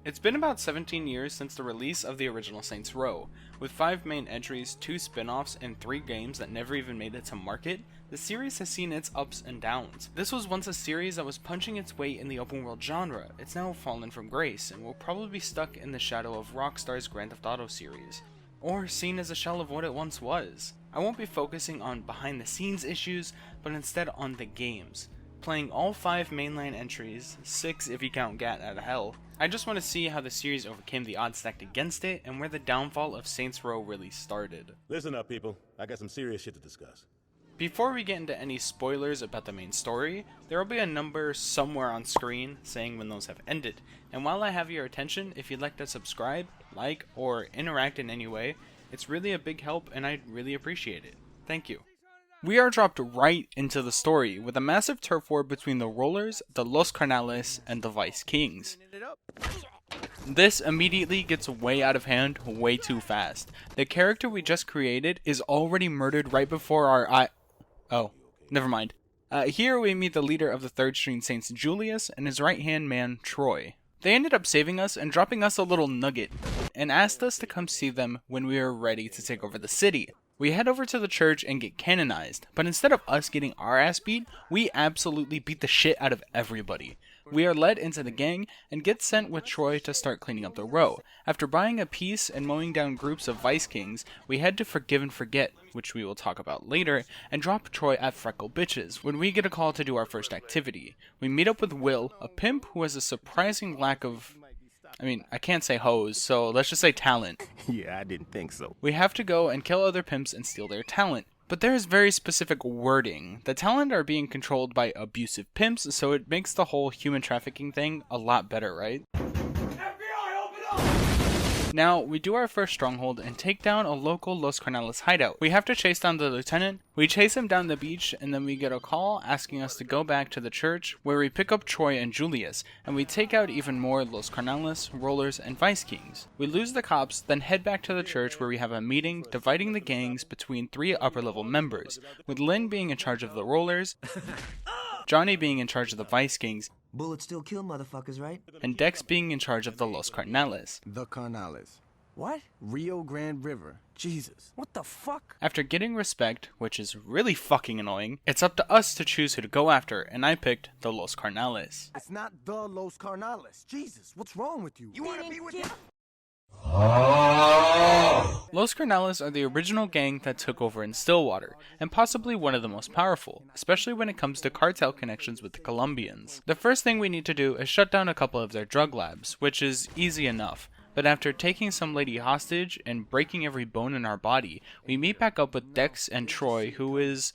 It's been about 17 years since the release of the original Saints Row. With 5 main entries, 2 spin-offs, and 3 games that never even made it to market, the series has seen its ups and downs. This was once a series that was punching its weight in the open world genre. It's now fallen from grace, and will probably be stuck in the shadow of Rockstar's Grand Theft Auto series, or seen as a shell of what it once was. I won't be focusing on behind the scenes issues, but instead on the games. Playing all 5 mainline entries, 6 if you count Gat out of Hell, I just want to see how the series overcame the odds stacked against it and where the downfall of Saints Row really started. Listen up, people. I got some serious shit to discuss. Before we get into any spoilers about the main story, there will be a number somewhere on screen saying when those have ended, and while I have your attention, if you'd like to subscribe, like, or interact in any way, it's really a big help and I'd really appreciate it. Thank you. We are dropped right into the story with a massive turf war between the Rollers, the Los Carnales, and the Vice Kings. This immediately gets way out of hand way too fast. The character we just created is already murdered right before our eye. Oh, never mind. Here we meet the leader of the Third String Saints, Julius, and his right-hand man, Troy. They ended up saving us and dropping us a little nugget, and asked us to come see them when we are ready to take over the city. We head over to the church and get canonized, but instead of us getting our ass beat, we absolutely beat the shit out of everybody. We are led into the gang and get sent with Troy to start cleaning up the row. After buying a piece and mowing down groups of Vice Kings, we head to Forgive and Forget, which we will talk about later, and drop Troy at Freckle Bitches when we get a call to do our first activity. We meet up with Will, a pimp who has a surprising lack of... I can't say hoes, so let's just say talent. Yeah, I didn't think so. We have to go and kill other pimps and steal their talent. But there is very specific wording. The talent are being controlled by abusive pimps, so it makes the whole human trafficking thing a lot better, right? Now, we do our first stronghold and take down a local Los Carnales hideout. We have to chase down the lieutenant. We chase him down the beach, and then we get a call asking us to go back to the church, where we pick up Troy and Julius, and we take out even more Los Carnales, Rollers, and Vice Kings. We lose the cops, then head back to the church where we have a meeting dividing the gangs between 3 upper-level members, with Lynn being in charge of the Rollers, Johnny being in charge of the Vice Kings, Bullets still kill motherfuckers, right? and Dex being in charge of the Los Carnales. The Carnales. What? Rio Grande River. Jesus. What the fuck? After getting respect, which is really fucking annoying, it's up to us to choose who to go after, and I picked the Los Carnales. It's not the Los Carnales. Jesus, what's wrong with you? You wanna be with me? Los Carnales are the original gang that took over in Stillwater, and possibly one of the most powerful, especially when it comes to cartel connections with the Colombians. The first thing we need to do is shut down a couple of their drug labs, which is easy enough. But after taking some lady hostage and breaking every bone in our body, we meet back up with Dex and Troy, who is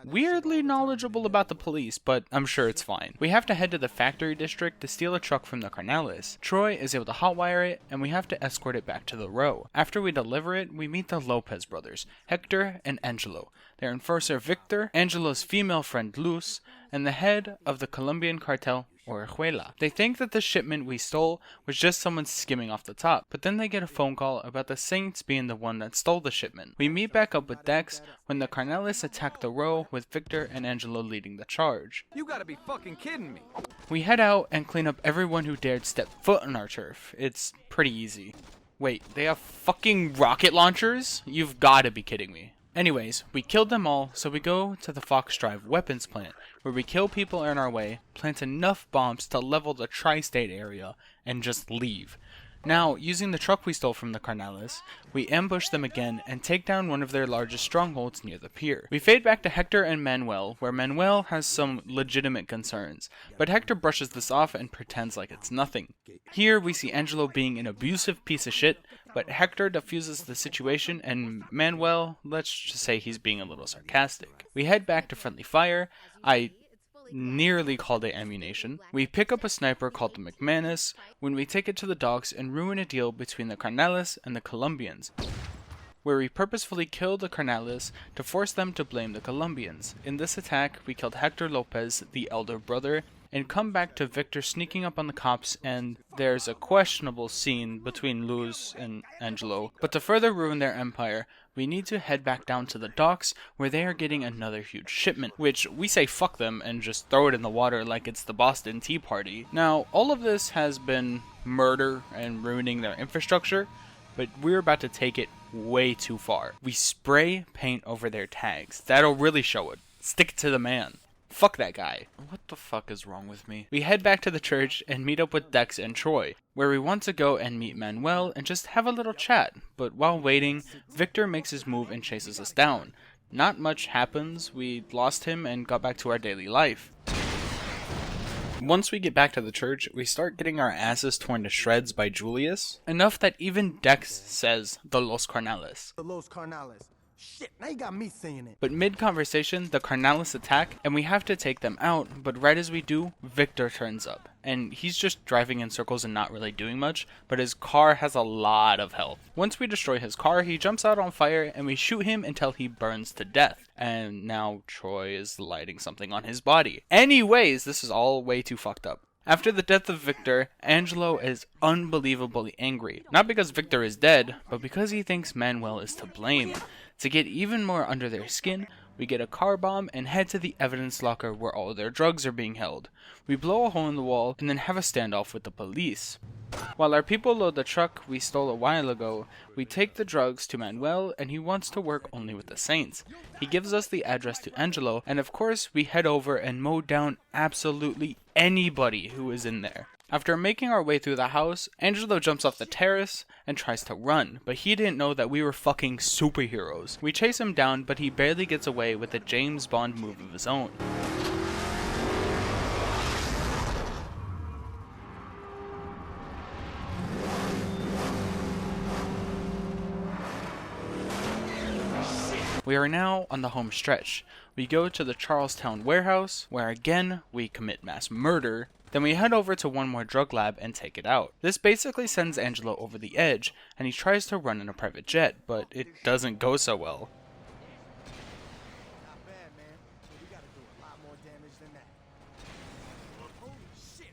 weirdly knowledgeable about the police, but I'm sure it's fine. We have to head to the factory district to steal a truck from the Carnales. Troy is able to hotwire it, and we have to escort it back to the row. After we deliver it, we meet the Lopez brothers, Hector and Angelo, their enforcer Victor, Angelo's female friend Luz, and the head of the Colombian cartel, Orejuela. They think that the shipment we stole was just someone skimming off the top, but then they get a phone call about the Saints being the one that stole the shipment. We meet back up with Dex when the Carnales attack the row with Victor and Angelo leading the charge. You gotta be fucking kidding me. We head out and clean up everyone who dared step foot on our turf. It's pretty easy. Wait, they have fucking rocket launchers? You've gotta be kidding me. Anyways, we killed them all, so we go to the Fox Drive weapons plant, where we kill people on our way, plant enough bombs to level the tri-state area, and just leave. Now, using the truck we stole from the Carnales, we ambush them again and take down one of their largest strongholds near the pier. We fade back to Hector and Manuel, where Manuel has some legitimate concerns, but Hector brushes this off and pretends like it's nothing. Here we see Angelo being an abusive piece of shit, but Hector diffuses the situation and Manuel, let's just say he's being a little sarcastic. We head back to Friendly Fire. I nearly called it ammunition. We pick up a sniper called the McManus when we take it to the docks and ruin a deal between the Carnales and the Colombians, where we purposefully kill the Carnales to force them to blame the Colombians. In this attack, we killed Hector Lopez, the elder brother, and come back to Victor sneaking up on the cops, and there's a questionable scene between Luz and Angelo. But to further ruin their empire, we need to head back down to the docks where they are getting another huge shipment, which we say fuck them and just throw it in the water like it's the Boston Tea Party. Now, all of this has been murder and ruining their infrastructure, but we're about to take it way too far. We spray paint over their tags. That'll really show it. Stick it to the man. Fuck that guy. What the fuck is wrong with me? We head back to the church and meet up with Dex and Troy, where we want to go and meet Manuel and just have a little chat. But while waiting, Victor makes his move and chases us down. Not much happens. We lost him and got back to our daily life. Once we get back to the church, we start getting our asses torn to shreds by Julius. Enough that even Dex says the Los Carnales. The Los Carnales. Shit, now you got me saying it. But mid-conversation, the Carnales attack, and we have to take them out, but right as we do, Victor turns up. And he's just driving in circles and not really doing much, but his car has a lot of health. Once we destroy his car, he jumps out on fire, and we shoot him until he burns to death. And now Troy is lighting something on his body. Anyways, this is all way too fucked up. After the death of Victor, Angelo is unbelievably angry. Not because Victor is dead, but because he thinks Manuel is to blame. To get even more under their skin, we get a car bomb and head to the evidence locker where all their drugs are being held. We blow a hole in the wall and then have a standoff with the police. While our people load the truck we stole a while ago, we take the drugs to Manuel and he wants to work only with the Saints. He gives us the address to Angelo, and of course we head over and mow down absolutely anybody who is in there. After making our way through the house, Angelo jumps off the terrace and tries to run, but he didn't know that we were fucking superheroes. We chase him down, but he barely gets away with a James Bond move of his own. We are now on the home stretch. We go to the Charlestown warehouse, where again, we commit mass murder. Then we head over to one more drug lab and take it out. This basically sends Angelo over the edge, and he tries to run in a private jet, but it doesn't go so well. Not bad, man. We gotta do a lot more damage than that. Holy shit.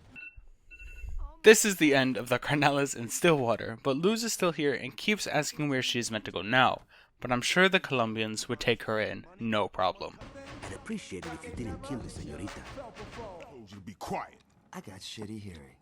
This is the end of the Carnales in Stillwater, but Luz is still here and keeps asking where she is meant to go now. But I'm sure the Colombians would take her in, no problem. I'd appreciate it if you didn't kill the señorita. Told you to be quiet. I got shitty hearing.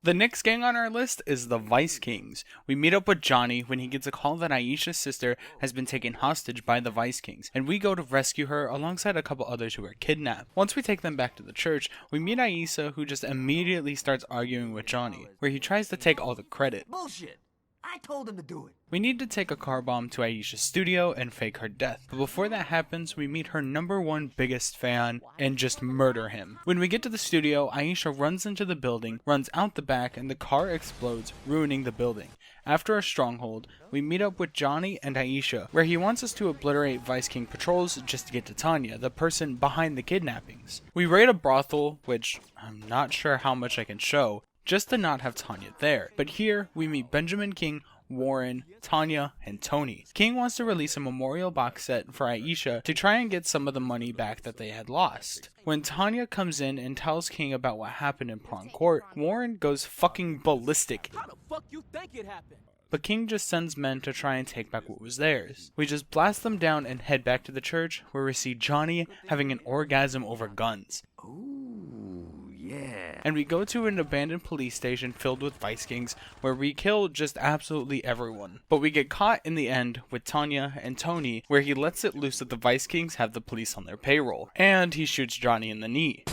The next gang on our list is the Vice Kings. We meet up with Johnny when he gets a call that Aisha's sister has been taken hostage by the Vice Kings, and we go to rescue her alongside a couple others who are kidnapped. Once we take them back to the church, we meet Aisha, who just immediately starts arguing with Johnny, where he tries to take all the credit. Bullshit! I told him to do it. We need to take a car bomb to Aisha's studio and fake her death. But before that happens, we meet her #1 biggest fan and just murder him. When we get to the studio, Aisha runs into the building, runs out the back, and the car explodes, ruining the building. After a stronghold, we meet up with Johnny and Aisha, where he wants us to obliterate Vice King patrols just to get to Tanya, the person behind the kidnappings. We raid a brothel, which I'm not sure how much I can show, just to not have Tanya there. But here, we meet Benjamin King, Warren, Tanya, and Tony. King wants to release a memorial box set for Aisha to try and get some of the money back that they had lost. When Tanya comes in and tells King about what happened in Prawn Court, Warren goes fucking ballistic. How the fuck you think it happened? But King just sends men to try and take back what was theirs. We just blast them down and head back to the church, where we see Johnny having an orgasm over guns. Ooh, yeah. And we go to an abandoned police station filled with Vice Kings, where we kill just absolutely everyone. But we get caught in the end with Tanya and Tony, where he lets it loose that the Vice Kings have the police on their payroll. And he shoots Johnny in the knee.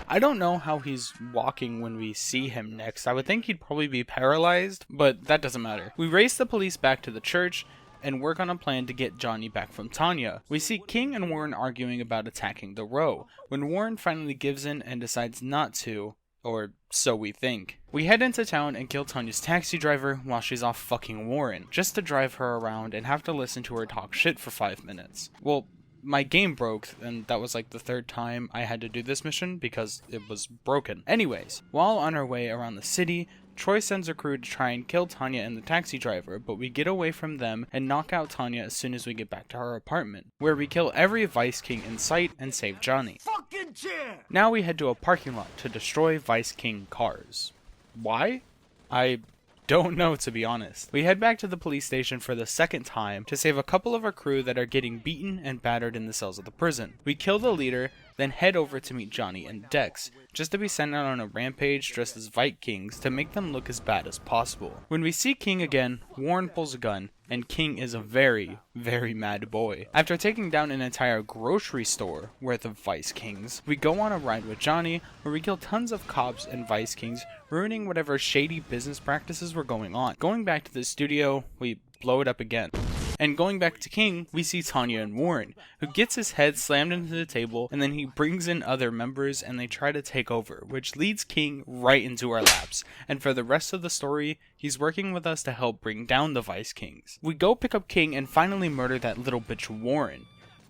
I don't know how he's walking when we see him next. I would think he'd probably be paralyzed, but that doesn't matter. We race the police back to the church and work on a plan to get Johnny back from Tanya. We see King and Warren arguing about attacking the row, when Warren finally gives in and decides not to, or so we think. We head into town and kill Tanya's taxi driver while she's off fucking Warren, just to drive her around and have to listen to her talk shit for 5 minutes. Well, my game broke, and that was like the 3rd time I had to do this mission because it was broken. Anyways, while on our way around the city, Troy sends a crew to try and kill Tanya and the taxi driver, but we get away from them and knock out Tanya as soon as we get back to her apartment, where we kill every Vice King in sight and save Johnny. Fuck fucking chair! Now we head to a parking lot to destroy Vice King cars. Why? I don't know, to be honest. We head back to the police station for the second time to save a couple of our crew that are getting beaten and battered in the cells of the prison. We kill the leader, then head over to meet Johnny and Dex, just to be sent out on a rampage dressed as Vice Kings to make them look as bad as possible. When we see King again, Warren pulls a gun, and King is a very, very mad boy. After taking down an entire grocery store worth of Vice Kings, we go on a ride with Johnny where we kill tons of cops and Vice Kings, ruining whatever shady business practices were going on. Going back to the studio, we blow it up again. And going back to King, we see Tanya and Warren, who gets his head slammed into the table, and then he brings in other members and they try to take over, which leads King right into our laps. And for the rest of the story, he's working with us to help bring down the Vice Kings. We go pick up King and finally murder that little bitch Warren.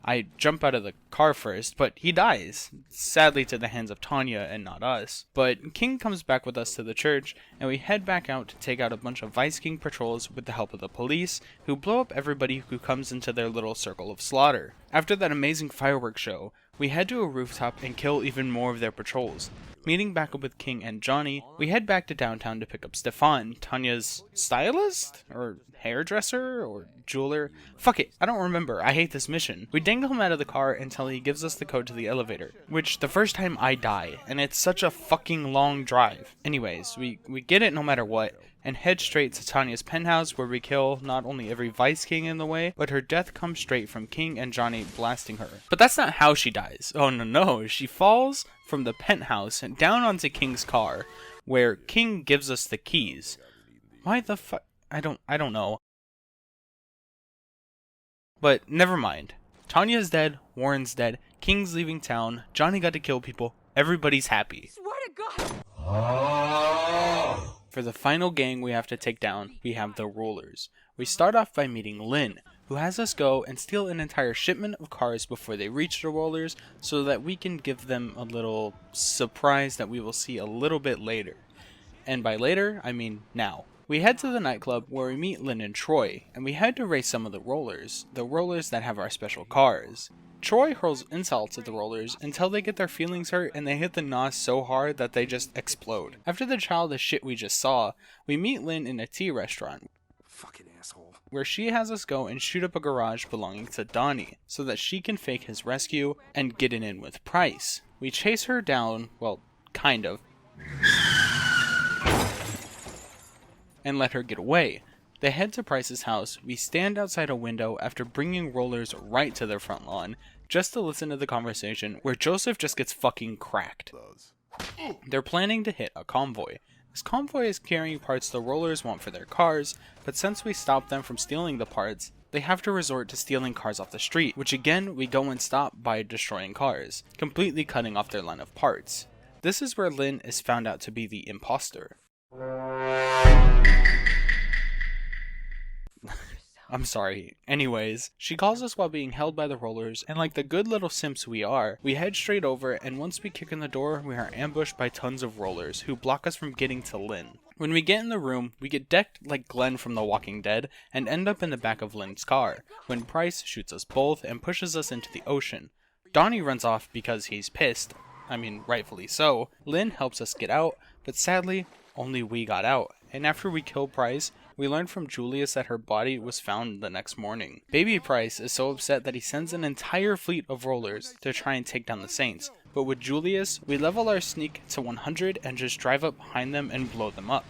I jump out of the car first, but he dies, sadly to the hands of Tanya and not us. But King comes back with us to the church, and we head back out to take out a bunch of Vice King patrols with the help of the police, who blow up everybody who comes into their little circle of slaughter. After that amazing fireworks show, we head to a rooftop and kill even more of their patrols. Meeting back up with King and Johnny, we head back to downtown to pick up Stefan, Tanya's stylist? Or hairdresser? Or jeweler? Fuck it, I don't remember, I hate this mission. We dangle him out of the car until he gives us the code to the elevator, which the first time I die, and it's such a fucking long drive. Anyways, we get it no matter what, and head straight to Tanya's penthouse where we kill not only every Vice King in the way, but her death comes straight from King and Johnny blasting her. But that's not how she dies. Oh no, she falls from the penthouse and down onto King's car, where King gives us the keys. Why the fuck? I don't know. But never mind. Tanya's dead, Warren's dead, King's leaving town, Johnny got to kill people, everybody's happy. Swear to God! For the final gang we have to take down, we have the Rollers. We start off by meeting Lynn, who has us go and steal an entire shipment of cars before they reach the Rollers, so that we can give them a little surprise that we will see a little bit later. And by later, I mean now. We head to the nightclub where we meet Lynn and Troy, and we head to race some of the Rollers that have our special cars. Troy hurls insults at the Rollers until they get their feelings hurt and they hit the nos so hard that they just explode. After the childish shit we just saw, we meet Lynn in a tea restaurant, Fucking asshole. where she has us go and shoot up a garage belonging to Donnie, so that she can fake his rescue and get it in with Price. We chase her down, well, kind of, and let her get away. They head to Price's house. We stand outside a window after bringing Rollers right to their front lawn, just to listen to the conversation where Joseph just gets fucking cracked. They're planning to hit a convoy. This convoy is carrying parts the Rollers want for their cars, but since we stopped them from stealing the parts, they have to resort to stealing cars off the street, which again we go and stop by destroying cars, completely cutting off their line of parts. This is where Lynn is found out to be the imposter. I'm sorry. Anyways, she calls us while being held by the Rollers, and like the good little simps we are, we head straight over, and once we kick in the door, we are ambushed by tons of Rollers, who block us from getting to Lynn. When we get in the room, we get decked like Glenn from The Walking Dead, and end up in the back of Lynn's car, when Price shoots us both and pushes us into the ocean. Donnie runs off because he's pissed. I mean, rightfully so. Lynn helps us get out, but sadly, only we got out. And after we kill Price, we learn from Julius that her body was found the next morning. Baby Price is so upset that he sends an entire fleet of Rollers to try and take down the Saints. But with Julius, we level our sneak to 100 and just drive up behind them and blow them up.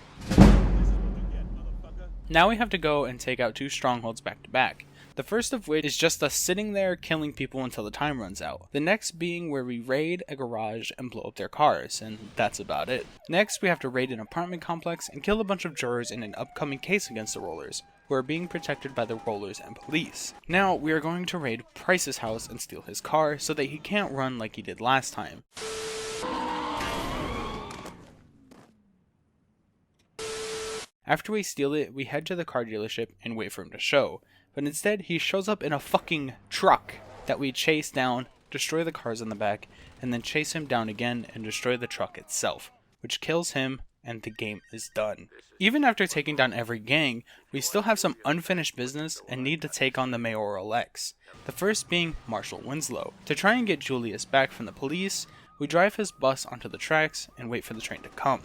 Now we have to go and take out 2 strongholds back to back. The first of which is just us sitting there killing people until the time runs out. The next being where we raid a garage and blow up their cars, and that's about it. Next, we have to raid an apartment complex and kill a bunch of jurors in an upcoming case against the Rollers, who are being protected by the Rollers and police. Now, we are going to raid Price's house and steal his car so that he can't run like he did last time. After we steal it, we head to the car dealership and wait for him to show. But instead, he shows up in a fucking truck that we chase down, destroy the cars in the back, and then chase him down again and destroy the truck itself, which kills him and the game is done. Even after taking down every gang, we still have some unfinished business and need to take on the mayoral-elects. The first being Marshal Winslow. To try and get Julius back from the police, we drive his bus onto the tracks and wait for the train to come.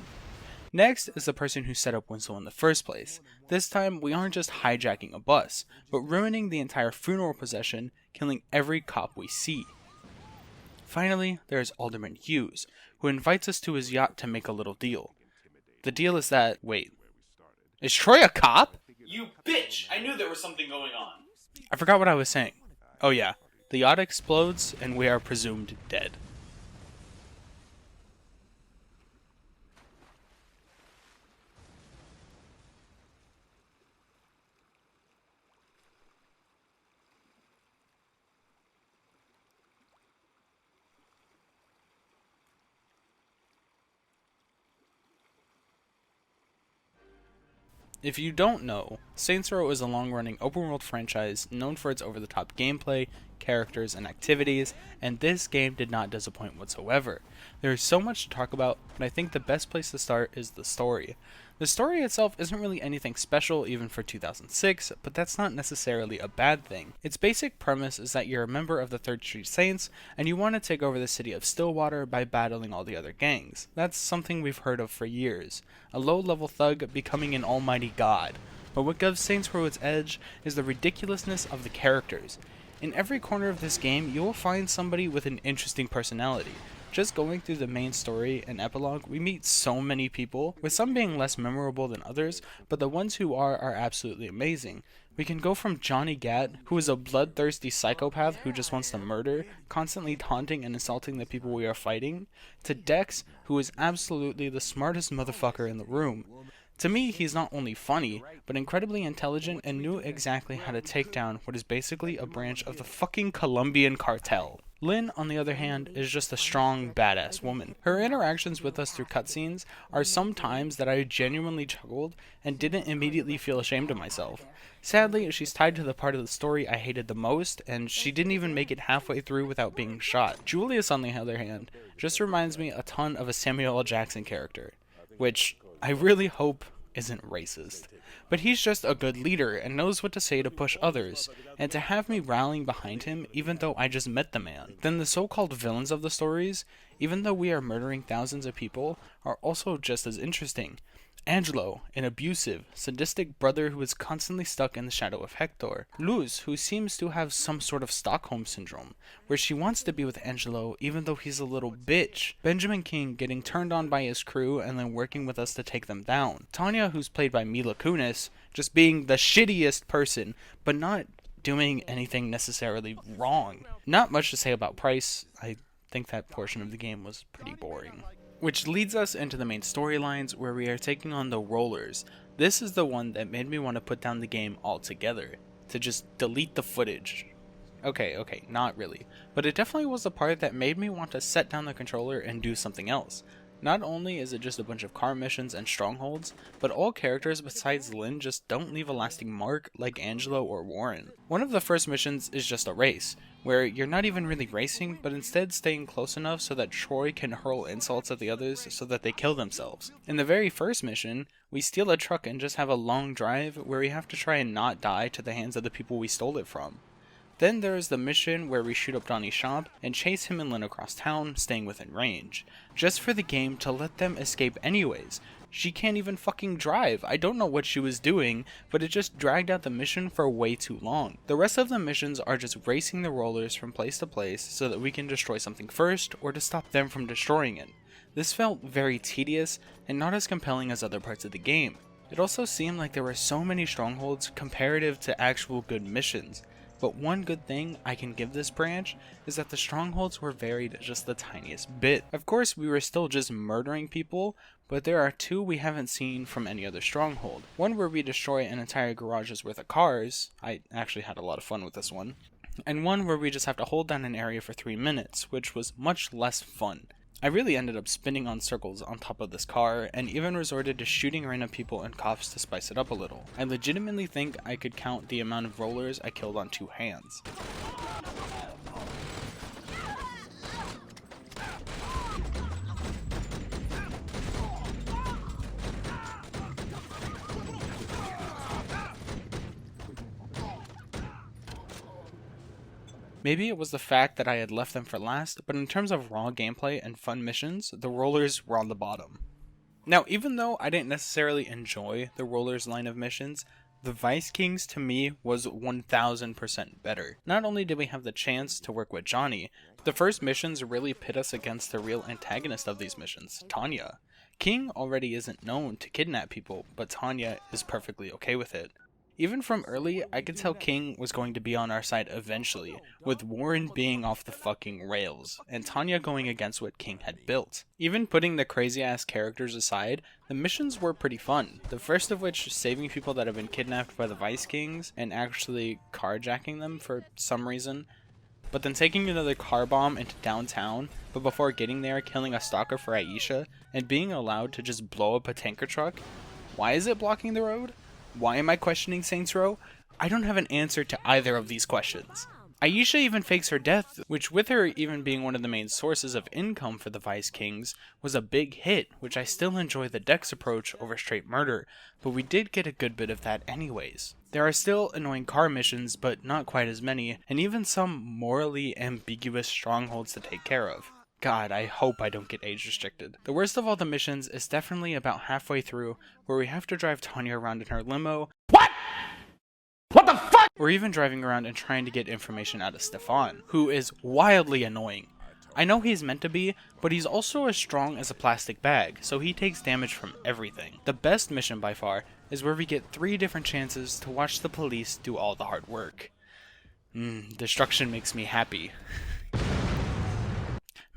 Next is the person who set up Winslow in the first place. This time, we aren't just hijacking a bus, but ruining the entire funeral procession, killing every cop we see. Finally, there is Alderman Hughes, who invites us to his yacht to make a little deal. The deal is that, wait, is Troy a cop? You bitch! I knew there was something going on. I forgot what I was saying. Oh yeah, the yacht explodes and we are presumed dead. If you don't know, Saints Row is a long-running open-world franchise known for its over-the-top gameplay, characters, and activities, and this game did not disappoint whatsoever. There is so much to talk about, but I think the best place to start is the story. The story itself isn't really anything special even for 2006, but that's not necessarily a bad thing. Its basic premise is that you're a member of the 3rd Street Saints, and you want to take over the city of Stillwater by battling all the other gangs. That's something we've heard of for years. A low-level thug becoming an almighty god. But what gives Saints Row its edge is the ridiculousness of the characters. In every corner of this game, you will find somebody with an interesting personality. Just going through the main story and epilogue, we meet so many people, with some being less memorable than others, but the ones who are absolutely amazing. We can go from Johnny Gat, who is a bloodthirsty psychopath who just wants to murder, constantly taunting and insulting the people we are fighting, to Dex, who is absolutely the smartest motherfucker in the room. To me, he's not only funny, but incredibly intelligent and knew exactly how to take down what is basically a branch of the fucking Colombian cartel. Lynn, on the other hand, is just a strong, badass woman. Her interactions with us through cutscenes are some times that I genuinely chuckled and didn't immediately feel ashamed of myself. Sadly, she's tied to the part of the story I hated the most, and she didn't even make it halfway through without being shot. Julius, on the other hand, just reminds me a ton of a Samuel L. Jackson character, which I really hope isn't racist. But he's just a good leader and knows what to say to push others, and to have me rallying behind him even though I just met the man. Then the so-called villains of the stories, even though we are murdering thousands of people, are also just as interesting. Angelo, an abusive, sadistic brother who is constantly stuck in the shadow of Hector. Luz, who seems to have some sort of Stockholm syndrome, where she wants to be with Angelo even though he's a little bitch. Benjamin King getting turned on by his crew and then working with us to take them down. Tanya, who's played by Mila Kunis, just being the shittiest person, but not doing anything necessarily wrong. Not much to say about Price. I think that portion of the game was pretty boring. Which leads us into the main storylines where we are taking on the Rollers. This is the one that made me want to put down the game altogether, to just delete the footage. Okay, not really. But it definitely was the part that made me want to set down the controller and do something else. Not only is it just a bunch of car missions and strongholds, but all characters besides Lynn just don't leave a lasting mark like Angelo or Warren. One of the first missions is just a race, where you're not even really racing, but instead staying close enough so that Troy can hurl insults at the others so that they kill themselves. In the very first mission, we steal a truck and just have a long drive where we have to try and not die to the hands of the people we stole it from. Then there is the mission where we shoot up Donnie's shop and chase him and Lynn across town, staying within range. Just for the game to let them escape anyways. She can't even fucking drive. I don't know what she was doing, but it just dragged out the mission for way too long. The rest of the missions are just racing the Rollers from place to place so that we can destroy something first or to stop them from destroying it. This felt very tedious and not as compelling as other parts of the game. It also seemed like there were so many strongholds comparative to actual good missions. But one good thing I can give this branch is that the strongholds were varied just the tiniest bit. Of course, we were still just murdering people, but there are two we haven't seen from any other stronghold. One where we destroy an entire garage's worth of cars. I actually had a lot of fun with this one. And one where we just have to hold down an area for 3 minutes, which was much less fun. I really ended up spinning on circles on top of this car, and even resorted to shooting random people and cops to spice it up a little. I legitimately think I could count the amount of Rollers I killed on 2 hands. Maybe it was the fact that I had left them for last, but in terms of raw gameplay and fun missions, the rollers were on the bottom. Now, even though I didn't necessarily enjoy the rollers line of missions, the Vice Kings to me was 1000% better. Not only did we have the chance to work with Johnny, the first missions really pit us against the real antagonist of these missions, Tanya. King already isn't known to kidnap people, but Tanya is perfectly okay with it. Even from early, I could tell King was going to be on our side eventually, with Warren being off the fucking rails, and Tanya going against what King had built. Even putting the crazy ass characters aside, the missions were pretty fun, the first of which saving people that have been kidnapped by the Vice Kings and actually carjacking them for some reason, but then taking another car bomb into downtown, but before getting there killing a stalker for Aisha, and being allowed to just blow up a tanker truck. Why is it blocking the road? Why am I questioning Saints Row? I don't have an answer to either of these questions. Aisha even fakes her death, which with her even being one of the main sources of income for the Vice Kings, was a big hit, which I still enjoy the Dex approach over straight murder, but we did get a good bit of that anyways. There are still annoying car missions, but not quite as many, and even some morally ambiguous strongholds to take care of. God, I hope I don't get age restricted. The worst of all the missions is definitely about halfway through, where we have to drive Tanya around in her limo. What the fuck? We're even driving around and trying to get information out of Stefan, who is wildly annoying. I know he's meant to be, but he's also as strong as a plastic bag, so he takes damage from everything. The best mission by far is where we get 3 different chances to watch the police do all the hard work. Destruction makes me happy.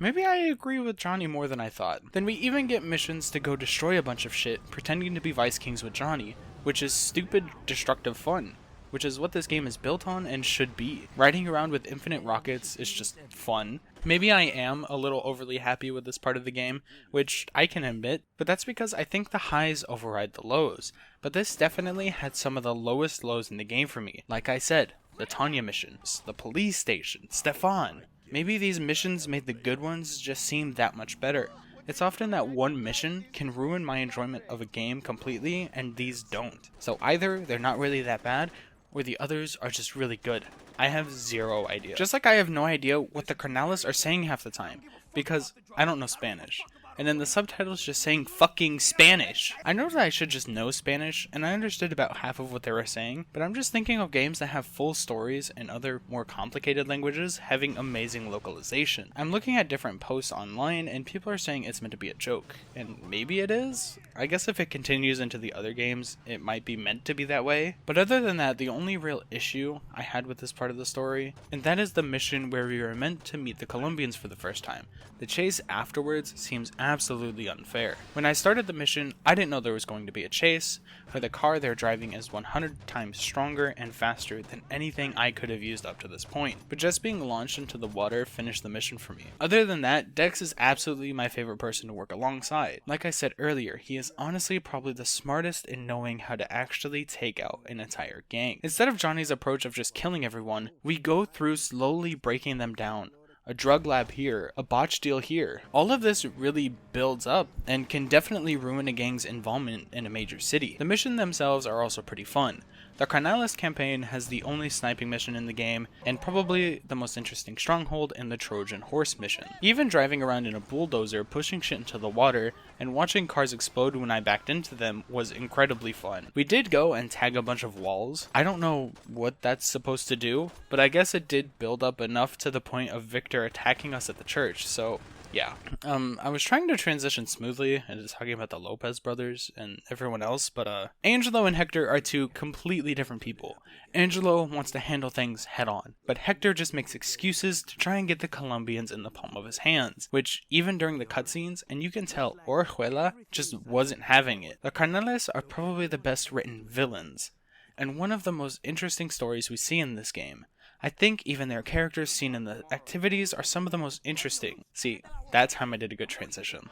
Maybe I agree with Johnny more than I thought. Then we even get missions to go destroy a bunch of shit, pretending to be Vice Kings with Johnny, which is stupid, destructive fun, which is what this game is built on and should be. Riding around with infinite rockets is just fun. Maybe I am a little overly happy with this part of the game, which I can admit, but that's because I think the highs override the lows. But this definitely had some of the lowest lows in the game for me. Like I said, the Tanya missions, the police station, Stefan. Maybe these missions made the good ones just seem that much better. It's often that one mission can ruin my enjoyment of a game completely, and these don't. So either they're not really that bad, or the others are just really good. I have zero idea. Just like I have no idea what the Carnales are saying half the time, because I don't know Spanish. And then the subtitles just saying fucking Spanish. I know that I should just know Spanish, and I understood about half of what they were saying, but I'm just thinking of games that have full stories and other more complicated languages having amazing localization. I'm looking at different posts online, and people are saying it's meant to be a joke, and maybe it is? I guess if it continues into the other games, it might be meant to be that way. But other than that, the only real issue I had with this part of the story, and that is the mission where we were meant to meet the Colombians for the first time. The chase afterwards seems absolutely unfair. When I started the mission, I didn't know there was going to be a chase, for the car they're driving is 100 times stronger and faster than anything I could have used up to this point. But just being launched into the water finished the mission for me. Other than that, Dex is absolutely my favorite person to work alongside. Like I said earlier, he is honestly probably the smartest in knowing how to actually take out an entire gang. Instead of Johnny's approach of just killing everyone, we go through slowly breaking them down. A drug lab here, a botch deal here. All of this really builds up and can definitely ruin a gang's involvement in a major city. The missions themselves are also pretty fun. The Carnales campaign has the only sniping mission in the game, and probably the most interesting stronghold in the Trojan Horse mission. Even driving around in a bulldozer, pushing shit into the water, and watching cars explode when I backed into them was incredibly fun. We did go and tag a bunch of walls. I don't know what that's supposed to do, but I guess it did build up enough to the point of Victor attacking us at the church, so yeah. I was trying to transition smoothly into talking about the Lopez brothers and everyone else, but Angelo and Hector are 2 completely different people. Angelo wants to handle things head on, but Hector just makes excuses to try and get the Colombians in the palm of his hands, which even during the cutscenes, and you can tell Orihuela just wasn't having it. The Carnales are probably the best written villains, and one of the most interesting stories we see in this game. I think even their characters seen in the activities are some of the most interesting. See, that's how I did a good transition.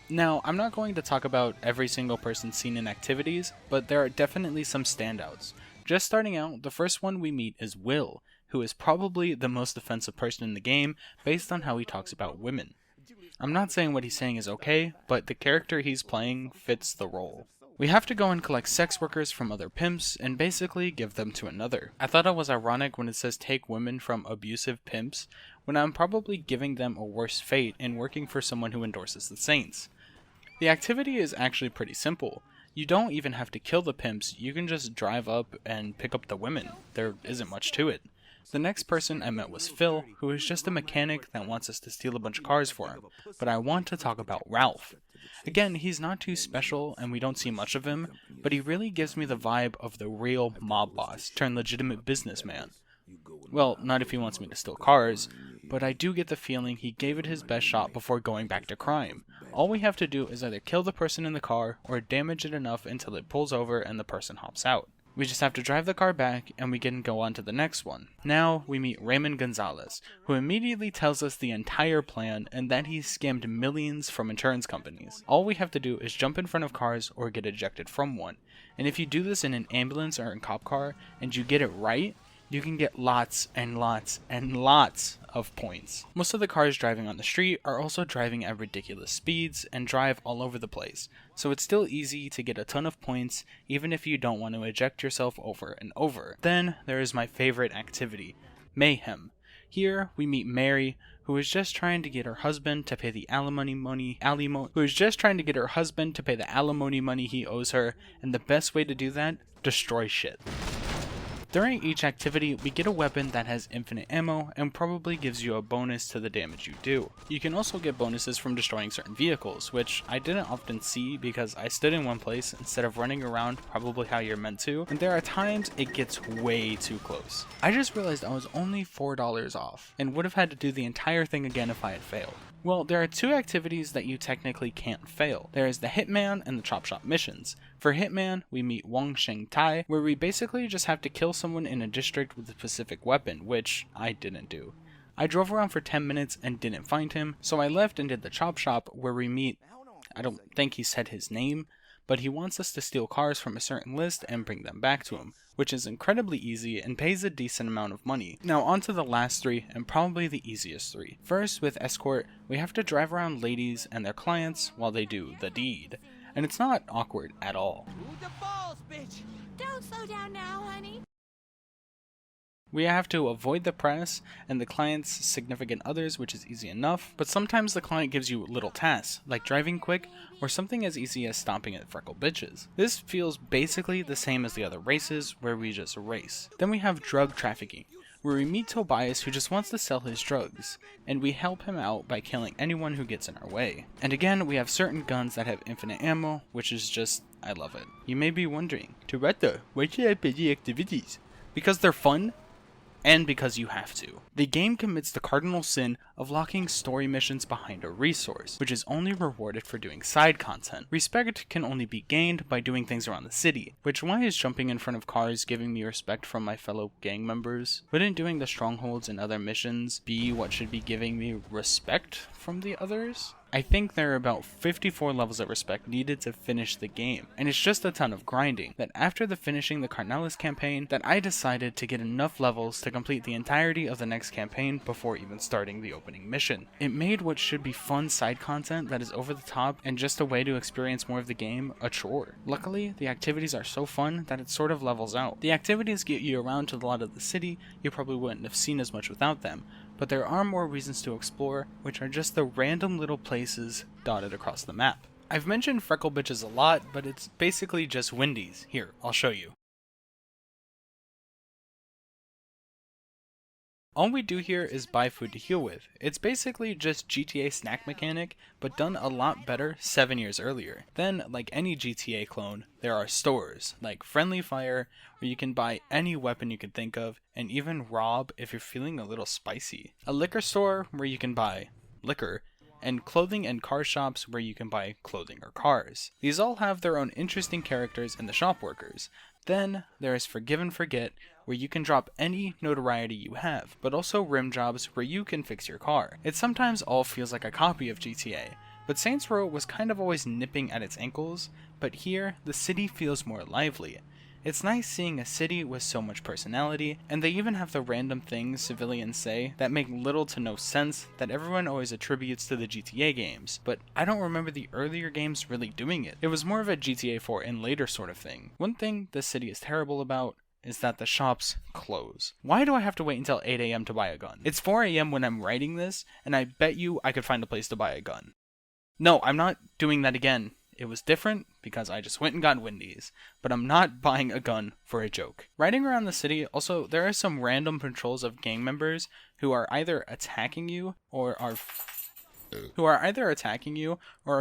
Now, I'm not going to talk about every single person seen in activities, but there are definitely some standouts. Just starting out, the first one we meet is Will, who is probably the most offensive person in the game based on how he talks about women. I'm not saying what he's saying is okay, but the character he's playing fits the role. We have to go and collect sex workers from other pimps and basically give them to another. I thought it was ironic when it says take women from abusive pimps, when I'm probably giving them a worse fate in working for someone who endorses the Saints. The activity is actually pretty simple. You don't even have to kill the pimps, you can just drive up and pick up the women. There isn't much to it. The next person I met was Phil, who is just a mechanic that wants us to steal a bunch of cars for him, but I want to talk about Ralph. Again, he's not too special and we don't see much of him, but he really gives me the vibe of the real mob boss turned legitimate businessman. Well, not if he wants me to steal cars, but I do get the feeling he gave it his best shot before going back to crime. All we have to do is either kill the person in the car or damage it enough until it pulls over and the person hops out. We just have to drive the car back and we can go on to the next one. Now we meet Raymond Gonzalez, who immediately tells us the entire plan and that he's scammed millions from insurance companies. All we have to do is jump in front of cars or get ejected from one. And if you do this in an ambulance or a cop car and you get it right, you can get lots and lots and lots of points. Most of the cars driving on the street are also driving at ridiculous speeds and drive all over the place, so it's still easy to get a ton of points even if you don't want to eject yourself over and over. Then there is my favorite activity, Mayhem. Here we meet Mary, who is just trying to get her husband to pay the alimony money he owes her, and the best way to do that, destroy shit. During each activity, we get a weapon that has infinite ammo and probably gives you a bonus to the damage you do. You can also get bonuses from destroying certain vehicles, which I didn't often see because I stood in one place instead of running around probably how you're meant to, and there are times it gets way too close. I just realized I was only $4 off, and would have had to do the entire thing again if I had failed. Well, there are two activities that you technically can't fail. There is the Hitman and the Chop Shop missions. For Hitman, we meet Wang Sheng Tai, where we basically just have to kill someone in a district with a specific weapon, which I didn't do. I drove around for 10 minutes and didn't find him, so I left and did the Chop Shop, where we meet, I don't think he said his name, but he wants us to steal cars from a certain list and bring them back to him, which is incredibly easy and pays a decent amount of money. Now on to the last three, and probably the easiest three. First, with Escort, we have to drive around ladies and their clients while they do the deed. And it's not awkward at all. Move the balls, bitch! Don't slow down now, honey. We have to avoid the press and the client's significant others, which is easy enough, but sometimes the client gives you little tasks, like driving quick, or something as easy as stomping at freckle bitches. This feels basically the same as the other races, where we just race. Then we have drug trafficking, where we meet Tobias, who just wants to sell his drugs, and we help him out by killing anyone who gets in our way. And again, we have certain guns that have infinite ammo, which is just, I love it. You may be wondering, Toretto, why should I play the activities? Because they're fun? And because you have to. The game commits the cardinal sin of locking story missions behind a resource, which is only rewarded for doing side content. Respect can only be gained by doing things around the city, which why is jumping in front of cars giving me respect from my fellow gang members? Wouldn't doing the strongholds and other missions be what should be giving me respect from the others? I think there are about 54 levels of respect needed to finish the game, and it's just a ton of grinding, that after finishing the Carnelis campaign, that I decided to get enough levels to complete the entirety of the next campaign before even starting the opening mission. It made what should be fun side content that is over the top and just a way to experience more of the game a chore. Luckily, the activities are so fun that it sort of levels out. The activities get you around to a lot of the city you probably wouldn't have seen as much without them, but there are more reasons to explore, which are just the random little places dotted across the map. I've mentioned freckle bitches a lot, but it's basically just Wendy's. Here, I'll show you. All we do here is buy food to heal with. It's basically just GTA snack mechanic, but done a lot better 7 years earlier. Then, like any GTA clone, there are stores, like Friendly Fire, where you can buy any weapon you can think of, and even rob if you're feeling a little spicy. A liquor store, where you can buy liquor, and clothing and car shops where you can buy clothing or cars. These all have their own interesting characters and the shop workers. Then there is Forgive and Forget, where you can drop any notoriety you have, but also rim jobs where you can fix your car. It sometimes all feels like a copy of GTA, but Saints Row was kind of always nipping at its ankles, but here the city feels more lively. It's nice seeing a city with so much personality, and they even have the random things civilians say that make little to no sense that everyone always attributes to the GTA games, but I don't remember the earlier games really doing it. It was more of a GTA 4 and later sort of thing. One thing this city is terrible about is that the shops close. Why do I have to wait until 8 a.m. to buy a gun? It's 4 a.m. when I'm writing this, and I bet you I could find a place to buy a gun. No, I'm not doing that again. It was different because I just went and got Wendy's, but I'm not buying a gun for a joke. Riding around the city, also, there are some random patrols of gang members who are either attacking you or are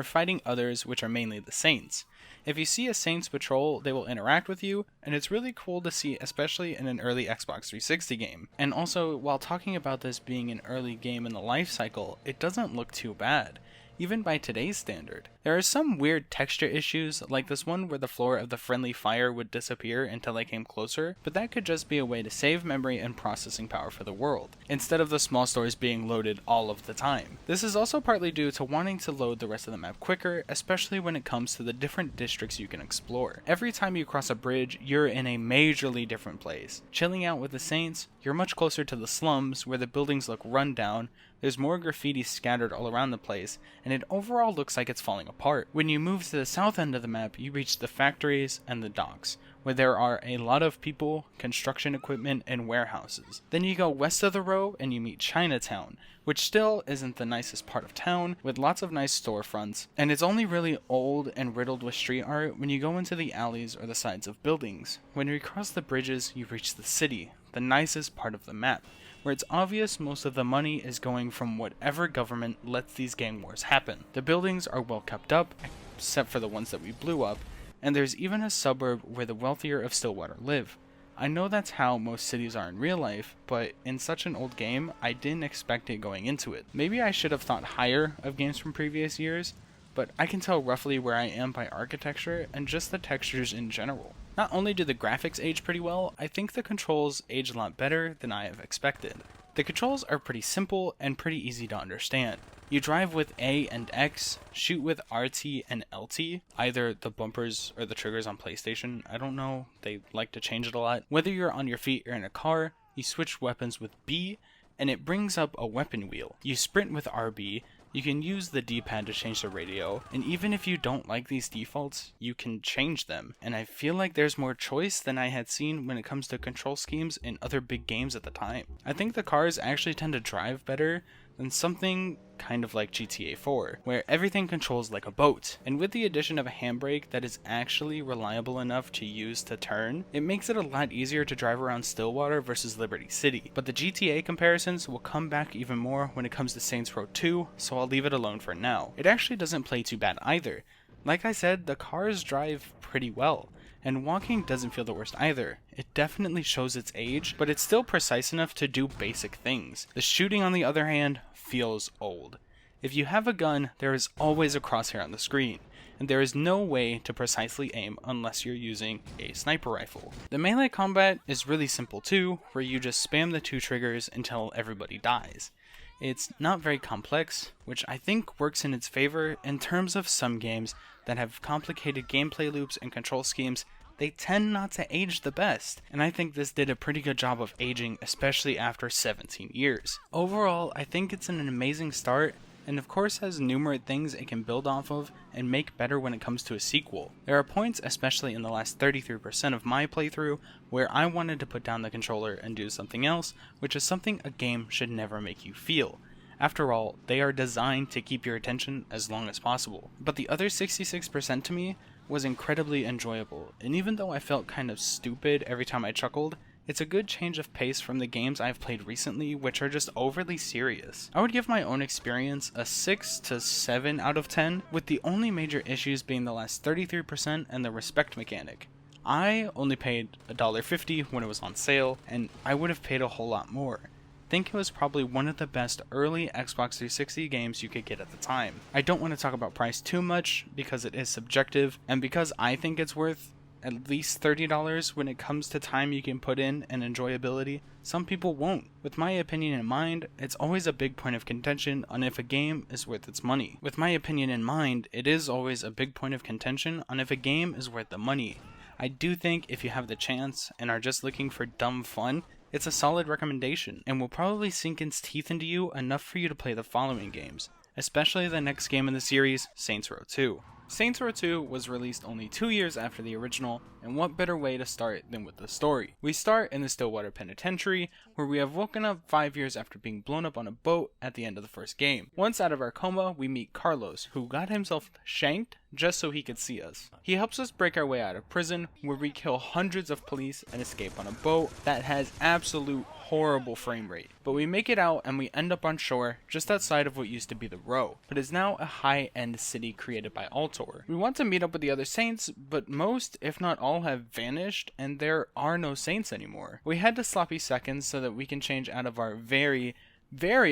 fighting others, which are mainly the Saints. If you see a Saints patrol, they will interact with you, and it's really cool to see, especially in an early Xbox 360 game. And also, while talking about this being an early game in the life cycle, it doesn't look too bad, even by today's standard. There are some weird texture issues, like this one where the floor of the friendly fire would disappear until I came closer, but that could just be a way to save memory and processing power for the world, instead of the small stores being loaded all of the time. This is also partly due to wanting to load the rest of the map quicker, especially when it comes to the different districts you can explore. Every time you cross a bridge, you're in a majorly different place. Chilling out with the Saints, you're much closer to the slums, where the buildings look run down, there's more graffiti scattered all around the place, and it overall looks like it's falling apart. When you move to the south end of the map, you reach the factories and the docks, where there are a lot of people, construction equipment, and warehouses. Then you go west of the row and you meet Chinatown, which still isn't the nicest part of town, with lots of nice storefronts, and it's only really old and riddled with street art when you go into the alleys or the sides of buildings. When you cross the bridges, you reach the city, the nicest part of the map, where it's obvious most of the money is going from whatever government lets these gang wars happen. The buildings are well kept up, except for the ones that we blew up, and there's even a suburb where the wealthier of Stillwater live. I know that's how most cities are in real life, but in such an old game, I didn't expect it going into it. Maybe I should have thought higher of games from previous years, but I can tell roughly where I am by architecture and just the textures in general. Not only do the graphics age pretty well, I think the controls age a lot better than I have expected. The controls are pretty simple and pretty easy to understand. You drive with A and X, shoot with RT and LT, either the bumpers or the triggers on PlayStation, I don't know, they like to change it a lot. Whether you're on your feet or in a car, you switch weapons with B, and it brings up a weapon wheel. You sprint with RB, you can use the D-pad to change the radio, and even if you don't like these defaults, you can change them. And I feel like there's more choice than I had seen when it comes to control schemes in other big games at the time. I think the cars actually tend to drive better than something kind of like GTA 4, where everything controls like a boat. And with the addition of a handbrake that is actually reliable enough to use to turn, it makes it a lot easier to drive around Stillwater versus Liberty City. But the GTA comparisons will come back even more when it comes to Saints Row 2, so I'll leave it alone for now. It actually doesn't play too bad either. Like I said, the cars drive pretty well, and walking doesn't feel the worst either. It definitely shows its age, but it's still precise enough to do basic things. The shooting, on the other hand, feels old. If you have a gun, there is always a crosshair on the screen, and there is no way to precisely aim unless you're using a sniper rifle. The melee combat is really simple too, where you just spam the 2 triggers until everybody dies. It's not very complex, which I think works in its favor in terms of some games that have complicated gameplay loops and control schemes. They tend not to age the best, and I think this did a pretty good job of aging, especially after 17 years. Overall, I think it's an amazing start, and of course has numerous things it can build off of and make better when it comes to a sequel. There are points, especially in the last 33% of my playthrough, where I wanted to put down the controller and do something else, which is something a game should never make you feel. After all, they are designed to keep your attention as long as possible. But the other 66% to me was incredibly enjoyable, and even though I felt kind of stupid every time I chuckled, it's a good change of pace from the games I've played recently, which are just overly serious. I would give my own experience a 6 to 7 out of 10, with the only major issues being the last 33% and the respect mechanic. I only paid $1.50 when it was on sale, and I would have paid a whole lot more. I think it was probably one of the best early Xbox 360 games you could get at the time. I don't want to talk about price too much because it is subjective, and because I think it's worth at least $30 when it comes to time you can put in and enjoyability, some people won't. With my opinion in mind, it's always a big point of contention on if a game is worth its money. With my opinion in mind, it is always a big point of contention on if a game is worth the money. I do think if you have the chance and are just looking for dumb fun, it's a solid recommendation, and will probably sink its teeth into you enough for you to play the following games, especially the next game in the series, Saints Row 2. Saints Row 2 was released only 2 years after the original, and what better way to start than with the story. We start in the Stillwater Penitentiary, where we have woken up 5 years after being blown up on a boat at the end of the first game. Once out of our coma, we meet Carlos, who got himself shanked just so he could see us. He helps us break our way out of prison, where we kill hundreds of police and escape on a boat that has absolute horrible frame rate. But we make it out and we end up on shore just outside of what used to be the Row, but is now a high-end city created by Altor. We want to meet up with the other Saints, but most, if not all, have vanished and there are no Saints anymore. We head to Sloppy Seconds so that we can change out of our very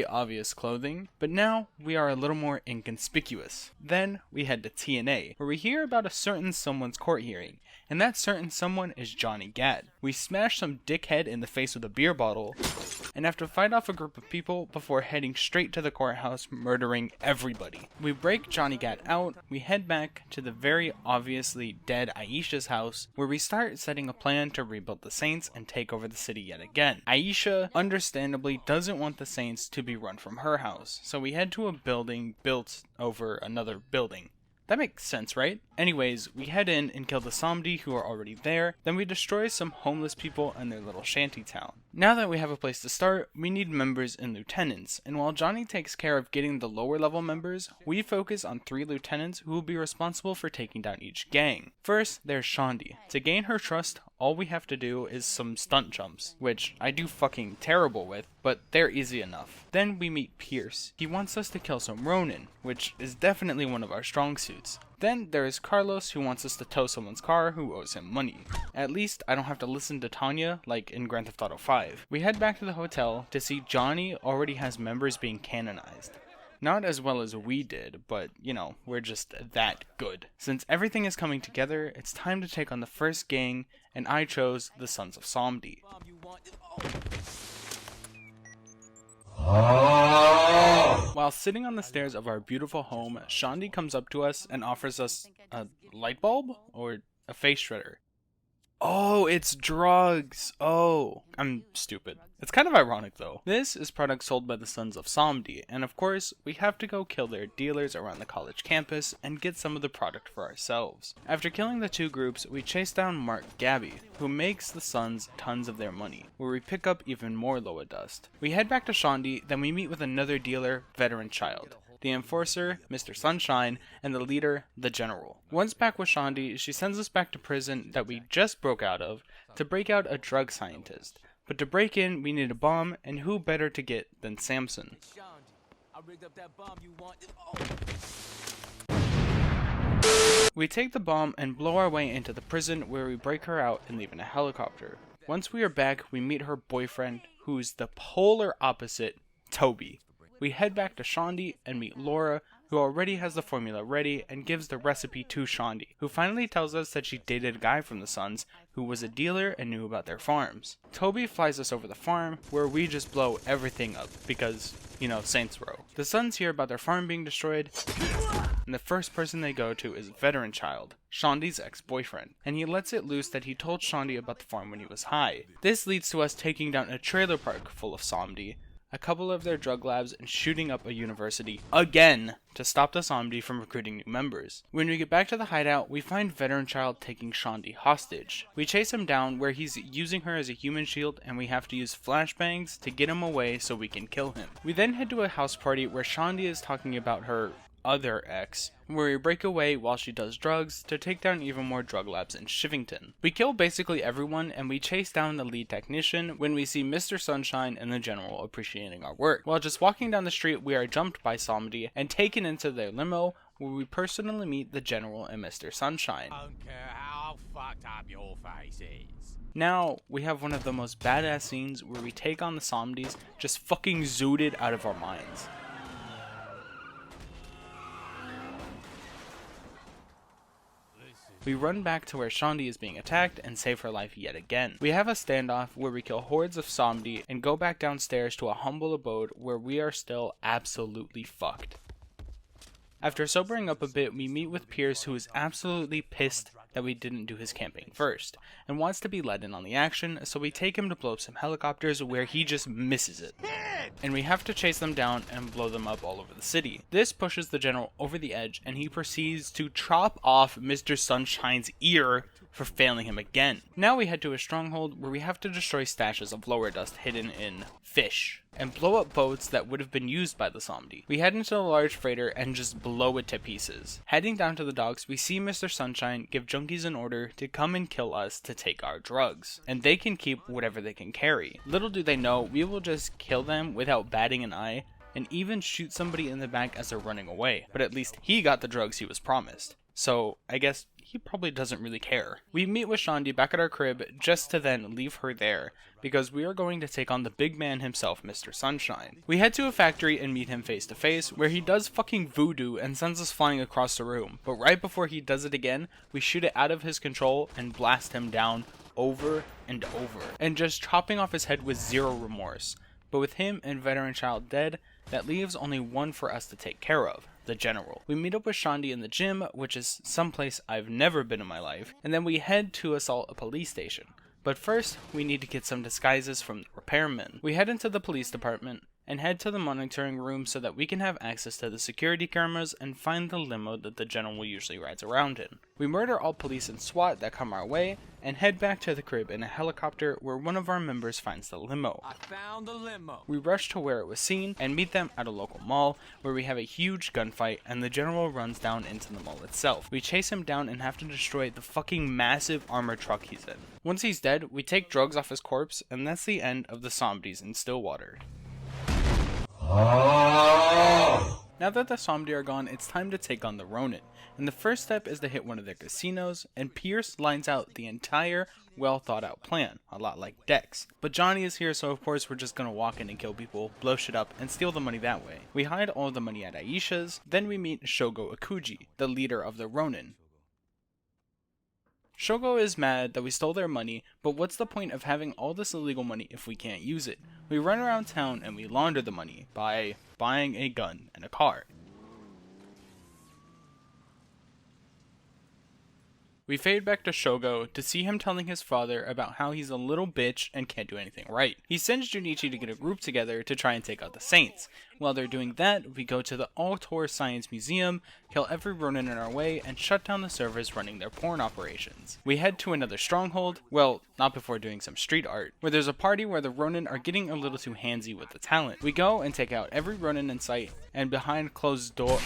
obvious clothing, but now we are a little more inconspicuous. Then we head to TNA, where we hear about a certain someone's court hearing, and that certain someone is Johnny Gat. We smash some dickhead in the face with a beer bottle, and have to fight off a group of people before heading straight to the courthouse, murdering everybody. We break Johnny Gat out, we head back to the very obviously dead Aisha's house, where we start setting a plan to rebuild the Saints and take over the city yet again. Aisha, understandably, doesn't want the Saints to be run from her house, so we head to a building built over another building. That makes sense, right? Anyways, we head in and kill the Somdi who are already there, then we destroy some homeless people in their little shanty town. Now that we have a place to start, we need members and lieutenants, and while Johnny takes care of getting the lower level members, we focus on 3 lieutenants who will be responsible for taking down each gang. First, there's Shaundi. To gain her trust, all we have to do is some stunt jumps, which I do fucking terrible with, but they're easy enough. Then we meet Pierce. He wants us to kill some Ronin, which is definitely one of our strong suits. Then there is Carlos, who wants us to tow someone's car who owes him money. At least I don't have to listen to Tanya like in Grand Theft Auto 5. We head back to the hotel to see Johnny already has members being canonized. Not as well as we did, but, you know, we're just that good. Since everything is coming together, it's time to take on the first gang, and I chose the Sons of Somdi. While sitting on the stairs of our beautiful home, Shaundi comes up to us and offers us a light bulb or a face shredder. Oh, it's drugs. Oh, I'm stupid. It's kind of ironic though. This is product sold by the Sons of Somdi, and of course, we have to go kill their dealers around the college campus and get some of the product for ourselves. After killing the 2 groups, we chase down Mark Gabby, who makes the Sons tons of their money, where we pick up even more Loa dust. We head back to Shaundi, then we meet with another dealer, Veteran Child, the enforcer, Mr. Sunshine, and the leader, the General. Once back with Shaundi, she sends us back to prison that we just broke out of to break out a drug scientist. But to break in, we need a bomb, and who better to get than Samson? We take the bomb and blow our way into the prison, where we break her out and leave in a helicopter. Once we are back, we meet her boyfriend, who's the polar opposite, Toby. We head back to Shaundi and meet Laura, who already has the formula ready and gives the recipe to Shaundi, who finally tells us that she dated a guy from the Sons who was a dealer and knew about their farms. Toby flies us over the farm, where we just blow everything up because, you know, Saints Row. The Sons hear about their farm being destroyed, and the first person they go to is Veteran Child, Shaundi's ex-boyfriend, and he lets it loose that he told Shaundi about the farm when he was high. This leads to us taking down a trailer park full of Somdi, a couple of their drug labs, and shooting up a university again to stop the Somdi from recruiting new members. When we get back to the hideout, we find Veteran Child taking Shaundi hostage. We chase him down where he's using her as a human shield, and we have to use flashbangs to get him away so we can kill him. We then head to a house party where Shaundi is talking about her other ex, where we break away while she does drugs to take down even more drug labs in Shivington. We kill basically everyone, and we chase down the lead technician when we see Mr. Sunshine and the General appreciating our work. While just walking down the street, we are jumped by Somdi and taken into their limo, where we personally meet the General and Mr. Sunshine. I don't care how fucked up your face is. Now, we have one of the most badass scenes where we take on the Somdis just fucking zooted out of our minds. We run back to where Shaundi is being attacked and save her life yet again. We have a standoff where we kill hordes of Somdi and go back downstairs to a humble abode where we are still absolutely fucked. After sobering up a bit, we meet with Pierce, who is absolutely pissed that we didn't do his camping first, and wants to be let in on the action, so we take him to blow up some helicopters where he just misses it. And we have to chase them down and blow them up all over the city. This pushes the general over the edge, and he proceeds to chop off Mr. Sunshine's ear for failing him again. Now we head to a stronghold where we have to destroy stashes of lower dust hidden in fish, and blow up boats that would have been used by the zombie. We head into the large freighter and just blow it to pieces. Heading down to the docks, we see Mr. Sunshine give junkies an order to come and kill us to take our drugs, and they can keep whatever they can carry. Little do they know, we will just kill them without batting an eye, and even shoot somebody in the back as they're running away. But at least he got the drugs he was promised. So I guess he probably doesn't really care. We meet with Shandi back at our crib just to then leave her there, because we are going to take on the big man himself, Mr. Sunshine. We head to a factory and meet him face to face, where he does fucking voodoo and sends us flying across the room. But right before he does it again, we shoot it out of his control and blast him down over and over, and just chopping off his head with zero remorse. But with him and veteran child dead, that leaves only one for us to take care of, the general. We meet up with Shandi in the gym, which is someplace I've never been in my life, and then we head to assault a police station. But first, we need to get some disguises from the repairmen. We head into the police department and head to the monitoring room so that we can have access to the security cameras and find the limo that the general usually rides around in. We murder all police and SWAT that come our way and head back to the crib in a helicopter where one of our members finds the limo. I found the limo. We rush to where it was seen and meet them at a local mall where we have a huge gunfight and the general runs down into the mall itself. We chase him down and have to destroy the fucking massive armored truck he's in. Once he's dead, we take drugs off his corpse, and that's the end of the zombies in Stillwater. Now that the zombie are gone, it's time to take on the Ronin, and the first step is to hit one of their casinos, and Pierce lines out the entire well thought out plan, a lot like Dex. But Johnny is here, so of course we're just gonna walk in and kill people, blow shit up, and steal the money that way. We hide all the money at Aisha's, then we meet Shogo Akuji, the leader of the Ronin. Shogo is mad that we stole their money, but what's the point of having all this illegal money if we can't use it? We run around town and we launder the money by buying a gun and a car. We fade back to Shogo to see him telling his father about how he's a little bitch and can't do anything right. He sends Junichi to get a group together to try and take out the Saints. While they're doing that, we go to the All-Tor Science Museum, kill every Ronin in our way, and shut down the servers running their porn operations. We head to another stronghold, well, not before doing some street art, where there's a party where the Ronin are getting a little too handsy with the talent. We go and take out every Ronin in sight, and behind closed door...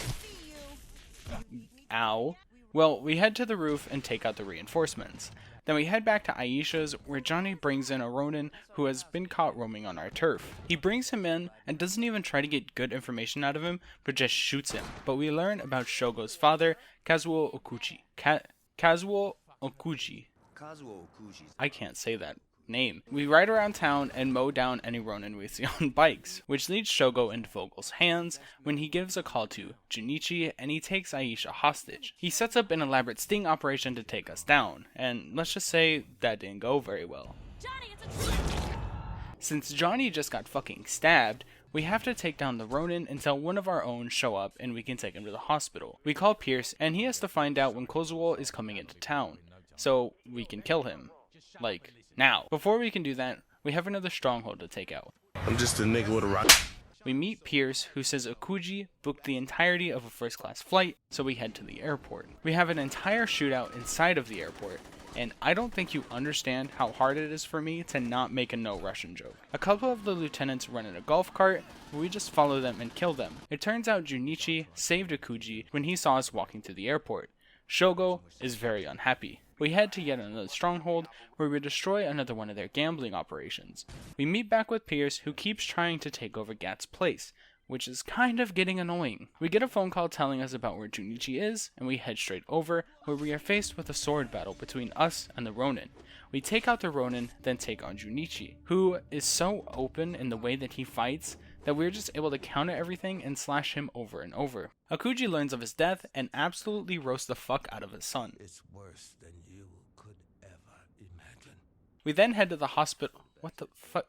Ow. Well, we head to the roof and take out the reinforcements. Then we head back to Aisha's, where Johnny brings in a Ronin who has been caught roaming on our turf. He brings him in and doesn't even try to get good information out of him, but just shoots him. But we learn about Shogo's father, Kazuo Okuji. Kazuo Okuji. I can't say that name. We ride around town and mow down any Ronin we see on bikes, which leads Shogo into Vogel's hands when he gives a call to Junichi and he takes Aisha hostage. He sets up an elaborate sting operation to take us down, and let's just say that didn't go very well. Johnny, it's a trap! Since Johnny just got fucking stabbed, we have to take down the Ronin until one of our own show up and we can take him to the hospital. We call Pierce and he has to find out when Kozuo is coming into town, so we can kill him. Like, now. Before we can do that, we have another stronghold to take out. I'm just a nigga with a rock. We meet Pierce, who says Okuji booked the entirety of a first-class flight, so we head to the airport. We have an entire shootout inside of the airport, and I don't think you understand how hard it is for me to not make a no Russian joke. A couple of the lieutenants run in a golf cart, but we just follow them and kill them. It turns out Junichi saved Okuji when he saw us walking through the airport. Shogo is very unhappy. We head to yet another stronghold, where we destroy another one of their gambling operations. We meet back with Pierce, who keeps trying to take over Gat's place, which is kind of getting annoying. We get a phone call telling us about where Junichi is, and we head straight over, where we are faced with a sword battle between us and the Ronin. We take out the Ronin, then take on Junichi, who is so open in the way that he fights that we're just able to counter everything and slash him over and over. Akuji learns of his death and absolutely roasts the fuck out of his son. It's worse than you could ever imagine. We then head to the hospital. What the fuck?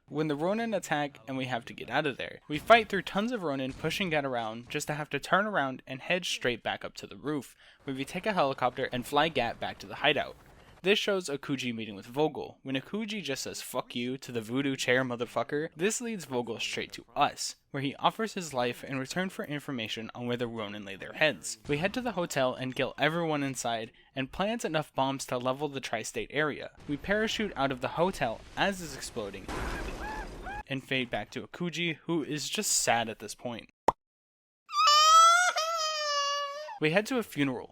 When the Ronin attack and we have to get out of there. We fight through tons of Ronin pushing Gat around just to have to turn around and head straight back up to the roof, where we take a helicopter and fly Gat back to the hideout. This shows Akuji meeting with Vogel. When Akuji just says fuck you to the voodoo chair motherfucker, this leads Vogel straight to us, where he offers his life in return for information on where the Ronin lay their heads. We head to the hotel and kill everyone inside, and plant enough bombs to level the tri-state area. We parachute out of the hotel as it's exploding, and fade back to Akuji, who is just sad at this point. We head to a funeral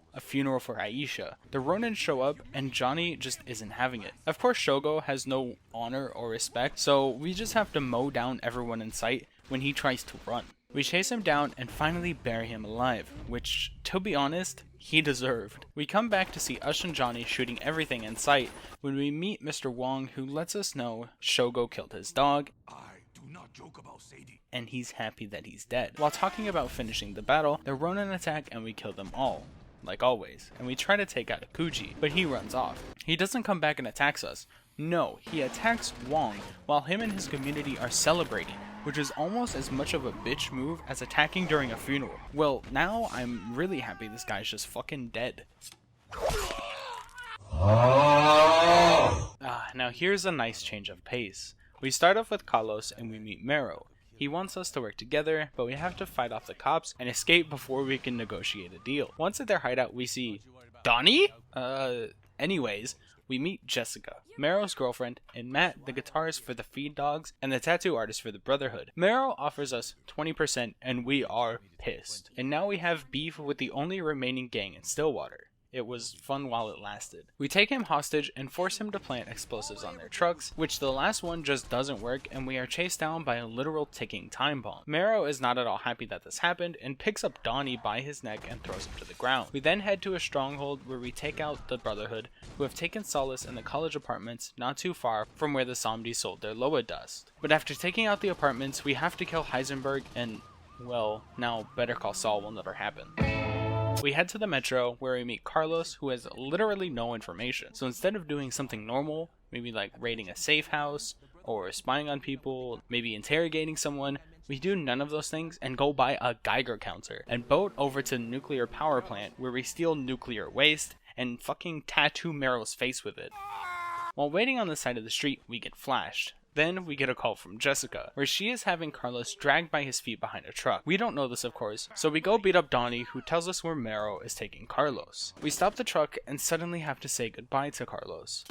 for Aisha. The Ronin show up, and Johnny just isn't having it. Of course, Shogo has no honor or respect, so we just have to mow down everyone in sight when he tries to run. We chase him down and finally bury him alive, which, to be honest, he deserved. We come back to see Ush and Johnny shooting everything in sight when we meet Mr. Wong, who lets us know Shogo killed his dog, Not joke about Sadie. and he's happy that he's dead. While talking about finishing the battle, the Ronin attack and we kill them all, like always, and we try to take out Akuji, but he runs off. He doesn't come back and attacks us. No, he attacks Wong while him and his community are celebrating, which is almost as much of a bitch move as attacking during a funeral. Well, now I'm really happy this guy's just fucking dead. Now here's a nice change of pace. We start off with Carlos and we meet Mero. He wants us to work together, but we have to fight off the cops and escape before we can negotiate a deal. Once at their hideout, we see Donnie? Anyways, we meet Jessica, Mero's girlfriend, and Matt, the guitarist for the Feed Dogs and the tattoo artist for the Brotherhood. Mero offers us 20% and we are pissed. And now we have beef with the only remaining gang in Stillwater. It was fun while it lasted. We take him hostage and force him to plant explosives on their trucks, which the last one just doesn't work, and we are chased down by a literal ticking time bomb. Mero is not at all happy that this happened and picks up Donnie by his neck and throws him to the ground. We then head to a stronghold where we take out the Brotherhood, who have taken solace in the college apartments not too far from where the zombies sold their Loa dust. But after taking out the apartments, we have to kill Heisenberg and, well, now Better Call Saul will never happen. We head to the metro where we meet Carlos, who has literally no information. So instead of doing something normal, maybe like raiding a safe house or spying on people, maybe interrogating someone, we do none of those things and go buy a Geiger counter and boat over to the nuclear power plant where we steal nuclear waste and fucking tattoo Mero's face with it. While waiting on the side of the street, we get flashed. Then we get a call from Jessica, where she is having Carlos dragged by his feet behind a truck. We don't know this, of course, so we go beat up Donnie, who tells us where Mero is taking Carlos. We stop the truck and suddenly have to say goodbye to Carlos.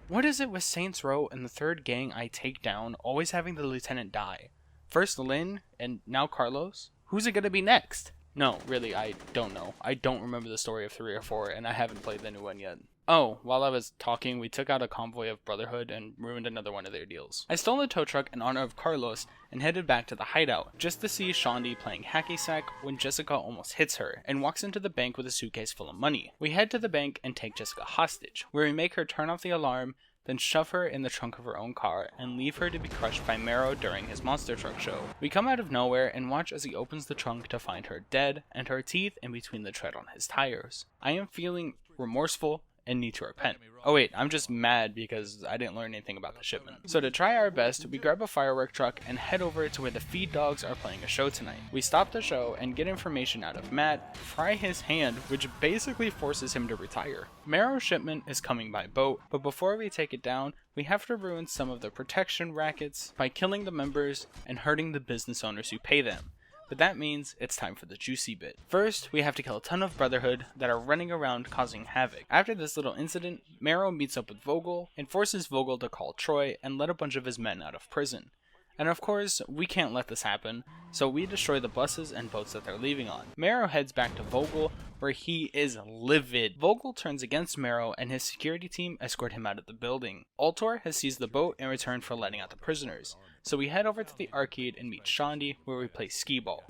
What is it with Saints Row and the third gang I take down always having the lieutenant die? First Lynn, and now Carlos? Who's it gonna be next? No, really, I don't know. I don't remember the story of 3 or 4, and I haven't played the new one yet. Oh, while I was talking, we took out a convoy of Brotherhood and ruined another one of their deals. I stole a tow truck in honor of Carlos and headed back to the hideout, just to see Shaundi playing hacky sack when Jessica almost hits her and walks into the bank with a suitcase full of money. We head to the bank and take Jessica hostage, where we make her turn off the alarm, then shove her in the trunk of her own car and leave her to be crushed by Mero during his monster truck show. We come out of nowhere and watch as he opens the trunk to find her dead and her teeth in between the tread on his tires. I am feeling remorseful and need to repent. Oh wait, I'm just mad because I didn't learn anything about the shipment. So to try our best, we grab a firework truck and head over to where the Feed Dogs are playing a show tonight. We stop the show and get information out of Matt, fry his hand, which basically forces him to retire. Mero's shipment is coming by boat, but before we take it down, we have to ruin some of the protection rackets by killing the members and hurting the business owners who pay them. But that means it's time for the juicy bit. First, we have to kill a ton of Brotherhood that are running around causing havoc. After this little incident, Mero meets up with Vogel and forces Vogel to call Troy and let a bunch of his men out of prison. And of course, we can't let this happen, so we destroy the buses and boats that they're leaving on. Mero heads back to Vogel, where he is livid. Vogel turns against Mero and his security team escort him out of the building. Ultor has seized the boat in return for letting out the prisoners. So we head over to the arcade and meet Shaundi, where we play skee-ball.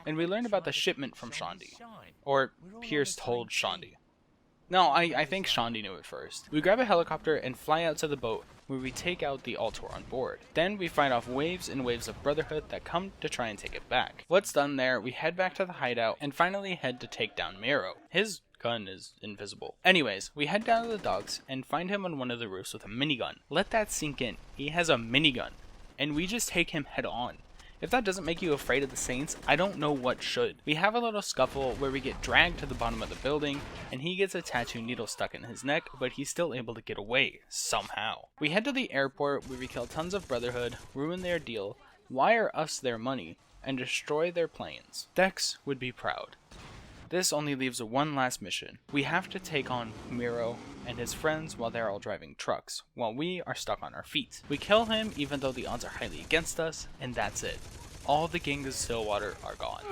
And we learn about the shipment from Shaundi. Or Pierce told Shaundi. No, I think Shaundi knew it first. We grab a helicopter and fly out to the boat, where we take out the Ultor on board. Then we fight off waves and waves of Brotherhood that come to try and take it back. Once done there, we head back to the hideout and finally head to take down Mero. His gun is invisible. Anyways, we head down to the docks and find him on one of the roofs with a minigun. Let that sink in. He has a minigun. And we just take him head on. If that doesn't make you afraid of the Saints, I don't know what should. We have a little scuffle where we get dragged to the bottom of the building, and he gets a tattoo needle stuck in his neck, but he's still able to get away, somehow. We head to the airport where we kill tons of Brotherhood, ruin their deal, wire us their money, and destroy their planes. Dex would be proud. This only leaves one last mission. We have to take on Miro and his friends while they're all driving trucks, while we are stuck on our feet. We kill him even though the odds are highly against us, and that's it. All the gangs of Stillwater are gone.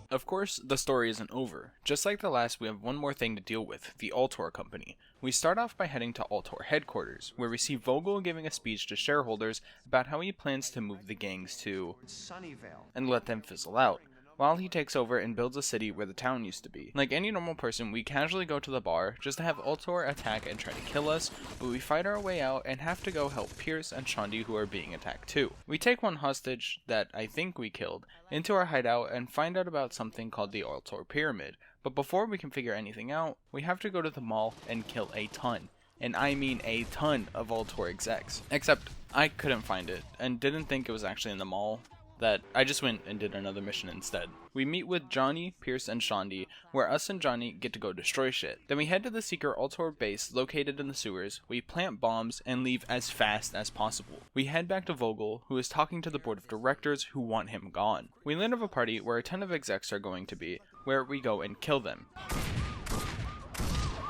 Of course, the story isn't over. Just like the last, we have one more thing to deal with, the Altor Company. We start off by heading to Altor headquarters, where we see Vogel giving a speech to shareholders about how he plans to move the gangs to Sunnyvale and let them fizzle out, while he takes over and builds a city where the town used to be. Like any normal person, we casually go to the bar just to have Altor attack and try to kill us, but we fight our way out and have to go help Pierce and Shondi, who are being attacked too. We take one hostage that I think we killed into our hideout and find out about something called the Altor Pyramid, but before we can figure anything out, we have to go to the mall and kill a ton. And I mean a ton of Altor execs. Except I couldn't find it and didn't think it was actually in the mall. That I just went and did another mission instead. We meet with Johnny, Pierce, and Shondi, where us and Johnny get to go destroy shit. Then we head to the secret Altor base located in the sewers, we plant bombs, and leave as fast as possible. We head back to Vogel, who is talking to the board of directors who want him gone. We land at a party where a ton of execs are going to be, where we go and kill them.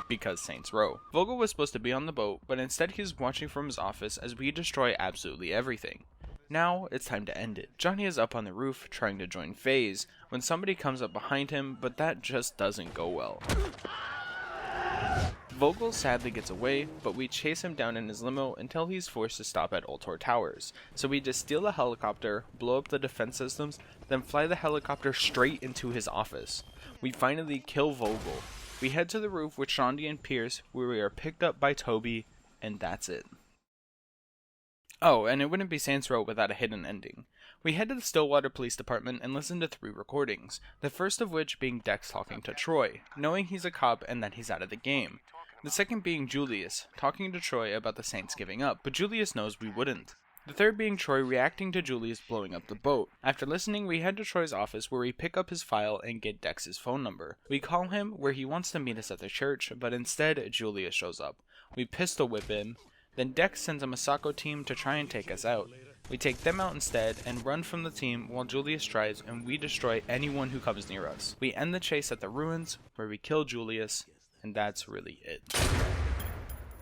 Because Saints Row. Vogel was supposed to be on the boat, but instead he's watching from his office as we destroy absolutely everything. Now, it's time to end it. Johnny is up on the roof, trying to join FaZe, when somebody comes up behind him, but that just doesn't go well. Vogel sadly gets away, but we chase him down in his limo until he's forced to stop at Altor Towers. So we just steal a helicopter, blow up the defense systems, then fly the helicopter straight into his office. We finally kill Vogel. We head to the roof with Shondi and Pierce, where we are picked up by Toby, and that's it. Oh, and it wouldn't be Saints Row without a hidden ending. We head to the Stillwater Police Department and listen to 3 recordings, the first of which being Dex talking to Troy, knowing he's a cop and that he's out of the game. The second being Julius, talking to Troy about the Saints giving up, but Julius knows we wouldn't. The third being Troy reacting to Julius blowing up the boat. After listening, we head to Troy's office where we pick up his file and get Dex's phone number. We call him where he wants to meet us at the church, but instead Julius shows up. We pistol whip him. Then Dex sends a Masako team to try and take us out. We take them out instead and run from the team while Julius drives, and we destroy anyone who comes near us. We end the chase at the ruins where we kill Julius, and that's really it.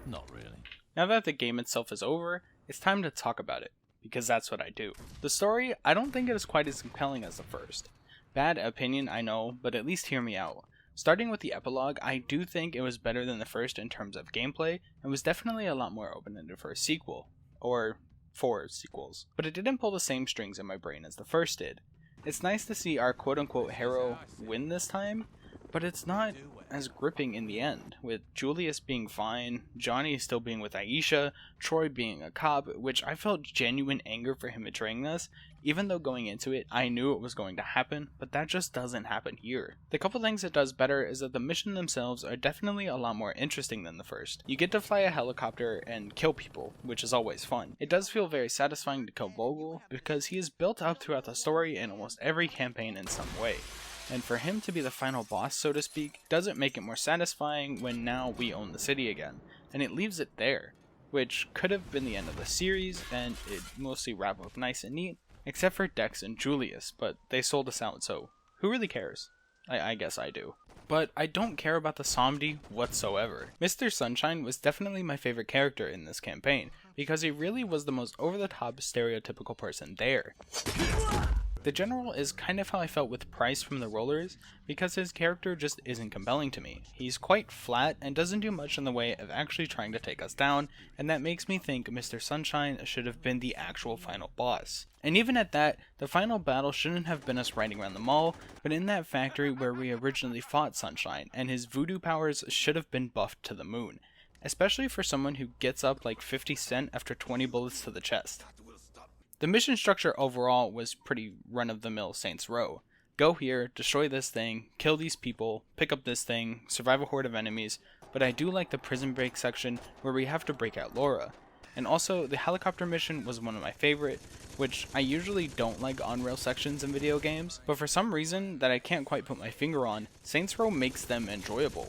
Not really. Now that the game itself is over, it's time to talk about it, because that's what I do. The story, I don't think it is quite as compelling as the first. Bad opinion, I know, but at least hear me out. Starting with the epilogue, I do think it was better than the first in terms of gameplay, and was definitely a lot more open-ended for a sequel, or 4 sequels. But it didn't pull the same strings in my brain as the first did. It's nice to see our quote-unquote hero win this time, but it's not as gripping in the end, with Julius being fine, Johnny still being with Aisha, Troy being a cop, which I felt genuine anger for him betraying us, even though going into it, I knew it was going to happen, but that just doesn't happen here. The couple things it does better is that the missions themselves are definitely a lot more interesting than the first. You get to fly a helicopter and kill people, which is always fun. It does feel very satisfying to kill Vogel, because he is built up throughout the story in almost every campaign in some way. And for him to be the final boss, so to speak, doesn't make it more satisfying when now we own the city again, and it leaves it there, which could have been the end of the series, and it mostly wrapped up nice and neat, except for Dex and Julius, but they sold us out, so who really cares? I guess I do. But I don't care about the Somdi whatsoever. Mr. Sunshine was definitely my favorite character in this campaign, because he really was the most over-the-top stereotypical person there. The General is kind of how I felt with Price from the Rollers, because his character just isn't compelling to me. He's quite flat and doesn't do much in the way of actually trying to take us down, and that makes me think Mr. Sunshine should have been the actual final boss. And even at that, the final battle shouldn't have been us riding around the mall, but in that factory where we originally fought Sunshine, and his voodoo powers should have been buffed to the moon. Especially for someone who gets up like 50 Cent after 20 bullets to the chest. The mission structure overall was pretty run-of-the-mill Saints Row. Go here, destroy this thing, kill these people, pick up this thing, survive a horde of enemies, but I do like the prison break section where we have to break out Laura. And also, the helicopter mission was one of my favorite, which I usually don't like on-rail sections in video games, but for some reason that I can't quite put my finger on, Saints Row makes them enjoyable.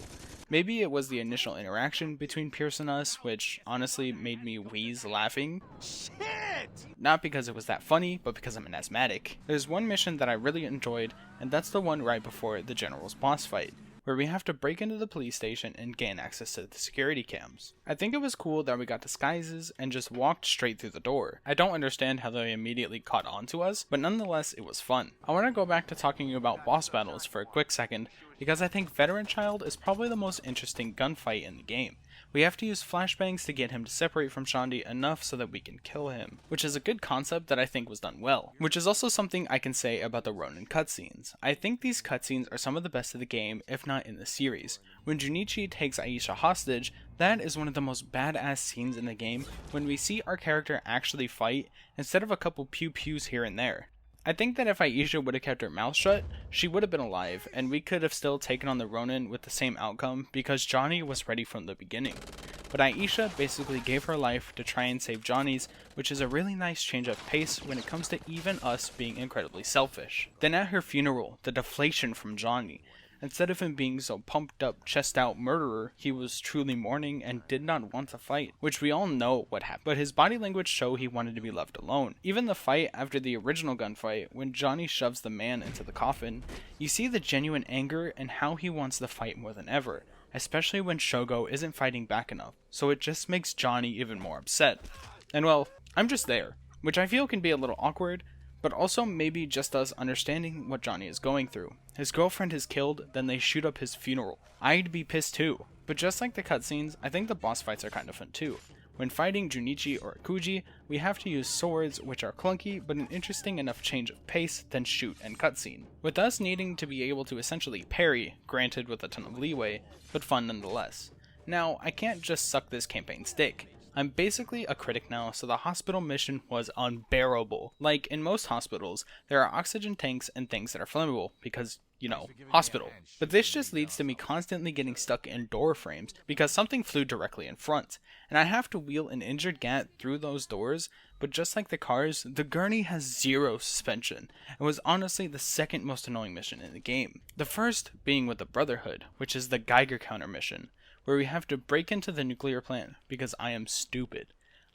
Maybe it was the initial interaction between Pierce and us, which honestly made me wheeze laughing. Shit! Not because it was that funny, but because I'm an asthmatic. There's one mission that I really enjoyed, and that's the one right before the General's boss fight, where we have to break into the police station and gain access to the security cams. I think it was cool that we got disguises and just walked straight through the door. I don't understand how they immediately caught on to us, but nonetheless it was fun. I want to go back to talking about boss battles for a quick second, because I think Veteran Child is probably the most interesting gunfight in the game. We have to use flashbangs to get him to separate from Shandi enough so that we can kill him, which is a good concept that I think was done well, which is also something I can say about the Ronin cutscenes. I think these cutscenes are some of the best of the game, if not in the series. When Junichi takes Aisha hostage, that is one of the most badass scenes in the game when we see our character actually fight instead of a couple pew-pews here and there. I think that if Aisha would have kept her mouth shut, she would have been alive, and we could have still taken on the Ronin with the same outcome because Johnny was ready from the beginning. But Aisha basically gave her life to try and save Johnny's, which is a really nice change of pace when it comes to even us being incredibly selfish. Then at her funeral, the deflation from Johnny. Instead of him being so pumped up, chest out murderer, he was truly mourning and did not want to fight, which we all know what happened, but his body language showed he wanted to be left alone. Even the fight after the original gunfight, when Johnny shoves the man into the coffin, you see the genuine anger and how he wants the fight more than ever, especially when Shogo isn't fighting back enough, so it just makes Johnny even more upset. And well, I'm just there, which I feel can be a little awkward, but also maybe just us understanding what Johnny is going through. His girlfriend is killed, then they shoot up his funeral. I'd be pissed too. But just like the cutscenes, I think the boss fights are kind of fun too. When fighting Junichi or Akuji, we have to use swords, which are clunky, but an interesting enough change of pace than shoot and cutscene. With us needing to be able to essentially parry, granted with a ton of leeway, but fun nonetheless. Now, I can't just suck this campaign's dick. I'm basically a critic now, so the hospital mission was unbearable. Like, in most hospitals, there are oxygen tanks and things that are flammable, because, you know, hospital. But this just leads to me constantly getting stuck in door frames, because something flew directly in front, and I have to wheel an injured Gat through those doors, but just like the cars, the gurney has zero suspension, and was honestly the second most annoying mission in the game. The first being with the Brotherhood, which is the Geiger counter mission, where we have to break into the nuclear plant because I am stupid.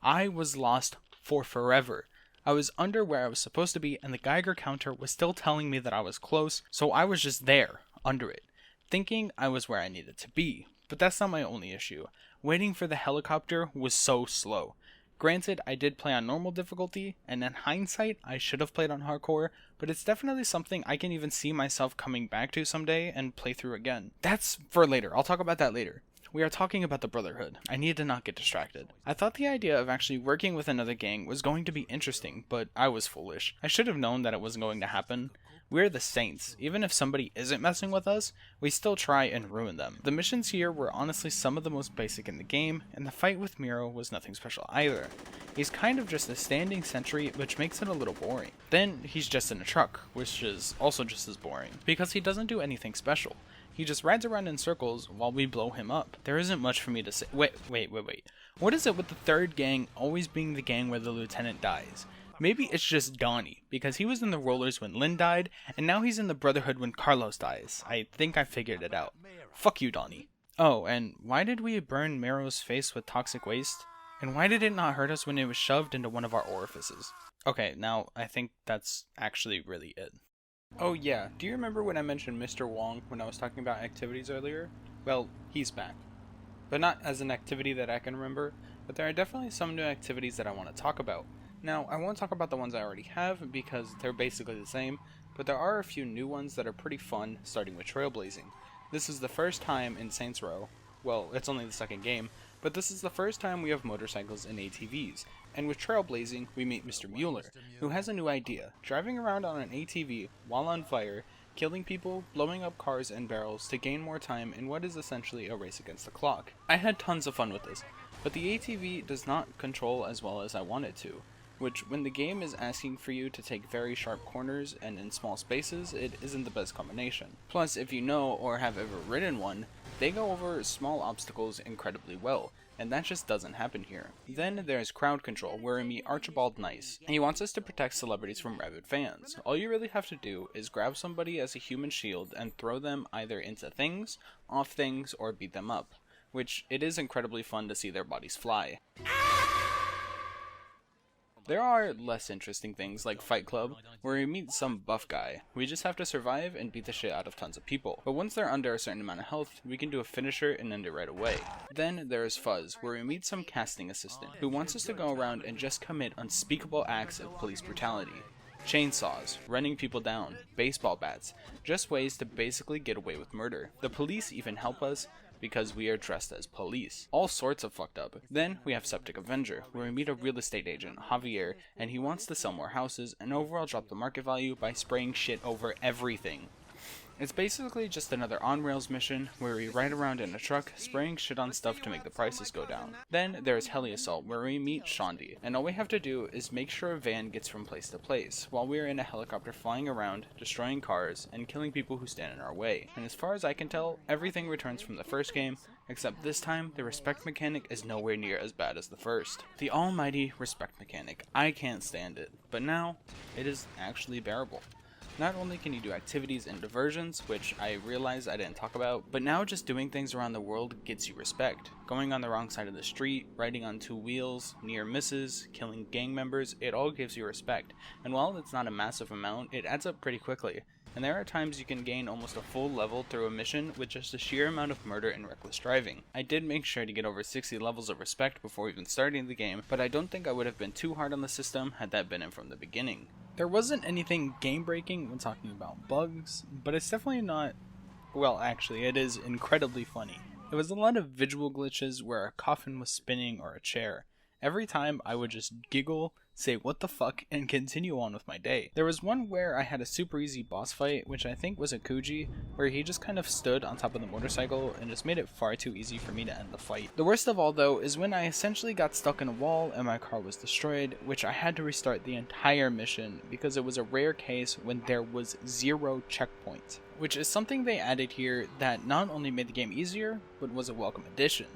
I was lost for forever. I was under where I was supposed to be and the Geiger counter was still telling me that I was close, so I was just there, under it, thinking I was where I needed to be. But that's not my only issue. Waiting for the helicopter was so slow. Granted, I did play on normal difficulty, and in hindsight, I should have played on hardcore, but it's definitely something I can even see myself coming back to someday and play through again. That's for later. I'll talk about that later. We are talking about the Brotherhood. I need to not get distracted. I thought the idea of actually working with another gang was going to be interesting, but I was foolish. I should have known that it wasn't going to happen. We're the Saints. Even if somebody isn't messing with us, we still try and ruin them. The missions here were honestly some of the most basic in the game, and the fight with Miro was nothing special either. He's kind of just a standing sentry, which makes it a little boring. Then he's just in a truck, which is also just as boring, because he doesn't do anything special. He just rides around in circles while we blow him up. There isn't much for me to say. Wait. What is it with the third gang always being the gang where the lieutenant dies? Maybe it's just Donnie, because he was in the Rollers when Lynn died, and now he's in the Brotherhood when Carlos dies. I think I figured it out. Fuck you, Donnie. Oh, and why did we burn Mero's face with toxic waste? And why did it not hurt us when it was shoved into one of our orifices? Okay, now I think that's actually really it. Oh yeah, do you remember when I mentioned Mr. Wong when I was talking about activities earlier? Well, he's back. But not as an activity that I can remember, but there are definitely some new activities that I want to talk about. Now, I won't talk about the ones I already have because they're basically the same, but there are a few new ones that are pretty fun, starting with trailblazing. This is the first time in Saints Row, well, it's only the second game, but this is the first time we have motorcycles and ATVs. And with trailblazing, we meet Mr. Mueller, who has a new idea, driving around on an ATV while on fire, killing people, blowing up cars and barrels to gain more time in what is essentially a race against the clock. I had tons of fun with this, but the ATV does not control as well as I want it to. which when the game is asking for you to take very sharp corners and in small spaces, it isn't the best combination. Plus, if you know or have ever ridden one, they go over small obstacles incredibly well, and that just doesn't happen here. Then there's crowd control, where we meet Archibald Nice. He wants us to protect celebrities from rabid fans. All you really have to do is grab somebody as a human shield and throw them either into things, off things, or beat them up, which it is incredibly fun to see their bodies fly. There are less interesting things like Fight Club, where we meet some buff guy. We just have to survive and beat the shit out of tons of people. But once they're under a certain amount of health, we can do a finisher and end it right away. Then there is Fuzz, where we meet some casting assistant, who wants us to go around and just commit unspeakable acts of police brutality. Chainsaws, running people down, baseball bats, just ways to basically get away with murder. The police even help us, because we are dressed as police. All sorts of fucked up. Then we have Septic Avenger, where we meet a real estate agent, Javier, and he wants to sell more houses and overall drop the market value by spraying shit over everything. It's basically just another on-rails mission where we ride around in a truck spraying shit on stuff to make the prices go down. Then there's Heli Assault, where we meet Shondi, and all we have to do is make sure a van gets from place to place while we are in a helicopter flying around, destroying cars, and killing people who stand in our way. And as far as I can tell, everything returns from the first game, except this time the respect mechanic is nowhere near as bad as the first. The almighty respect mechanic. I can't stand it, but now it is actually bearable. Not only can you do activities and diversions, which I realize I didn't talk about, but now just doing things around the world gets you respect. Going on the wrong side of the street, riding on two wheels, near misses, killing gang members, it all gives you respect. And while it's not a massive amount, it adds up pretty quickly. And there are times you can gain almost a full level through a mission with just the sheer amount of murder and reckless driving. I did make sure to get over 60 levels of respect before even starting the game, but I don't think I would have been too hard on the system had that been in from the beginning. There wasn't anything game-breaking when talking about bugs, but it's definitely not... well, actually, it is incredibly funny. There was a lot of visual glitches where a coffin was spinning or a chair. Every time I would just giggle, say what the fuck, and continue on with my day. There was one where I had a super easy boss fight, which I think was a Kuji, where he just kind of stood on top of the motorcycle and just made it far too easy for me to end the fight. The worst of all though is when I essentially got stuck in a wall and my car was destroyed, which I had to restart the entire mission because it was a rare case when there was 0 checkpoints, which is something they added here that not only made the game easier, but was a welcome addition.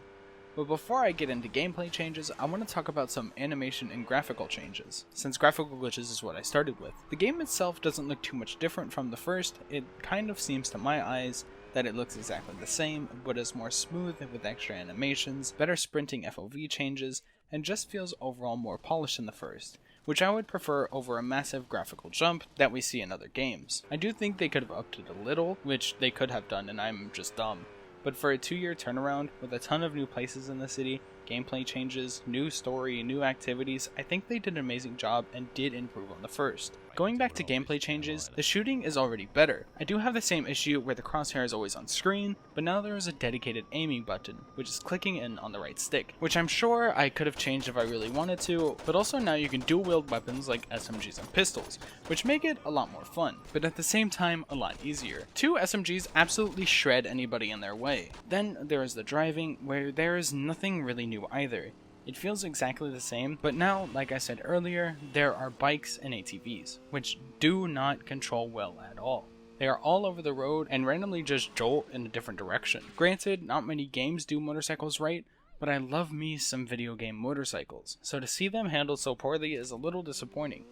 But before I get into gameplay changes, I want to talk about some animation and graphical changes, since graphical glitches is what I started with. The game itself doesn't look too much different from the first. It kind of seems to my eyes that it looks exactly the same, but is more smooth with extra animations, better sprinting FOV changes, and just feels overall more polished than the first, which I would prefer over a massive graphical jump that we see in other games. I do think they could have upped it a little, which they could have done and I'm just dumb. But for a 2-year turnaround, with a ton of new places in the city, gameplay changes, new story, new activities, I think they did an amazing job and did improve on the first. Going back to gameplay changes, the shooting is already better. I do have the same issue where the crosshair is always on screen, but now there is a dedicated aiming button, which is clicking in on the right stick, which I'm sure I could have changed if I really wanted to, but also now you can dual wield weapons like SMGs and pistols, which make it a lot more fun, but at the same time a lot easier. 2 SMGs absolutely shred anybody in their way. Then there is the driving, where there is nothing really new either. It feels exactly the same, but now, like I said earlier, there are bikes and ATVs, which do not control well at all. They are all over the road and randomly just jolt in a different direction. Granted, not many games do motorcycles right, but I love me some video game motorcycles, so to see them handled so poorly is a little disappointing.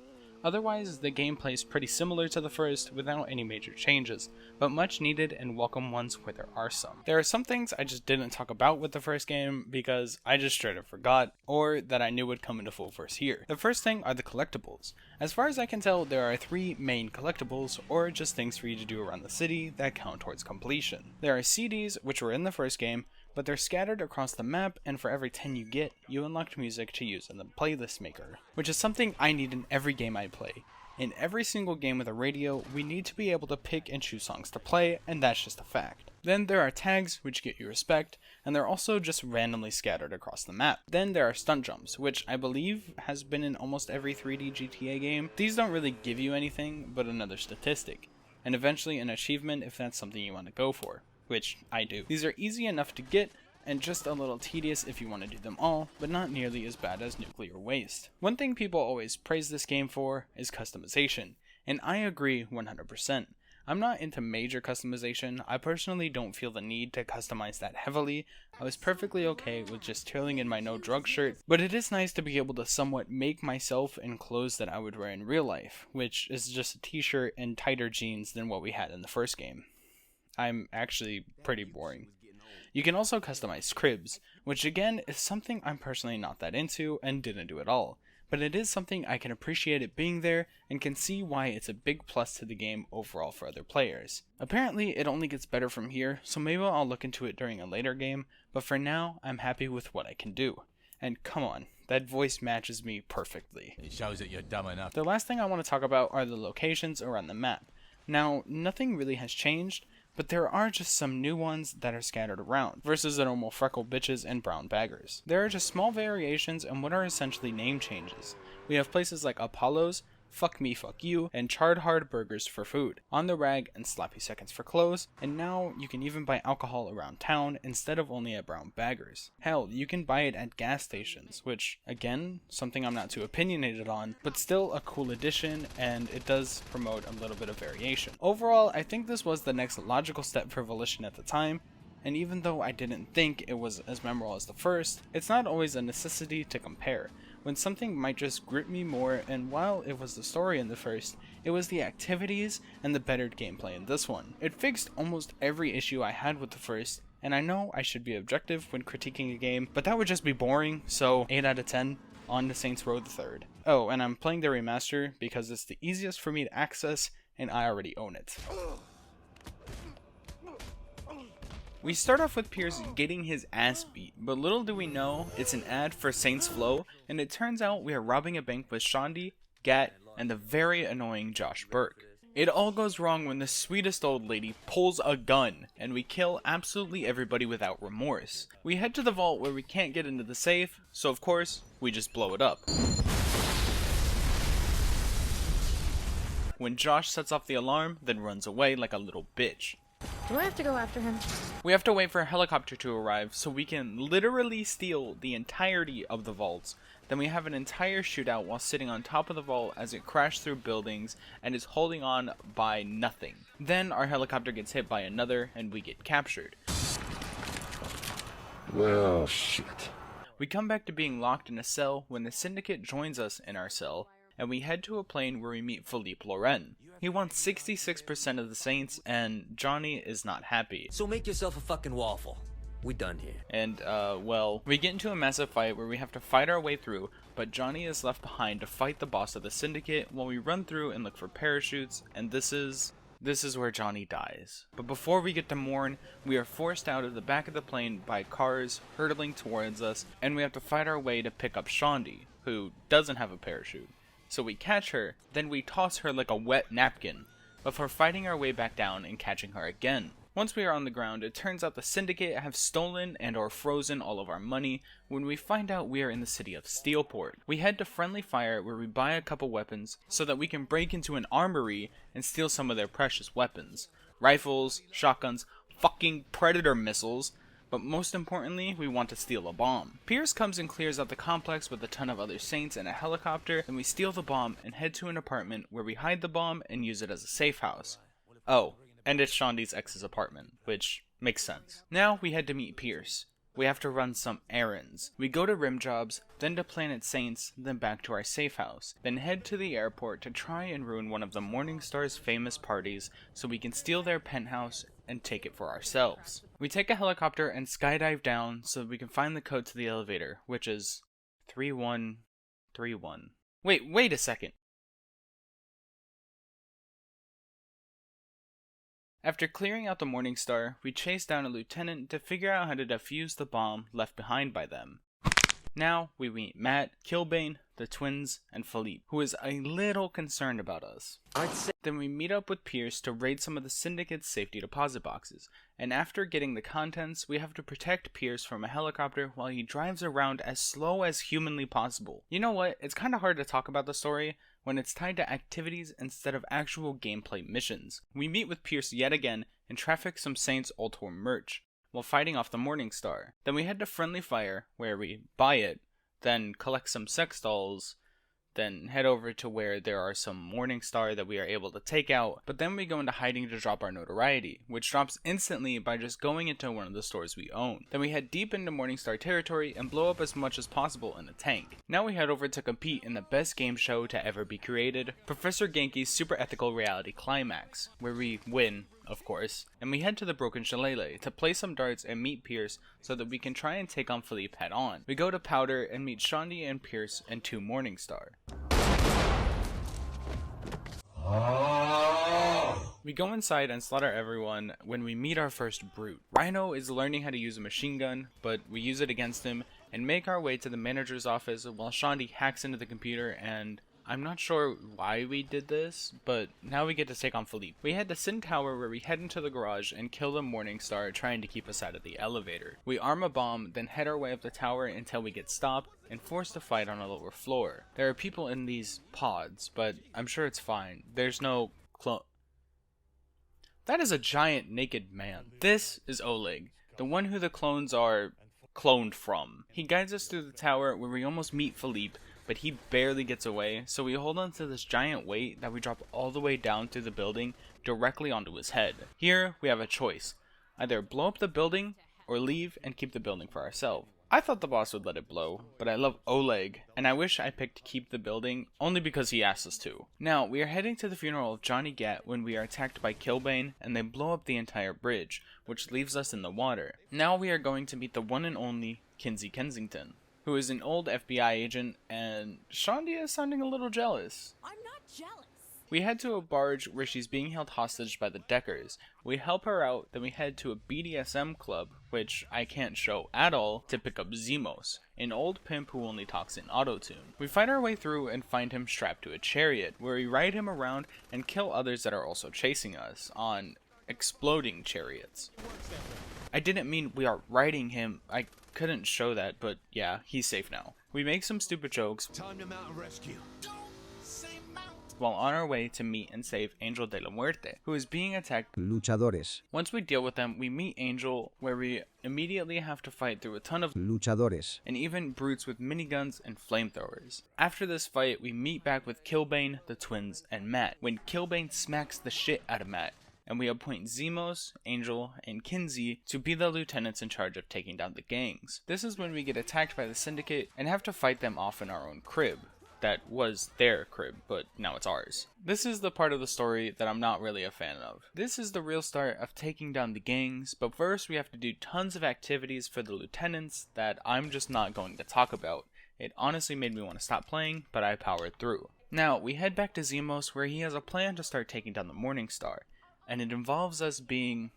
Otherwise, the gameplay is pretty similar to the first without any major changes, but much needed and welcome ones where there are some. There are some things I just didn't talk about with the first game because I just straight up forgot, or that I knew would come into full force here. The first thing are the collectibles. As far as I can tell, there are 3 main collectibles, or just things for you to do around the city that count towards completion. There are CDs, which were in the first game, but they're scattered across the map, and for every 10 you get, you unlock music to use in the playlist maker, which is something I need in every game I play. In every single game with a radio, we need to be able to pick and choose songs to play, and that's just a fact. Then there are tags, which get you respect, and they're also just randomly scattered across the map. Then there are stunt jumps, which I believe has been in almost every 3D GTA game. These don't really give you anything, but another statistic, and eventually an achievement if that's something you want to go for, which I do. These are easy enough to get, and just a little tedious if you want to do them all, but not nearly as bad as nuclear waste. One thing people always praise this game for is customization, and I agree 100%. I'm not into major customization. I personally don't feel the need to customize that heavily. I was perfectly okay with just twirling in my no drug shirt, but it is nice to be able to somewhat make myself in clothes that I would wear in real life, which is just a t-shirt and tighter jeans than what we had in the first game. I'm actually pretty boring. You can also customize cribs, which again is something I'm personally not that into and didn't do at all. But it is something I can appreciate it being there and can see why it's a big plus to the game overall for other players. Apparently it only gets better from here, so maybe I'll look into it during a later game, but for now I'm happy with what I can do. And come on, that voice matches me perfectly. It shows that you're dumb enough. The last thing I want to talk about are the locations around the map. Now, nothing really has changed, but there are just some new ones that are scattered around, versus the normal freckled bitches and brown baggers. There are just small variations and what are essentially name changes. We have places like Apollo's, Fuck Me Fuck You, and Charred Hard Burgers for food, On the Rag and Slappy Seconds for clothes, and now you can even buy alcohol around town instead of only at brown baggers. Hell, you can buy it at gas stations, which, again, something I'm not too opinionated on, but still a cool addition, and it does promote a little bit of variation. Overall, I think this was the next logical step for Volition at the time, and even though I didn't think it was as memorable as the first, it's not always a necessity to compare, when something might just grip me more, and while it was the story in the first, it was the activities and the bettered gameplay in this one. It fixed almost every issue I had with the first, and I know I should be objective when critiquing a game, but that would just be boring, so 8 out of 10 on to Saints Row the Third. Oh, and I'm playing the remaster because it's the easiest for me to access, and I already own it. We start off with Pierce getting his ass beat, but little do we know, it's an ad for Saints Flow, and it turns out we are robbing a bank with Shondi, Gat, and the very annoying Josh Burke. It all goes wrong when the sweetest old lady pulls a gun, and we kill absolutely everybody without remorse. We head to the vault where we can't get into the safe, so of course, we just blow it up. When Josh sets off the alarm, then runs away like a little bitch. Do I have to go after him? We have to wait for a helicopter to arrive so we can literally steal the entirety of the vaults. Then we have an entire shootout while sitting on top of the vault as it crashed through buildings and is holding on by nothing. Then our helicopter gets hit by another and we get captured. Well, shit. We come back to being locked in a cell when the Syndicate joins us in our cell, and we head to a plane where we meet Philippe Loren. He wants 66% of the Saints, and Johnny is not happy. So make yourself a fucking waffle. We done here. And, well, we get into a massive fight where we have to fight our way through, but Johnny is left behind to fight the boss of the Syndicate while we run through and look for parachutes, and this is where Johnny dies. But before we get to Morn, we are forced out of the back of the plane by cars hurtling towards us, and we have to fight our way to pick up Shondi, who doesn't have a parachute. So we catch her, then we toss her like a wet napkin, before fighting our way back down and catching her again. Once we are on the ground, it turns out the Syndicate have stolen and or frozen all of our money when we find out we are in the city of Steelport. We head to Friendly Fire where we buy a couple weapons so that we can break into an armory and steal some of their precious weapons. Rifles, shotguns, fucking Predator missiles, but most importantly, we want to steal a bomb. Pierce comes and clears out the complex with a ton of other Saints and a helicopter, then we steal the bomb and head to an apartment where we hide the bomb and use it as a safe house. Oh, and it's Shondi's ex's apartment, which makes sense. Now we head to meet Pierce. We have to run some errands. We go to rim jobs, then to Planet Saints, then back to our safe house, then head to the airport to try and ruin one of the Morningstar's famous parties so we can steal their penthouse and take it for ourselves. We take a helicopter and skydive down so we can find the code to the elevator, which is 3131. Wait a second. After clearing out the Morningstar, we chase down a lieutenant to figure out how to defuse the bomb left behind by them. Now we meet Matt, Kilbane, the twins, and Philippe, who is a little concerned about us. Then we meet up with Pierce to raid some of the Syndicate's safety deposit boxes, and after getting the contents, we have to protect Pierce from a helicopter while he drives around as slow as humanly possible. You know what, it's kinda hard to talk about the story when it's tied to activities instead of actual gameplay missions. We meet with Pierce yet again and traffic some Saints Ultor merch. while fighting off the Morning Star. Then we head to Friendly Fire, where we buy it, then collect some sex dolls, then head over to where there are some Morning Star that we are able to take out, but then we go into hiding to drop our notoriety, which drops instantly by just going into one of the stores we own. Then we head deep into Morning Star territory and blow up as much as possible in a tank. Now we head over to compete in the best game show to ever be created, Professor Genki's Super Ethical Reality Climax, where we win, of course, and we head to the Broken Shillelagh to play some darts and meet Pierce so that we can try and take on Philippe head on. We go to Powder and meet Shondi and Pierce and 2 Morning Star. We go inside and slaughter everyone when we meet our first brute. Rhino is learning how to use a machine gun, but we use it against him and make our way to the manager's office while Shondi hacks into the computer, and I'm not sure why we did this, but now we get to take on Philippe. We head to Sin Tower where we head into the garage and kill the Morning Star trying to keep us out of the elevator. We arm a bomb, then head our way up the tower until we get stopped and forced to fight on a lower floor. There are people in these pods, but I'm sure it's fine. There's no That is a giant naked man. This is Oleg, the one who the clones are cloned from. He guides us through the tower where we almost meet Philippe, but he barely gets away, so we hold on to this giant weight that we drop all the way down through the building directly onto his head. Here we have a choice: either blow up the building or leave and keep the building for ourselves. I thought the boss would let it blow, but I love Oleg, and I wish I picked keep the building only because he asked us to. Now, we are heading to the funeral of Johnny Gat when we are attacked by Killbane, and they blow up the entire bridge, which leaves us in the water. Now we are going to meet the one and only Kinsey Kensington, who is an old FBI agent, and Shondi is sounding a little jealous. I'm not jealous. We head to a barge where she's being held hostage by the Deckers. We help her out, then we head to a BDSM club, which I can't show at all, to pick up Zemos, an old pimp who only talks in autotune. We fight our way through and find him strapped to a chariot, where we ride him around and kill others that are also chasing us on exploding chariots. I didn't mean we are riding him. I couldn't show that, but yeah, he's safe now. We make some stupid jokes. Time to mount and rescue. While on our way to meet and save Angel de la Muerte, who is being attacked. Luchadores. Once we deal with them, we meet Angel, where we immediately have to fight through a ton of Luchadores. and even brutes with miniguns and flamethrowers. After this fight, we meet back with Killbane, the twins, and Matt, when Killbane smacks the shit out of Matt, and we appoint Zemos, Angel, and Kinsey to be the lieutenants in charge of taking down the gangs. This is when we get attacked by the Syndicate and have to fight them off in our own crib. That was their crib, but now it's ours. This is the part of the story that I'm not really a fan of. This is the real start of taking down the gangs, but first we have to do tons of activities for the lieutenants that I'm just not going to talk about. It honestly made me want to stop playing, but I powered through. Now, we head back to Zemos where he has a plan to start taking down the Morning Star, and it involves us being...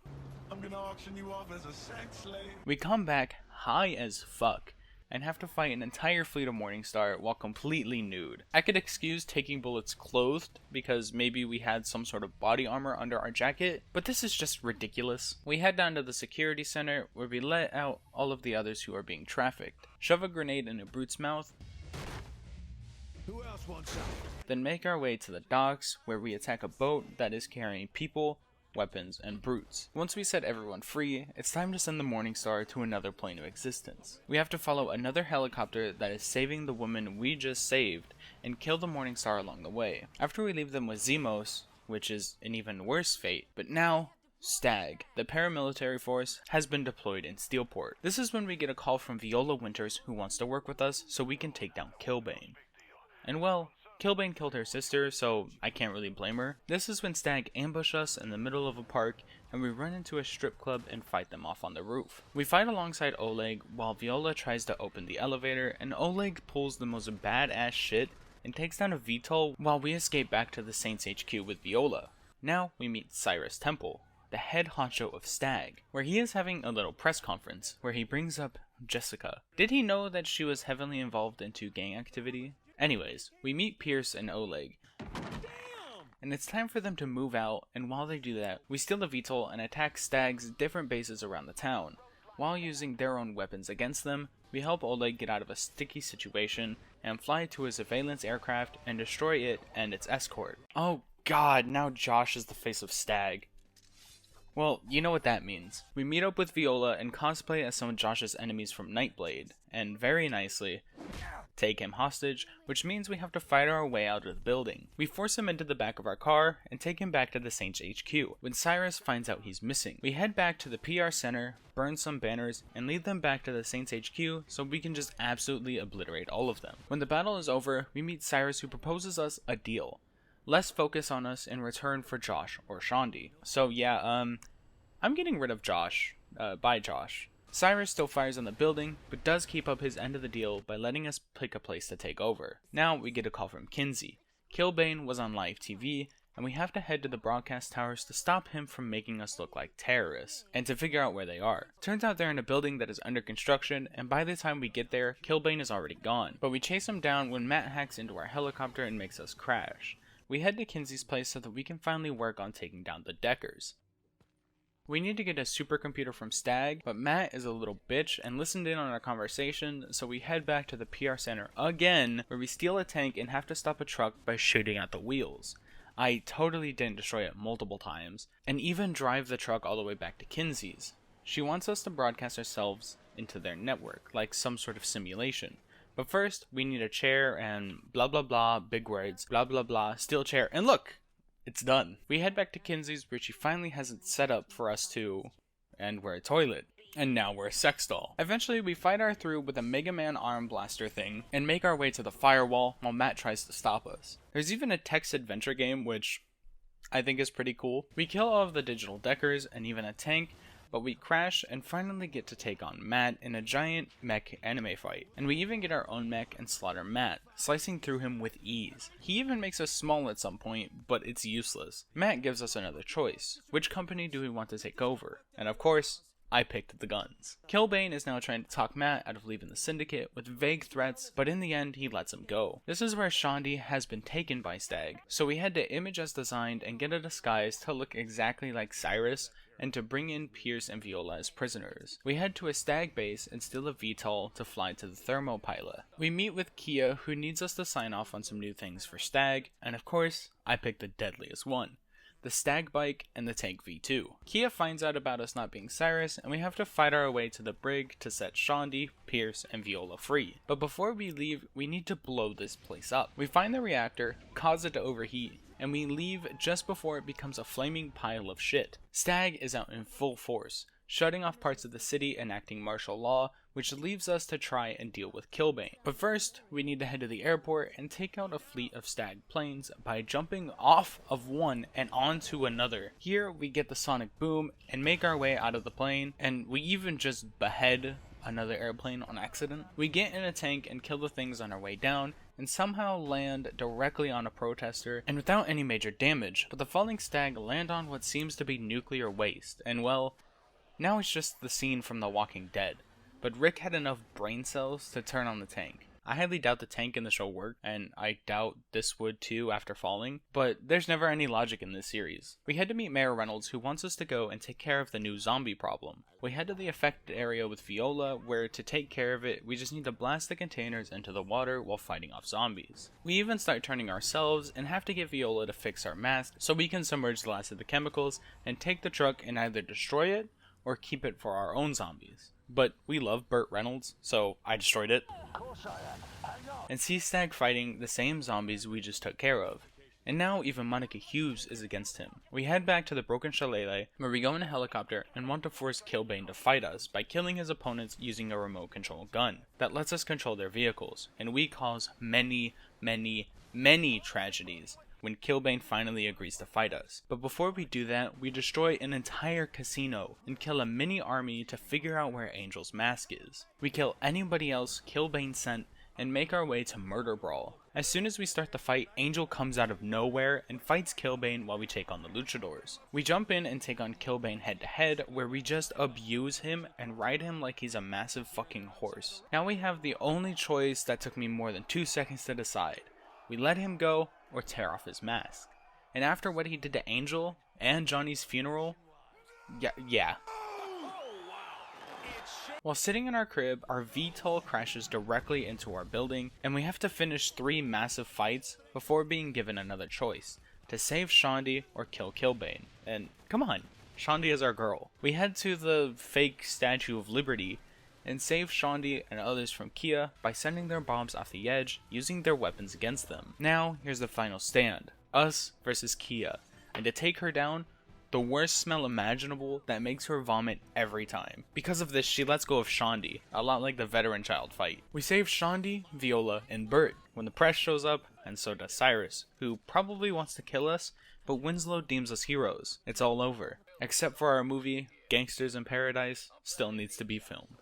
I'm gonna auction you off as a sex slave. We come back high as fuck and have to fight an entire fleet of Morning Star while completely nude. I could excuse taking bullets clothed because maybe we had some sort of body armor under our jacket, but this is just ridiculous. We head down to the security center where we let out all of the others who are being trafficked, shove a grenade in a brute's mouth, Who else wants some? then make our way to the docks where we attack a boat that is carrying people, weapons, and brutes. Once we set everyone free, it's time to send the Morning Star to another plane of existence. We have to follow another helicopter that is saving the woman we just saved and kill the Morning Star along the way. After we leave them with Zemos, which is an even worse fate, but now Stag, the paramilitary force, has been deployed in Steelport. This is when we get a call from Viola Winters who wants to work with us so we can take down Killbane. And well, Killbane killed her sister, so I can't really blame her. This is when Stag ambushes us in the middle of a park, and we run into a strip club and fight them off on the roof. We fight alongside Oleg, while Viola tries to open the elevator, and Oleg pulls the most badass shit and takes down a VTOL while we escape back to the Saints HQ with Viola. Now we meet Cyrus Temple, the head honcho of Stag, where he is having a little press conference where he brings up Jessica. Did he know that she was heavily involved into gang activity? Anyways, we meet Pierce and Oleg, and it's time for them to move out, and while they do that, we steal the VTOL and attack Stag's different bases around the town. While using their own weapons against them, we help Oleg get out of a sticky situation and fly to a surveillance aircraft and destroy it and its escort. Oh god, now Josh is the face of Stag. Well, you know what that means. We meet up with Viola and cosplay as some of Josh's enemies from Nightblade, and very nicely, take him hostage, which means we have to fight our way out of the building. We force him into the back of our car and take him back to the Saints HQ. When Cyrus finds out he's missing, we head back to the PR center, burn some banners, and lead them back to the Saints HQ so we can just absolutely obliterate all of them. When the battle is over, we meet Cyrus, who proposes us a deal. Less focus on us in return for Josh or Shondi. So yeah, I'm getting rid of Josh. Bye Josh. Cyrus still fires on the building, but does keep up his end of the deal by letting us pick a place to take over. Now we get a call from Kinsey. Killbane was on live TV, and we have to head to the broadcast towers to stop him from making us look like terrorists, and to figure out where they are. Turns out they're in a building that is under construction, and by the time we get there, Killbane is already gone. But we chase him down when Matt hacks into our helicopter and makes us crash. We head to Kinsey's place so that we can finally work on taking down the Deckers. We need to get a supercomputer from Stag, but Matt is a little bitch and listened in on our conversation, so we head back to the PR center again, where we steal a tank and have to stop a truck by shooting out the wheels. I totally didn't destroy it multiple times, and even drive the truck all the way back to Kinsey's. She wants us to broadcast ourselves into their network, like some sort of simulation. But first, we need a chair and blah blah blah, big words, blah blah blah, steel chair, and look! It's done. We head back to Kinsey's, where she finally has it set up for us to, and we're a toilet. And now we're a sex doll. Eventually, we fight our through with a Mega Man arm blaster thing, and make our way to the firewall while Matt tries to stop us. There's even a text adventure game, which I think is pretty cool. We kill all of the digital Deckers, and even a tank, but we crash and finally get to take on Matt in a giant mech anime fight. And we even get our own mech and slaughter Matt, slicing through him with ease. He even makes us small at some point, but it's useless. Matt gives us another choice. Which company do we want to take over? And of course, I picked the guns. Killbane is now trying to talk Matt out of leaving the Syndicate with vague threats, but in the end he lets him go. This is where Shondi has been taken by Stag, so we head to Image as designed and get a disguise to look exactly like Cyrus, and to bring in Pierce and Viola as prisoners. We head to a Stag base and steal a VTOL to fly to the Thermopyla. We meet with Kia, who needs us to sign off on some new things for Stag, and of course, I picked the deadliest one. The Stag Bike and the Tank V2. Kia finds out about us not being Cyrus, and we have to fight our way to the brig to set Shondi, Pierce, and Viola free. But before we leave, we need to blow this place up. We find the reactor, cause it to overheat, and we leave just before it becomes a flaming pile of shit. Stag is out in full force, shutting off parts of the city and enacting martial law, which leaves us to try and deal with Killbane. But first, we need to head to the airport and take out a fleet of Stag planes by jumping off of one and onto another. Here, we get the sonic boom and make our way out of the plane, and we even just behead another airplane on accident. We get in a tank and kill the things on our way down, and somehow land directly on a protester, and without any major damage. But the falling Stag land on what seems to be nuclear waste, and well, now it's just the scene from The Walking Dead. But Rick had enough brain cells to turn on the tank. I highly doubt the tank in the show worked, and I doubt this would too after falling, but there's never any logic in this series. We head to meet Mayor Reynolds, who wants us to go and take care of the new zombie problem. We head to the affected area with Viola, where to take care of it, we just need to blast the containers into the water while fighting off zombies. We even start turning ourselves, and have to get Viola to fix our mask so we can submerge the last of the chemicals, and take the truck and either destroy it, or keep it for our own zombies. But we love Burt Reynolds, so I destroyed it. And see Stag fighting the same zombies we just took care of. And now even Monica Hughes is against him. We head back to the broken chalet, where we go in a helicopter and want to force Killbane to fight us by killing his opponents using a remote control gun that lets us control their vehicles, and we cause many tragedies when Killbane finally agrees to fight us. But before we do that, we destroy an entire casino and kill a mini army to figure out where Angel's mask is. We kill anybody else Killbane sent and make our way to Murder Brawl. As soon as we start the fight, Angel comes out of nowhere and fights Killbane while we take on the luchadors. We jump in and take on Killbane head to head, where we just abuse him and ride him like he's a massive fucking horse. Now we have the only choice that took me more than 2 seconds to decide. We let him go or tear off his mask. And after what he did to Angel and Johnny's funeral, yeah. While sitting in our crib, our VTOL crashes directly into our building, and we have to finish 3 massive fights before being given another choice, to save Shondi or kill Killbane. And come on, Shondi is our girl. We head to the fake Statue of Liberty and save Shondi and others from Kia by sending their bombs off the edge, using their weapons against them. Now, here's the final stand. Us versus Kia. And to take her down, the worst smell imaginable that makes her vomit every time. Because of this, she lets go of Shondi, a lot like the veteran child fight. We save Shondi, Viola, and Bert when the press shows up, and so does Cyrus, who probably wants to kill us, but Winslow deems us heroes. It's all over. Except for our movie, Gangsters in Paradise, still needs to be filmed.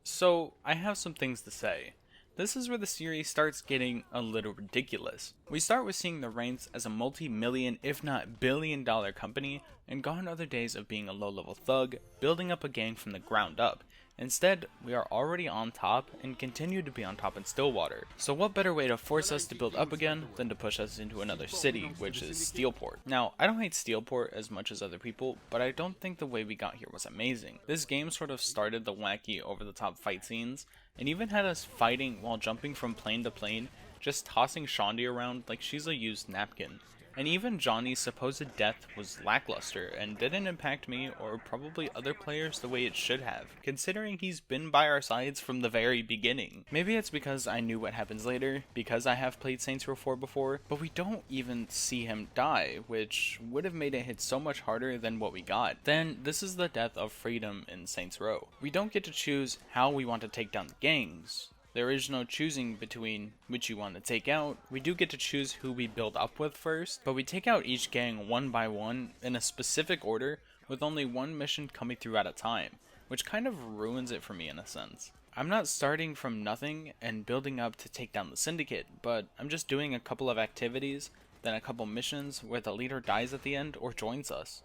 So, I have some things to say. This is where the series starts getting a little ridiculous. We start with seeing the Reigns as a multi-million, if not billion-dollar company, and gone are the days of being a low-level thug, building up a gang from the ground up. Instead, we are already on top and continue to be on top in Stillwater. So what better way to force us to build up again than to push us into another city, which is Steelport. Now, I don't hate Steelport as much as other people, but I don't think the way we got here was amazing. This game sort of started the wacky over-the-top fight scenes, and even had us fighting while jumping from plane to plane, just tossing Shondi around like she's a used napkin. And even Johnny's supposed death was lackluster and didn't impact me or probably other players the way it should have, considering he's been by our sides from the very beginning. Maybe it's because I knew what happens later, because I have played Saints Row 4 before, but we don't even see him die, which would have made it hit so much harder than what we got. Then, this is the death of freedom in Saints Row. We don't get to choose how we want to take down the gangs. There is no choosing between which you want to take out. We do get to choose who we build up with first, but we take out each gang one by one in a specific order with only one mission coming through at a time, which kind of ruins it for me in a sense. I'm not starting from nothing and building up to take down the syndicate, but I'm just doing a couple of activities, then a couple missions where the leader dies at the end or joins us.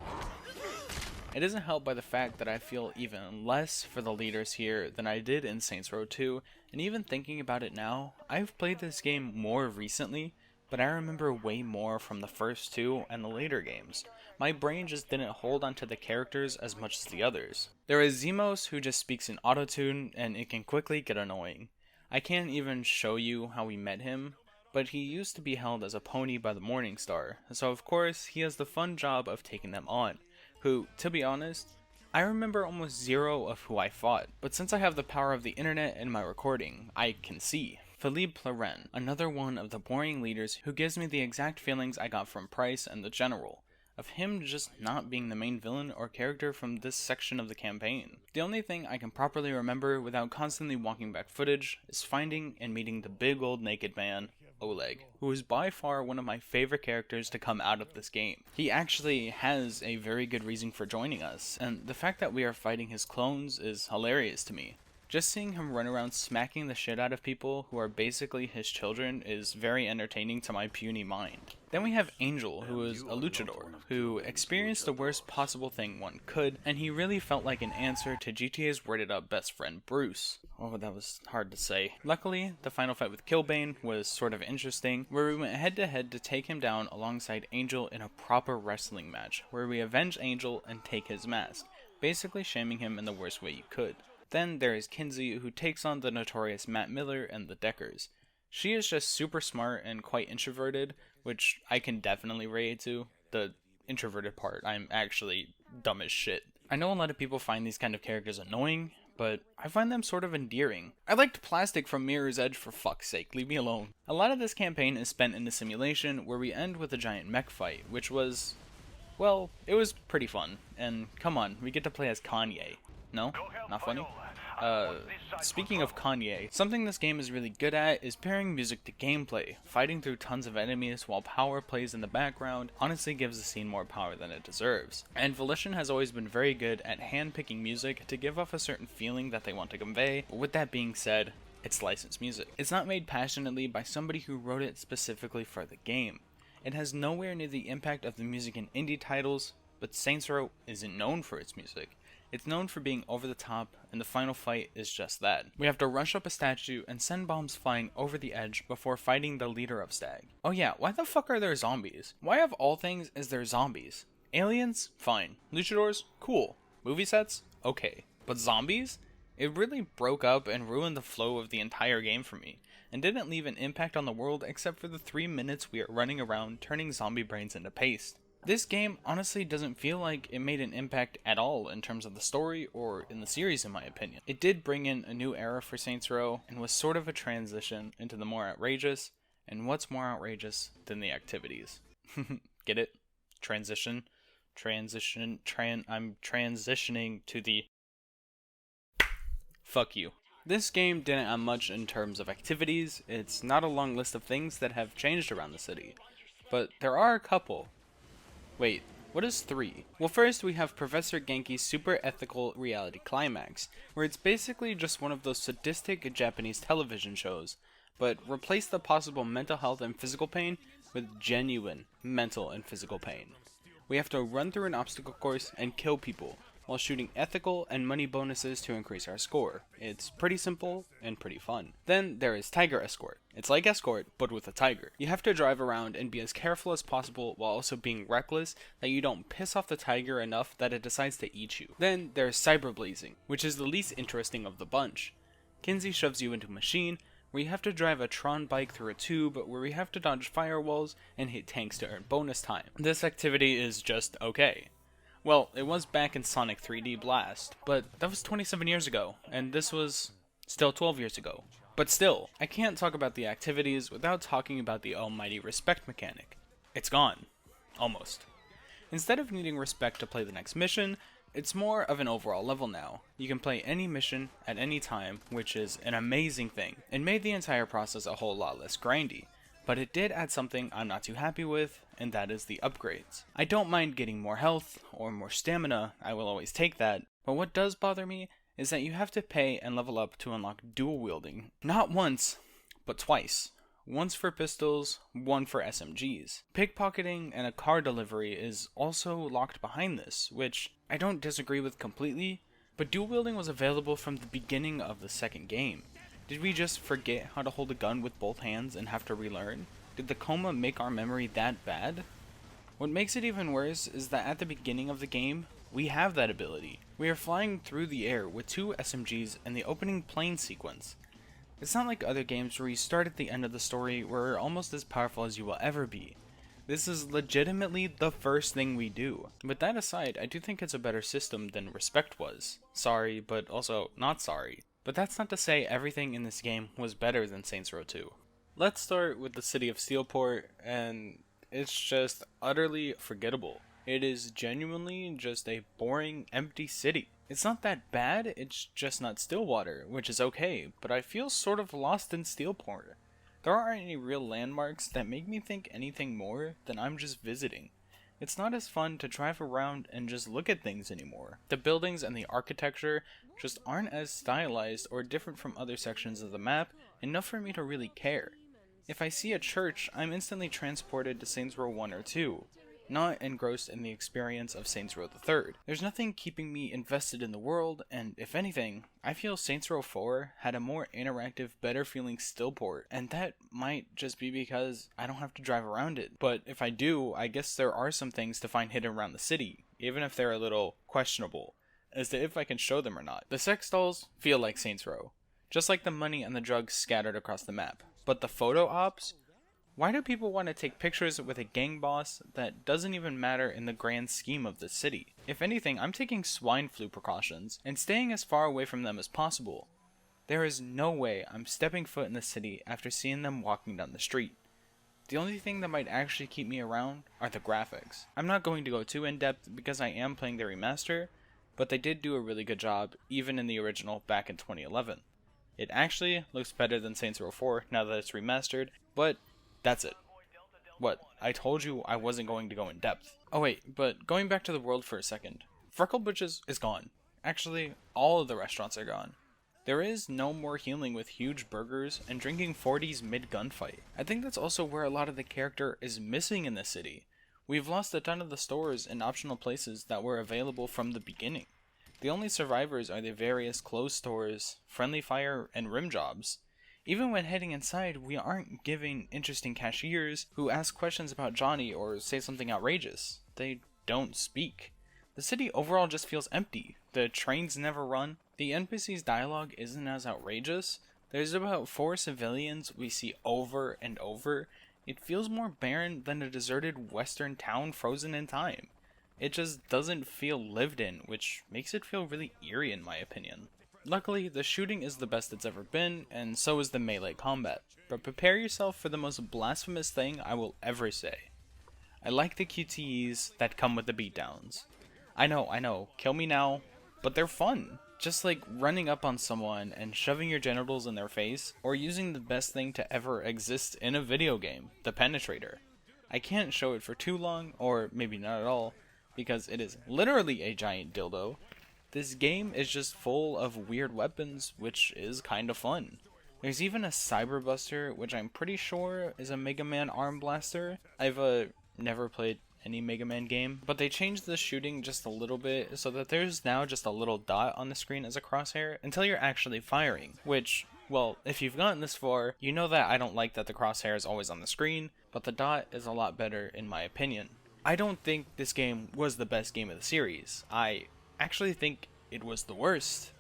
It isn't helped by the fact that I feel even less for the leaders here than I did in Saints Row 2, and even thinking about it now, I've played this game more recently, but I remember way more from the first two and the later games. My brain just didn't hold onto the characters as much as the others. There is Zemos who just speaks in autotune, and it can quickly get annoying. I can't even show you how we met him, but he used to be held as a pony by the Morningstar, so of course he has the fun job of taking them on. Who, to be honest, I remember almost zero of who I fought, but since I have the power of the internet in my recording, I can see. Philippe Plaren, another one of the boring leaders who gives me the exact feelings I got from Price and the General, of him just not being the main villain or character from this section of the campaign. The only thing I can properly remember without constantly walking back footage is finding and meeting the big old naked man, Oleg, who is by far one of my favorite characters to come out of this game. He actually has a very good reason for joining us, and the fact that we are fighting his clones is hilarious to me. Just seeing him run around smacking the shit out of people who are basically his children is very entertaining to my puny mind. Then we have Angel, who is a luchador, who experienced the worst possible thing one could, and he really felt like an answer to GTA's worded up best friend Bruce. Oh, that was hard to say. Luckily, the final fight with Killbane was sort of interesting, where we went head to head to take him down alongside Angel in a proper wrestling match, where we avenge Angel and take his mask, basically shaming him in the worst way you could. Then there is Kinsey, who takes on the notorious Matt Miller and the Deckers. She is just super smart and quite introverted, which I can definitely relate to. The introverted part, I'm actually dumb as shit. I know a lot of people find these kind of characters annoying, but I find them sort of endearing. I liked Plastic from Mirror's Edge, for fuck's sake, leave me alone. A lot of this campaign is spent in the simulation, where we end with a giant mech fight, which was, well, it was pretty fun. And come on, we get to play as Kanye. No? Not funny? Speaking of Kanye, something this game is really good at is pairing music to gameplay. Fighting through tons of enemies while power plays in the background honestly gives the scene more power than it deserves. And Volition has always been very good at hand-picking music to give off a certain feeling that they want to convey, but with that being said, it's licensed music. It's not made passionately by somebody who wrote it specifically for the game. It has nowhere near the impact of the music in indie titles, but Saints Row isn't known for its music. It's known for being over the top, and the final fight is just that. We have to rush up a statue and send bombs flying over the edge before fighting the leader of Stag. Oh yeah, why the fuck are there zombies? Why of all things is there zombies? Aliens? Fine. Luchadors? Cool. Movie sets? Okay. But zombies? It really broke up and ruined the flow of the entire game for me, and didn't leave an impact on the world except for the 3 minutes we are running around turning zombie brains into paste. This game honestly doesn't feel like it made an impact at all in terms of the story or in the series in my opinion. It did bring in a new era for Saints Row and was sort of a transition into the more outrageous, and what's more outrageous than the activities? Get it? I'm transitioning to the... Fuck you. This game didn't have much in terms of activities. It's not a long list of things that have changed around the city, but there are a couple. Wait, what is 3? Well, first we have Professor Genki's super ethical reality climax, where it's basically just one of those sadistic Japanese television shows, but replace the possible mental health and physical pain with genuine mental and physical pain. We have to run through an obstacle course and kill people, while shooting ethical and money bonuses to increase our score. It's pretty simple and pretty fun. Then there is Tiger Escort. It's like Escort, but with a tiger. You have to drive around and be as careful as possible while also being reckless that you don't piss off the tiger enough that it decides to eat you. Then there's Cyberblazing, which is the least interesting of the bunch. Kinsey shoves you into a machine where you have to drive a Tron bike through a tube where we have to dodge firewalls and hit tanks to earn bonus time. This activity is just okay. Well, it was back in Sonic 3D Blast, but that was 27 years ago, and this was still 12 years ago. But still, I can't talk about the activities without talking about the almighty respect mechanic. It's gone. Almost. Instead of needing respect to play the next mission, it's more of an overall level now. You can play any mission at any time, which is an amazing thing, and made the entire process a whole lot less grindy. But it did add something I'm not too happy with, and that is the upgrades. I don't mind getting more health or more stamina, I will always take that, but what does bother me is that you have to pay and level up to unlock dual wielding. Not once, but twice. Once for pistols, one for SMGs. Pickpocketing and a car delivery is also locked behind this, which I don't disagree with completely, but dual wielding was available from the beginning of the second game. Did we just forget how to hold a gun with both hands and have to relearn? Did the coma make our memory that bad? What makes it even worse is that at the beginning of the game, we have that ability. We are flying through the air with 2 SMGs in the opening plane sequence. It's not like other games where you start at the end of the story where you're almost as powerful as you will ever be. This is legitimately the first thing we do. With that aside, I do think it's a better system than Respect was. Sorry, but also not sorry. But that's not to say everything in this game was better than Saints Row 2. Let's start with the city of Steelport, and it's just utterly forgettable. It is genuinely just a boring, empty city. It's not that bad, it's just not Stillwater, which is okay, but I feel sort of lost in Steelport. There aren't any real landmarks that make me think anything more than I'm just visiting. It's not as fun to drive around and just look at things anymore. The buildings and the architecture just aren't as stylized or different from other sections of the map enough for me to really care. If I see a church, I'm instantly transported to Saints Row 1 or 2, not engrossed in the experience of Saints Row the 3rd. There's nothing keeping me invested in the world, and if anything, I feel Saints Row 4 had a more interactive, better feeling Stillport, and that might just be because I don't have to drive around it. But if I do, I guess there are some things to find hidden around the city, even if they're a little questionable, as to if I can show them or not. The sex dolls feel like Saints Row, just like the money and the drugs scattered across the map. But the photo ops? Why do people want to take pictures with a gang boss that doesn't even matter in the grand scheme of the city? If anything, I'm taking swine flu precautions and staying as far away from them as possible. There is no way I'm stepping foot in the city after seeing them walking down the street. The only thing that might actually keep me around are the graphics. I'm not going to go too in-depth because I am playing the remaster, but they did do a really good job even in the original back in 2011. It actually looks better than Saints Row 4 now that it's remastered, but that's it. What? I told you I wasn't going to go in depth. Oh wait, but going back to the world for a second. Frecklebush's is gone. Actually, all of the restaurants are gone. There is no more healing with huge burgers and drinking 40s mid-gunfight. I think that's also where a lot of the character is missing in the city. We've lost a ton of the stores and optional places that were available from the beginning. The only survivors are the various closed stores, friendly fire, and rim jobs. Even when heading inside, we aren't given interesting cashiers who ask questions about Johnny or say something outrageous. They don't speak. The city overall just feels empty. The trains never run. The NPC's dialogue isn't as outrageous. There's about 4 civilians we see over and over, It feels more barren than a deserted western town frozen in time. It just doesn't feel lived in, which makes it feel really eerie in my opinion. Luckily, the shooting is the best it's ever been, and so is the melee combat. But prepare yourself for the most blasphemous thing I will ever say. I like the QTEs that come with the beatdowns. I know, kill me now, but they're fun. Just like running up on someone and shoving your genitals in their face, or using the best thing to ever exist in a video game, the penetrator. I can't show it for too long, or maybe not at all, because it is literally a giant dildo. This game is just full of weird weapons, which is kinda fun. There's even a Cyberbuster, which I'm pretty sure is a Mega Man arm blaster. I've never played any Mega Man game, but they changed the shooting just a little bit so that there's now just a little dot on the screen as a crosshair until you're actually firing, which, well, if you've gotten this far, you know that I don't like that the crosshair is always on the screen, but the dot is a lot better in my opinion. I don't think this game was the best game of the series. I actually think it was the worst.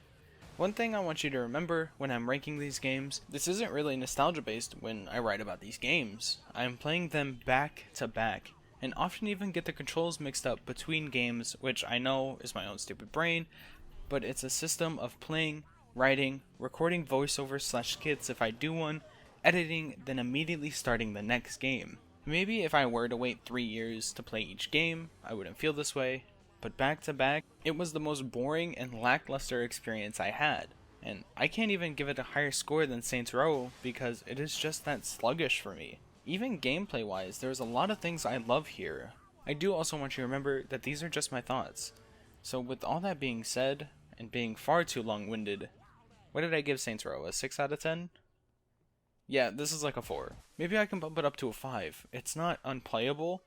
One thing I want you to remember when I'm ranking these games, this isn't really nostalgia based when I write about these games. I'm playing them back to back, and often even get the controls mixed up between games, which I know is my own stupid brain, but it's a system of playing, writing, recording voiceovers/skits if I do one, editing, then immediately starting the next game. Maybe if I were to wait 3 years to play each game, I wouldn't feel this way, but back to back, it was the most boring and lackluster experience I had. And I can't even give it a higher score than Saints Row because it is just that sluggish for me. Even gameplay wise, there's a lot of things I love here. I do also want you to remember that these are just my thoughts. So with all that being said, and being far too long-winded, what did I give Saints Row? A 6 out of 10? Yeah, this is like a 4. Maybe I can bump it up to a 5. It's not unplayable,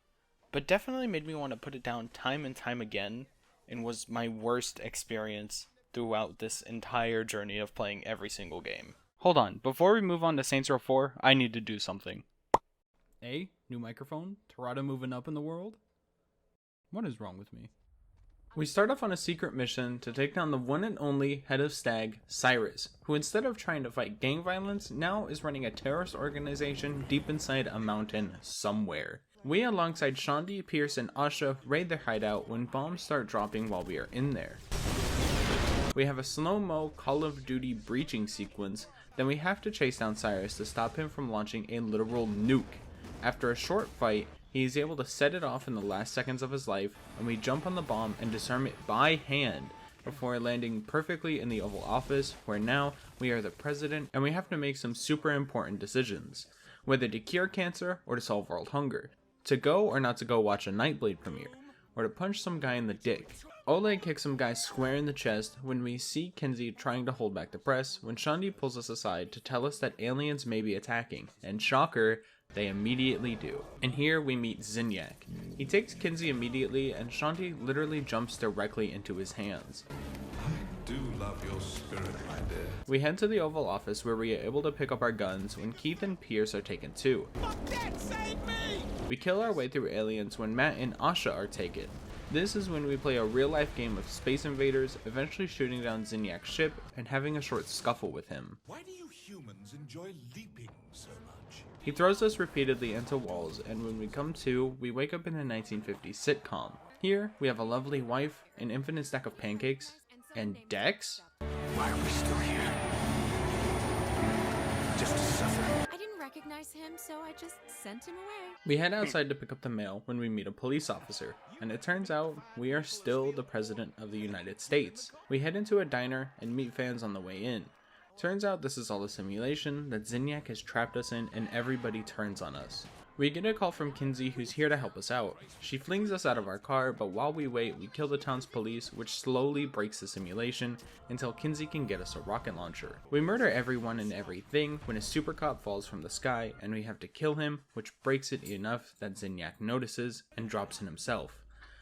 but definitely made me want to put it down time and time again, and was my worst experience throughout this entire journey of playing every single game. Hold on, before we move on to Saints Row 4, I need to do something. Hey, new microphone? Torada moving up in the world? What is wrong with me? We start off on a secret mission to take down the one and only head of Stag, Cyrus, who instead of trying to fight gang violence, now is running a terrorist organization deep inside a mountain somewhere. We, alongside Shaundi, Pierce, and Asha, raid their hideout when bombs start dropping while we are in there. We have a slow-mo Call of Duty breaching sequence, then we have to chase down Cyrus to stop him from launching a literal nuke. After a short fight, he is able to set it off in the last seconds of his life, and we jump on the bomb and disarm it by hand before landing perfectly in the Oval Office, where now we are the president and we have to make some super important decisions, whether to cure cancer or to solve world hunger, to go or not to go watch a Nightblade premiere, or to punch some guy in the dick. Oleg kicks some guy square in the chest when we see Kinsey trying to hold back the press when Shaundi pulls us aside to tell us that aliens may be attacking, and shocker, they immediately do. And here we meet Zinyak. He takes Kinsey immediately and Shaundi literally jumps directly into his hands. I do love your spirit, my dear. We head to the Oval Office where we are able to pick up our guns when Keith and Pierce are taken too. Fuck that! Save me! We kill our way through aliens when Matt and Asha are taken. This is when we play a real-life game of Space Invaders, eventually shooting down Zinyak's ship and having a short scuffle with him. Why do you humans enjoy leaping so much? He throws us repeatedly into walls, and when we come to, we wake up in a 1950s sitcom. Here, we have a lovely wife, an infinite stack of pancakes, and Dex? Why are we still here? Just to suffer. I didn't recognize him, so I just sent him away. We head outside to pick up the mail when we meet a police officer, and it turns out we are still the President of the United States. We head into a diner and meet fans on the way in. Turns out this is all a simulation that Zinyak has trapped us in, and everybody turns on us. We get a call from Kinsey, who's here to help us out. She flings us out of our car, but while we wait, we kill the town's police, which slowly breaks the simulation until Kinsey can get us a rocket launcher. We murder everyone and everything when a super cop falls from the sky, and we have to kill him, which breaks it enough that Zinyak notices and drops in himself.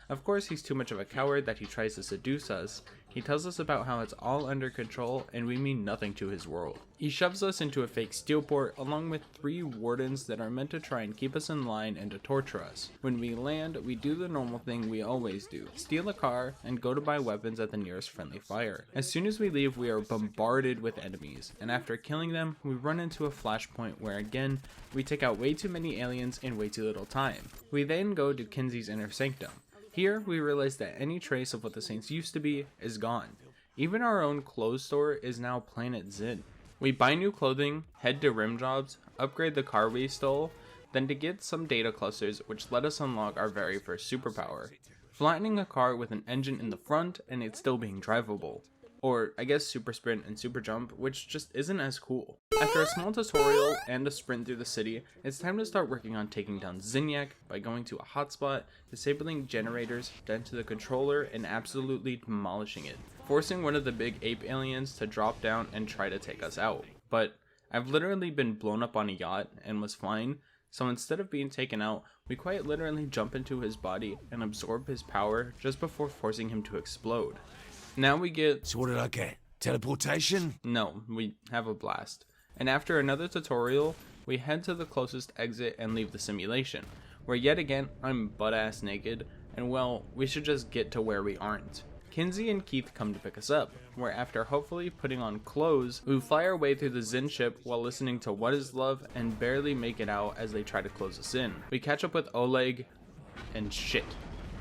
Of course, he's too much of a coward that he tries to seduce us. He tells us about how it's all under control and we mean nothing to his world. He shoves us into a fake steel port along with 3 wardens that are meant to try and keep us in line and to torture us. When we land, we do the normal thing we always do, steal a car and go to buy weapons at the nearest friendly fire. As soon as we leave, we are bombarded with enemies, and after killing them, we run into a flashpoint where again, we take out way too many aliens in way too little time. We then go to Kinsey's inner sanctum. Here, we realize that any trace of what the Saints used to be is gone. Even our own clothes store is now Planet Zin. We buy new clothing, head to rim jobs, upgrade the car we stole, then to get some data clusters which let us unlock our very first superpower. Flattening a car with an engine in the front and it still being drivable. Or, I guess super sprint and super jump, which just isn't as cool. After a small tutorial and a sprint through the city, it's time to start working on taking down Zinyak by going to a hotspot, disabling generators, then to the controller and absolutely demolishing it, forcing one of the big ape aliens to drop down and try to take us out. But I've literally been blown up on a yacht and was fine, so instead of being taken out, we quite literally jump into his body and absorb his power just before forcing him to explode. Now we get... So what did I get? Teleportation? No, we have a blast. And after another tutorial, we head to the closest exit and leave the simulation, where yet again I'm butt-ass naked, and well, we should just get to where we aren't. Kinsey and Keith come to pick us up, where after hopefully putting on clothes, we fly our way through the Zin ship while listening to What Is Love and barely make it out as they try to close us in. We catch up with Oleg, and shit.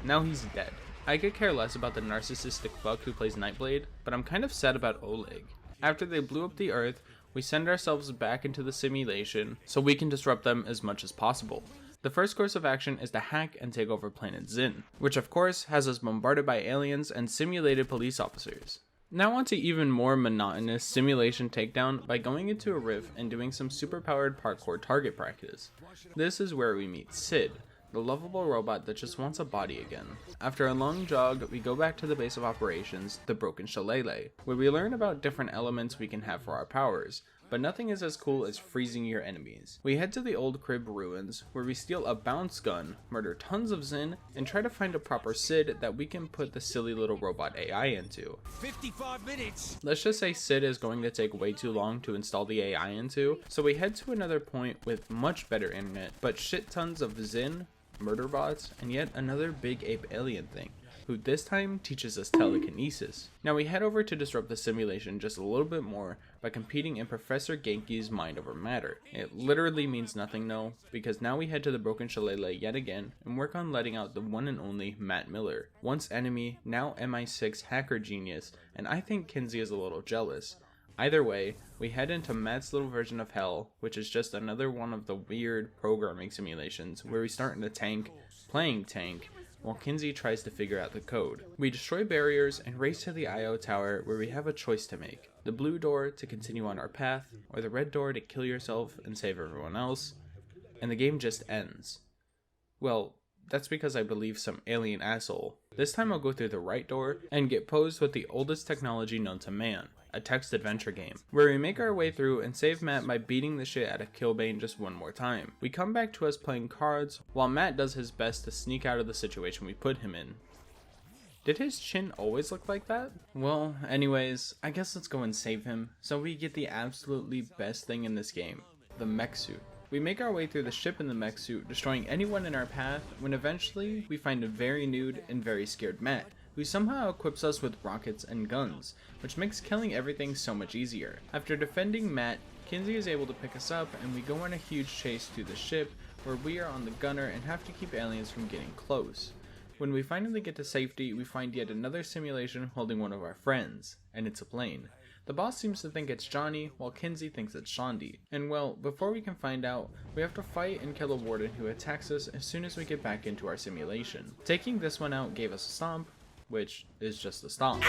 Now he's dead. I could care less about the narcissistic fuck who plays Nightblade, but I'm kind of sad about Oleg. After they blew up the Earth, we send ourselves back into the simulation so we can disrupt them as much as possible. The first course of action is to hack and take over Planet Zin, which of course has us bombarded by aliens and simulated police officers. Now on to even more monotonous simulation takedown by going into a rift and doing some superpowered parkour target practice. This is where we meet Sid, the lovable robot that just wants a body again. After a long jog, we go back to the base of operations, the Broken Shillelagh, where we learn about different elements we can have for our powers, but nothing is as cool as freezing your enemies. We head to the old crib ruins, where we steal a bounce gun, murder tons of Zin, and try to find a proper Sid that we can put the silly little robot AI into. 55 minutes! Let's just say Sid is going to take way too long to install the AI into, so we head to another point with much better internet, but shit tons of Zin, murder bots, and yet another big ape alien thing, who this time teaches us telekinesis. Now we head over to disrupt the simulation just a little bit more by competing in Professor Genki's mind over matter. It literally means nothing though, because now we head to the Broken Shillelagh yet again and work on letting out the one and only Matt Miller, once enemy, now MI6 hacker genius, and I think Kinsey is a little jealous. Either way, we head into Matt's little version of hell, which is just another one of the weird programming simulations where we start in a tank, playing tank, while Kinsey tries to figure out the code. We destroy barriers and race to the IO tower where we have a choice to make. The blue door to continue on our path, or the red door to kill yourself and save everyone else, and the game just ends. Well, that's because I believe some alien asshole. This time I'll go through the right door and get posed with the oldest technology known to man, a text adventure game, where we make our way through and save Matt by beating the shit out of Killbane just one more time. We come back to us playing cards, while Matt does his best to sneak out of the situation we put him in. Did his chin always look like that? Well, anyways, I guess let's go and save him, so we get the absolutely best thing in this game, the mech suit. We make our way through the ship in the mech suit, destroying anyone in our path, when eventually we find a very nude and very scared Matt, who somehow equips us with rockets and guns, which makes killing everything so much easier. After defending Matt, Kinsey is able to pick us up and we go on a huge chase through the ship where we are on the gunner and have to keep aliens from getting close. When we finally get to safety, we find yet another simulation holding one of our friends, and it's a plane. The boss seems to think it's Johnny, while Kinsey thinks it's Shondi. And well, before we can find out, we have to fight and kill a warden who attacks us as soon as we get back into our simulation. Taking this one out gave us a stomp, which is just a stomp.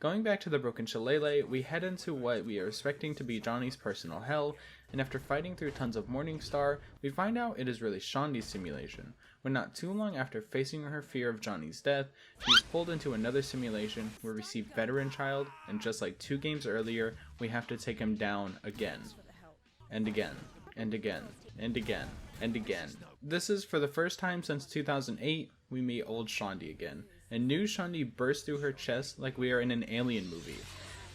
Going back to the Broken Shillelagh, we head into what we are expecting to be Johnny's personal hell, and after fighting through tons of Morningstar, we find out it is really Shondi's simulation, when not too long after facing her fear of Johnny's death, she is pulled into another simulation where we see Veteran Child, and just like 2 games earlier, we have to take him down again. And again. And again. And again. And again. This is, for the first time since 2008, we meet old Shondi again, and new Shondi bursts through her chest like we are in an alien movie.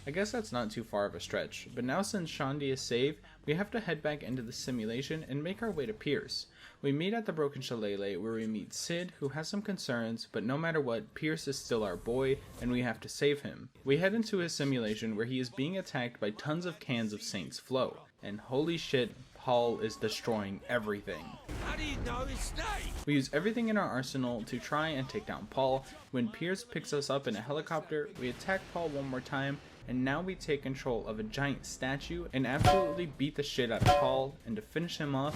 I guess that's not too far of a stretch, but now since Shondi is safe, we have to head back into the simulation and make our way to Pierce. We meet at the Broken Shillelagh where we meet Sid, who has some concerns, but no matter what, Pierce is still our boy, and we have to save him. We head into his simulation where he is being attacked by tons of cans of Saints Flow, and holy shit, Paul is destroying everything. How do you know his name? We use everything in our arsenal to try and take down Paul. When Pierce picks us up in a helicopter, we attack Paul one more time, and now we take control of a giant statue and absolutely beat the shit out of Paul, and to finish him off,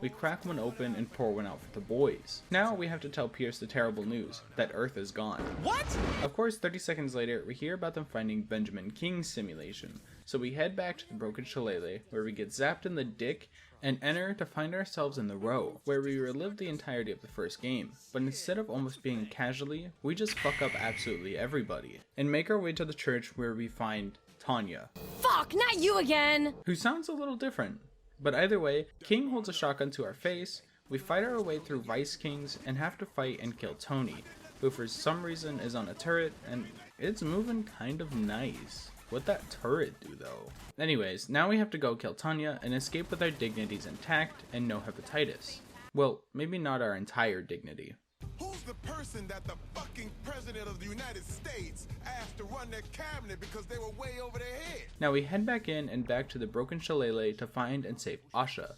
we crack one open and pour one out for the boys. Now we have to tell Pierce the terrible news, that Earth is gone. What? Of course, 30 seconds later, we hear about them finding Benjamin King's simulation, so we head back to the Broken Shillelagh, where we get zapped in the dick, and enter to find ourselves in the row, where we relive the entirety of the first game, but instead of almost being casually, we just fuck up absolutely everybody, and make our way to the church where we find Tanya, Fuck, not you again! who sounds a little different. But either way, King holds a shotgun to our face, we fight our way through Vice Kings, and have to fight and kill Tony, who for some reason is on a turret, and it's moving kind of nice. What'd that turret do though? Anyways, now we have to go kill Tanya and escape with our dignities intact and no hepatitis. Well, maybe not our entire dignity. Who's the person that the fucking president of the United States asked to run their cabinet because they were way over their head? Now we head back in and back to the Broken Shillelagh to find and save Asha.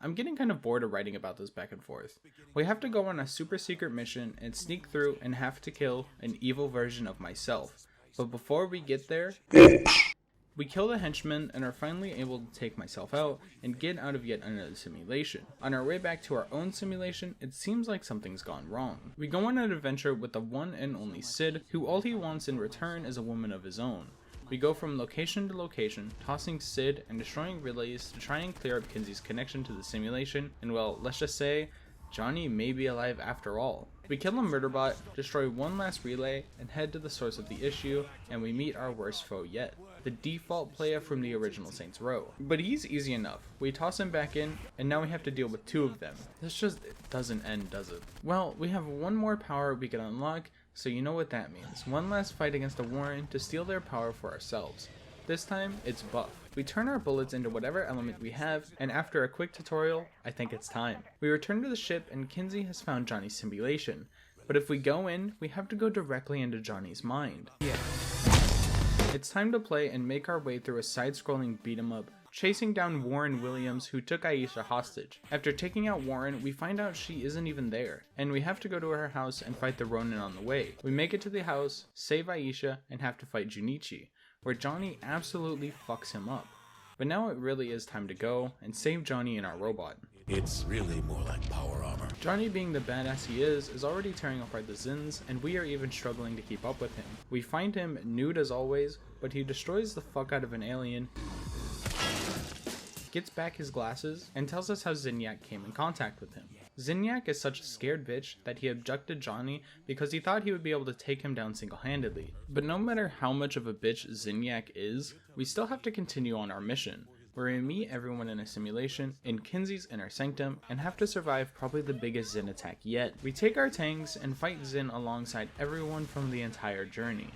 I'm getting kind of bored of writing about this back and forth. We have to go on a super secret mission and sneak through and have to kill an evil version of myself. But before we get there, we kill the henchman and are finally able to take myself out and get out of yet another simulation. On our way back to our own simulation, it seems like something's gone wrong. We go on an adventure with the one and only Sid, who all he wants in return is a woman of his own. We go from location to location, tossing Sid and destroying relays to try and clear up Kinsey's connection to the simulation, and well, let's just say, Johnny may be alive after all. We kill a murderbot, destroy one last relay, and head to the source of the issue, and we meet our worst foe yet, the default player from the original Saints Row. But he's easy enough. We toss him back in, and now we have to deal with two of them. This just doesn't end, does it? Well, we have one more power we can unlock, so you know what that means. One last fight against the Warren to steal their power for ourselves. This time, it's buff. We turn our bullets into whatever element we have, and after a quick tutorial, I think it's time. We return to the ship and Kinsey has found Johnny's simulation, but if we go in, we have to go directly into Johnny's mind. Yeah. It's time to play and make our way through a side-scrolling beat-em-up, chasing down Warren Williams, who took Aisha hostage. After taking out Warren, we find out she isn't even there, and we have to go to her house and fight the Ronin on the way. We make it to the house, save Aisha, and have to fight Junichi, where Johnny absolutely fucks him up. But now it really is time to go and save Johnny and our robot. It's really more like power armor. Johnny, being the badass he is already tearing apart the Zins, and we are even struggling to keep up with him. We find him nude as always, but he destroys the fuck out of an alien, gets back his glasses, and tells us how Zinyak came in contact with him. Zinyak is such a scared bitch that he abducted Johnny because he thought he would be able to take him down single-handedly. But no matter how much of a bitch Zinyak is, we still have to continue on our mission, where we meet everyone in a simulation in Kinsey's inner sanctum and have to survive probably the biggest Zin attack yet. We take our tanks and fight Zin alongside everyone from the entire journey,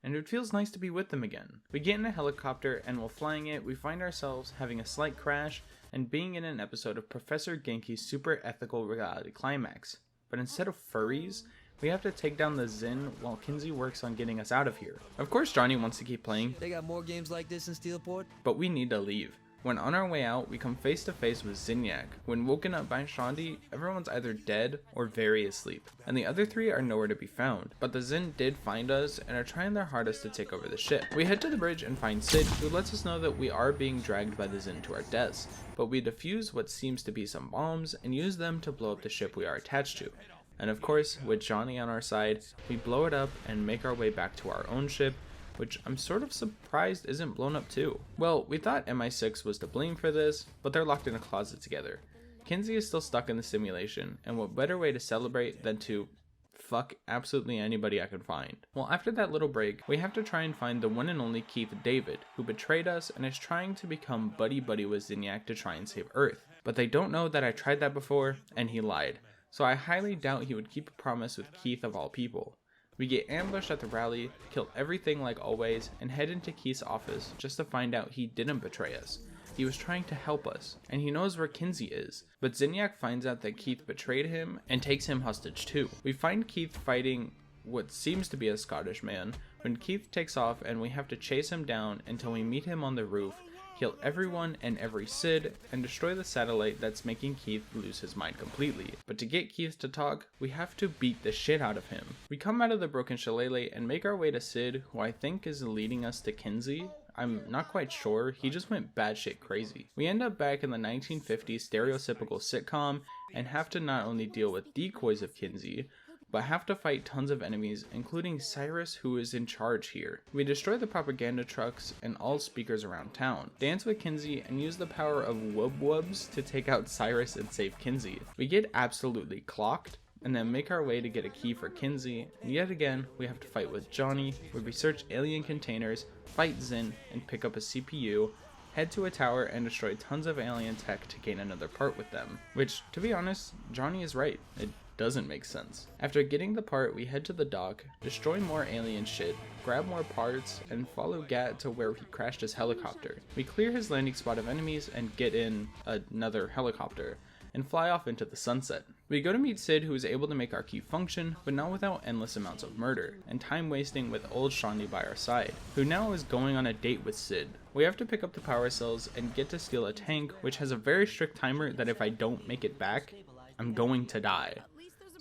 and it feels nice to be with them again. We get in a helicopter, and while flying it, we find ourselves having a slight crash and being in an episode of Professor Genki's super ethical reality climax. But instead of furries, we have to take down the Zin while Kinsey works on getting us out of here. Of course Johnny wants to keep playing, They got more games like this in Steelport? but we need to leave. When on our way out, we come face to face with Zinyak. When woken up by Shondi, everyone's either dead or very asleep, and the other three are nowhere to be found. But the Zin did find us and are trying their hardest to take over the ship. We head to the bridge and find Sid, who lets us know that we are being dragged by the Zin to our deaths, but we defuse what seems to be some bombs and use them to blow up the ship we are attached to. And of course, with Johnny on our side, we blow it up and make our way back to our own ship, which I'm sort of surprised isn't blown up too. Well, we thought MI6 was to blame for this, but they're locked in a closet together. Kinsey is still stuck in the simulation, and what better way to celebrate than to fuck absolutely anybody I could find. Well, after that little break, we have to try and find the one and only Keith David, who betrayed us and is trying to become buddy-buddy with Zinyak to try and save Earth. But they don't know that I tried that before, and he lied. so I highly doubt he would keep a promise with Keith of all people. We get ambushed at the rally, kill everything like always, and head into Keith's office just to find out he didn't betray us. He was trying to help us, and he knows where Kinsey is, but Zinyak finds out that Keith betrayed him and takes him hostage too. We find Keith fighting what seems to be a Scottish man when Keith takes off, and we have to chase him down until we meet him on the roof, kill everyone and every Sid, and destroy the satellite that's making Keith lose his mind completely. But to get Keith to talk, we have to beat the shit out of him. We come out of the broken shillelagh and make our way to Sid, who I think is leading us to Kinsey. I'm not quite sure, he just went batshit crazy. We end up back in the 1950s stereotypical sitcom and have to not only deal with decoys of Kinsey, but have to fight tons of enemies, including Cyrus, who is in charge here. We destroy the propaganda trucks and all speakers around town, dance with Kinsey, and use the power of wub-wubs to take out Cyrus and save Kinsey. We get absolutely clocked, and then make our way to get a key for Kinsey, and yet again, we have to fight with Johnny, where we search alien containers, fight Zin, and pick up a CPU, head to a tower and destroy tons of alien tech to gain another part with them. Which, to be honest, Johnny is right. It doesn't make sense. After getting the part, we head to the dock, destroy more alien shit, grab more parts, and follow Gat to where he crashed his helicopter. We clear his landing spot of enemies and get in another helicopter, and fly off into the sunset. We go to meet Sid, who is able to make our key function, but not without endless amounts of murder, and time wasting with old Shaundi by our side, who now is going on a date with Sid. We have to pick up the power cells and get to steal a tank, which has a very strict timer that if I don't make it back, I'm going to die.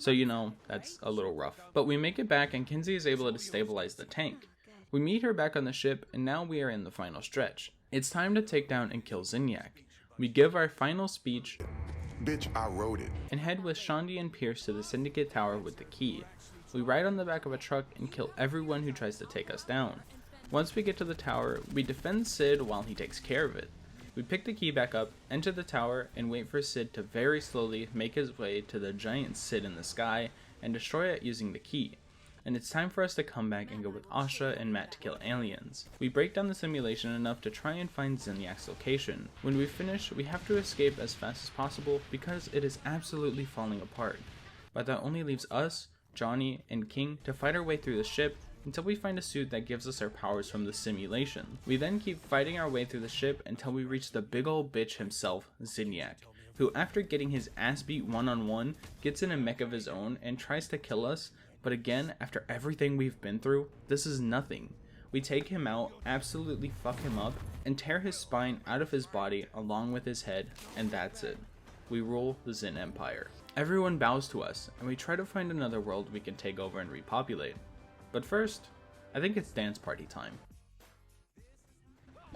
So you know, that's a little rough. But we make it back and Kinsey is able to stabilize the tank. We meet her back on the ship and now we are in the final stretch. It's time to take down and kill Zinyak. We give our final speech, Bitch, I wrote it. and head with Shaundi and Pierce to the Syndicate Tower with the key. We ride on the back of a truck and kill everyone who tries to take us down. Once we get to the tower, we defend Sid while he takes care of it. We pick the key back up, enter the tower, and wait for Sid to very slowly make his way to the giant Sid in the sky and destroy it using the key. And it's time for us to come back and go with Asha and Matt to kill aliens. We break down the simulation enough to try and find Zinyak's location. When we finish, we have to escape as fast as possible because it is absolutely falling apart. But that only leaves us, Johnny, and King to fight our way through the ship until we find a suit that gives us our powers from the simulation. We then keep fighting our way through the ship until we reach the big ol' bitch himself, Zinyak, who after getting his ass beat one-on-one, gets in a mech of his own and tries to kill us, but again, after everything we've been through, this is nothing. We take him out, absolutely fuck him up, and tear his spine out of his body along with his head, and that's it. We rule the Zin Empire. Everyone bows to us, and we try to find another world we can take over and repopulate. But first, I think it's dance party time.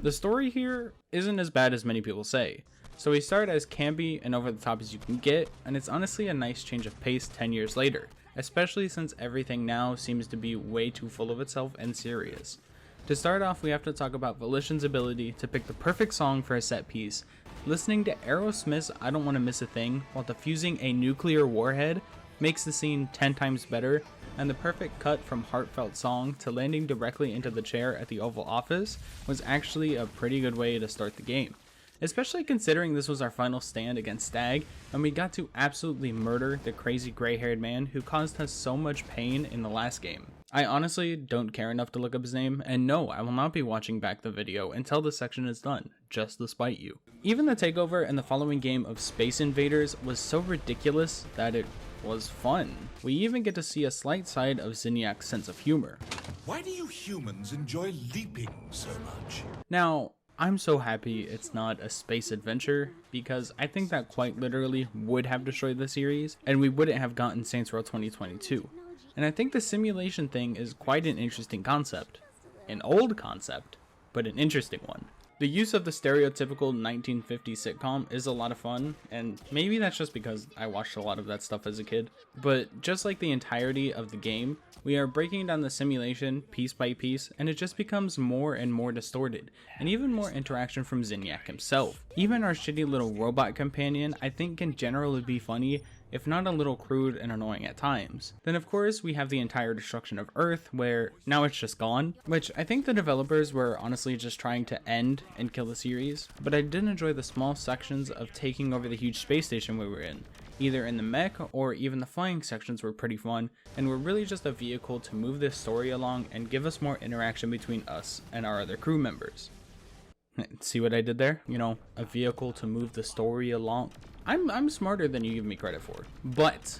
The story here isn't as bad as many people say. So we start as campy and over the top as you can get, and it's honestly a nice change of pace 10 years later, especially since everything now seems to be way too full of itself and serious. To start off, we have to talk about Volition's ability to pick the perfect song for a set piece, listening to Aerosmith's I Don't Want to Miss a Thing while defusing a nuclear warhead makes the scene 10 times better, and the perfect cut from heartfelt song to landing directly into the chair at the Oval Office was actually a pretty good way to start the game. Especially considering this was our final stand against Stag, and we got to absolutely murder the crazy gray-haired man who caused us so much pain in the last game. I honestly don't care enough to look up his name, and no, I will not be watching back the video until this section is done, just to spite you. Even the takeover in the following game of Space Invaders was so ridiculous that it was fun. We even get to see a slight side of Zinyak's sense of humor. Why do you humans enjoy leaping so much? Now, I'm so happy it's not a space adventure, because I think that quite literally would have destroyed the series, and we wouldn't have gotten Saints Row 2022. And I think the simulation thing is quite an interesting concept. An old concept, but an interesting one. The use of the stereotypical 1950s sitcom is a lot of fun, and maybe that's just because I watched a lot of that stuff as a kid, but just like the entirety of the game, we are breaking down the simulation piece by piece, and it just becomes more and more distorted, and even more interaction from Zinyak himself. Even our shitty little robot companion I think can generally be funny, if not a little crude and annoying at times. Then of course we have the entire destruction of Earth, where now it's just gone, which I think the developers were honestly just trying to end and kill the series, but I did enjoy the small sections of taking over the huge space station we were in, either in the mech or even the flying sections were pretty fun, and were really just a vehicle to move this story along and give us more interaction between us and our other crew members. See what I did there? You know, a vehicle to move the story along. I'm smarter than you give me credit for, but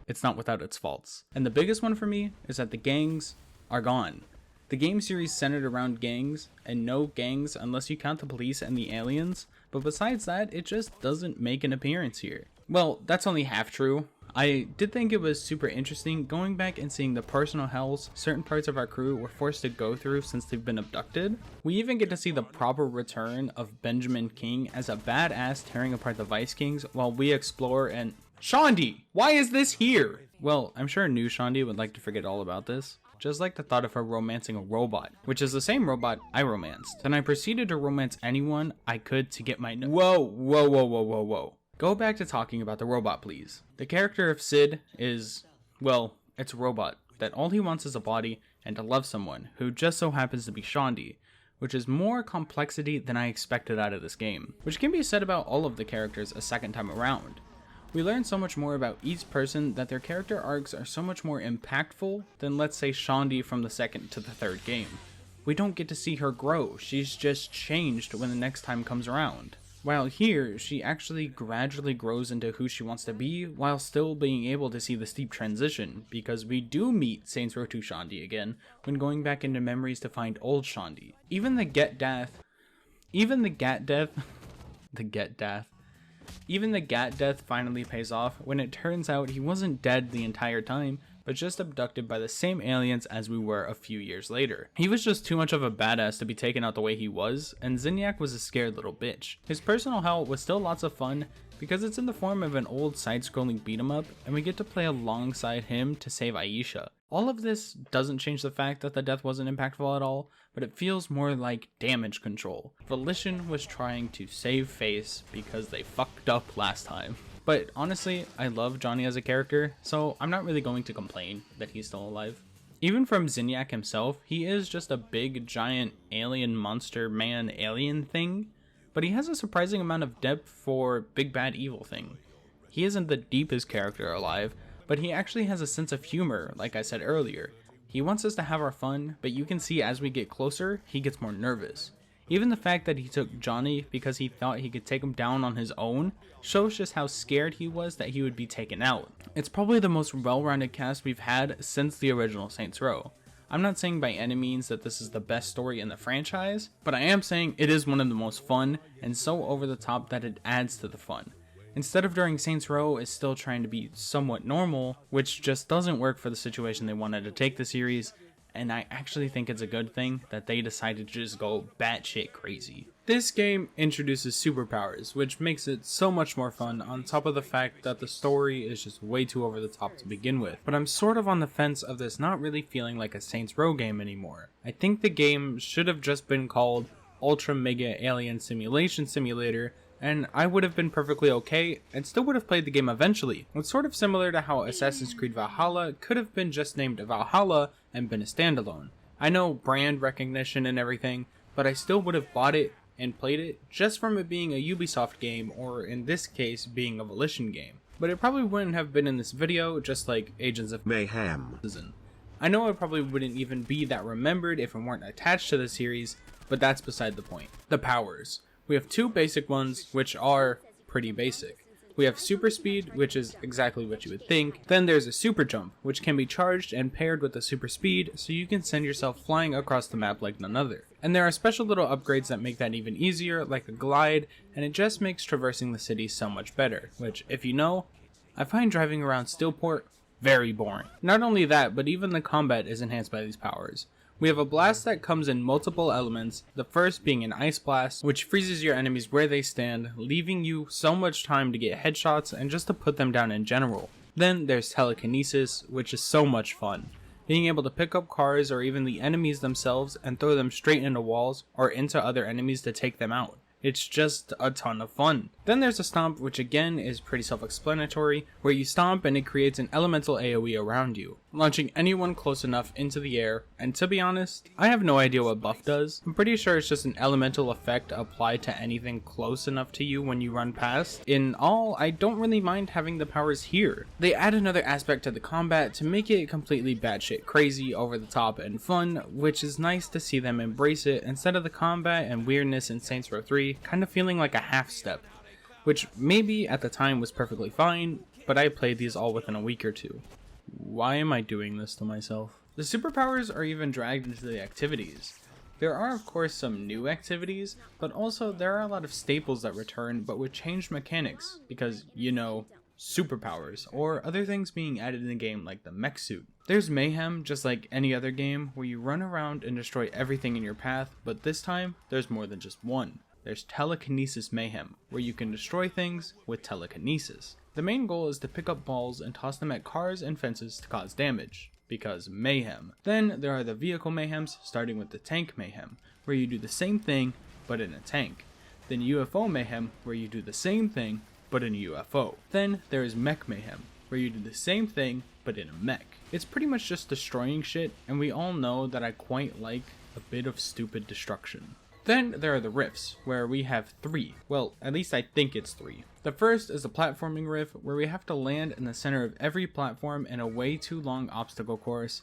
it's not without its faults. And the biggest one for me is that the gangs are gone. The game series centered around gangs, and no gangs unless you count the police and the aliens, but besides that, it just doesn't make an appearance here. Well, that's only half true. I did think it was super interesting going back and seeing the personal hells certain parts of our crew were forced to go through since they've been abducted. We even get to see the proper return of Benjamin King as a badass tearing apart the Vice Kings while we explore and... Shaundi! Why is this here? Well, I'm sure new Shaundi would like to forget all about this. Just like the thought of her romancing a robot, which is the same robot I romanced. Then I proceeded to romance anyone I could to get my... Whoa. Go back to talking about the robot, please. The character of Sid is, well, it's a robot that all he wants is a body and to love someone who just so happens to be Shaundi, which is more complexity than I expected out of this game, which can be said about all of the characters a second time around. We learn so much more about each person that their character arcs are so much more impactful than, let's say, Shaundi from the second to the third game. We don't get to see her grow, she's just changed when the next time comes around. While here, she actually gradually grows into who she wants to be while still being able to see the steep transition, because we do meet Saints Row 2 Shaundi again when going back into memories to find old Shaundi. Even the Gat Death finally pays off when it turns out he wasn't dead the entire time, but just abducted by the same aliens as we were a few years later. He was just too much of a badass to be taken out the way he was, and Zinyak was a scared little bitch. His personal hell was still lots of fun because it's in the form of an old side-scrolling beat-em-up, and we get to play alongside him to save Aisha. All of this doesn't change the fact that the death wasn't impactful at all, but it feels more like damage control. Volition was trying to save face because they fucked up last time. But honestly, I love Johnny as a character, so I'm not really going to complain that he's still alive. Even from Zinyak himself, he is just a big, giant, alien monster man alien thing, but he has a surprising amount of depth for big bad evil thing. He isn't the deepest character alive, but he actually has a sense of humor, like I said earlier. He wants us to have our fun, but you can see as we get closer, he gets more nervous. Even the fact that he took Johnny because he thought he could take him down on his own shows just how scared he was that he would be taken out. It's probably the most well-rounded cast we've had since the original Saints Row. I'm not saying by any means that this is the best story in the franchise, but I am saying it is one of the most fun and so over the top that it adds to the fun. Instead of during Saints Row is still trying to be somewhat normal, which just doesn't work for the situation they wanted to take the series, and I actually think it's a good thing that they decided to just go batshit crazy. This game introduces superpowers, which makes it so much more fun on top of the fact that the story is just way too over the top to begin with. But I'm sort of on the fence of this not really feeling like a Saints Row game anymore. I think the game should have just been called Ultra Mega Alien Simulation Simulator, and I would have been perfectly okay and still would have played the game eventually. It's sort of similar to how Assassin's Creed Valhalla could have been just named Valhalla and been a standalone. I know brand recognition and everything, but I still would have bought it and played it just from it being a Ubisoft game, or in this case being a Volition game. But it probably wouldn't have been in this video, just like Agents of Mayhem. I know it probably wouldn't even be that remembered if it weren't attached to the series, but that's beside the point. The powers. We have two basic ones, which are pretty basic. We have super speed, which is exactly what you would think. Then there's a super jump, which can be charged and paired with a super speed, so you can send yourself flying across the map like none other. And there are special little upgrades that make that even easier, like a glide, and it just makes traversing the city so much better, which, if you know, I find driving around Steelport very boring. Not only that, but even the combat is enhanced by these powers. We have a blast that comes in multiple elements, the first being an ice blast, which freezes your enemies where they stand, leaving you so much time to get headshots and just to put them down in general. Then there's telekinesis, which is so much fun. Being able to pick up cars or even the enemies themselves and throw them straight into walls or into other enemies to take them out. It's just a ton of fun. Then there's a stomp, which again is pretty self-explanatory, where you stomp and it creates an elemental AoE around you. launching anyone close enough into the air, and to be honest, I have no idea what buff does. I'm pretty sure it's just an elemental effect applied to anything close enough to you when you run past. In all, I don't really mind having the powers here. They add another aspect to the combat to make it completely batshit crazy, over the top, and fun, which is nice to see them embrace it instead of the combat and weirdness in Saints Row 3 kind of feeling like a half step, which maybe at the time was perfectly fine, but I played these all within a week or two. Why am I doing this to myself? The superpowers are even dragged into the activities. There are of course some new activities, but also there are a lot of staples that return but with changed mechanics, because, you know, superpowers, or other things being added in the game like the mech suit. There's mayhem, just like any other game, where you run around and destroy everything in your path, but this time, there's more than just one. There's telekinesis mayhem, where you can destroy things with telekinesis. The main goal is to pick up balls and toss them at cars and fences to cause damage, because mayhem. Then there are the vehicle mayhems, starting with the tank mayhem, where you do the same thing, but in a tank. Then UFO mayhem, where you do the same thing, but in a UFO. Then there is mech mayhem, where you do the same thing, but in a mech. It's pretty much just destroying shit, and we all know that I quite like a bit of stupid destruction. Then there are the rifts, where we have 3. Well, at least I think it's 3. The first is the platforming rift, where we have to land in the center of every platform in a way too long obstacle course,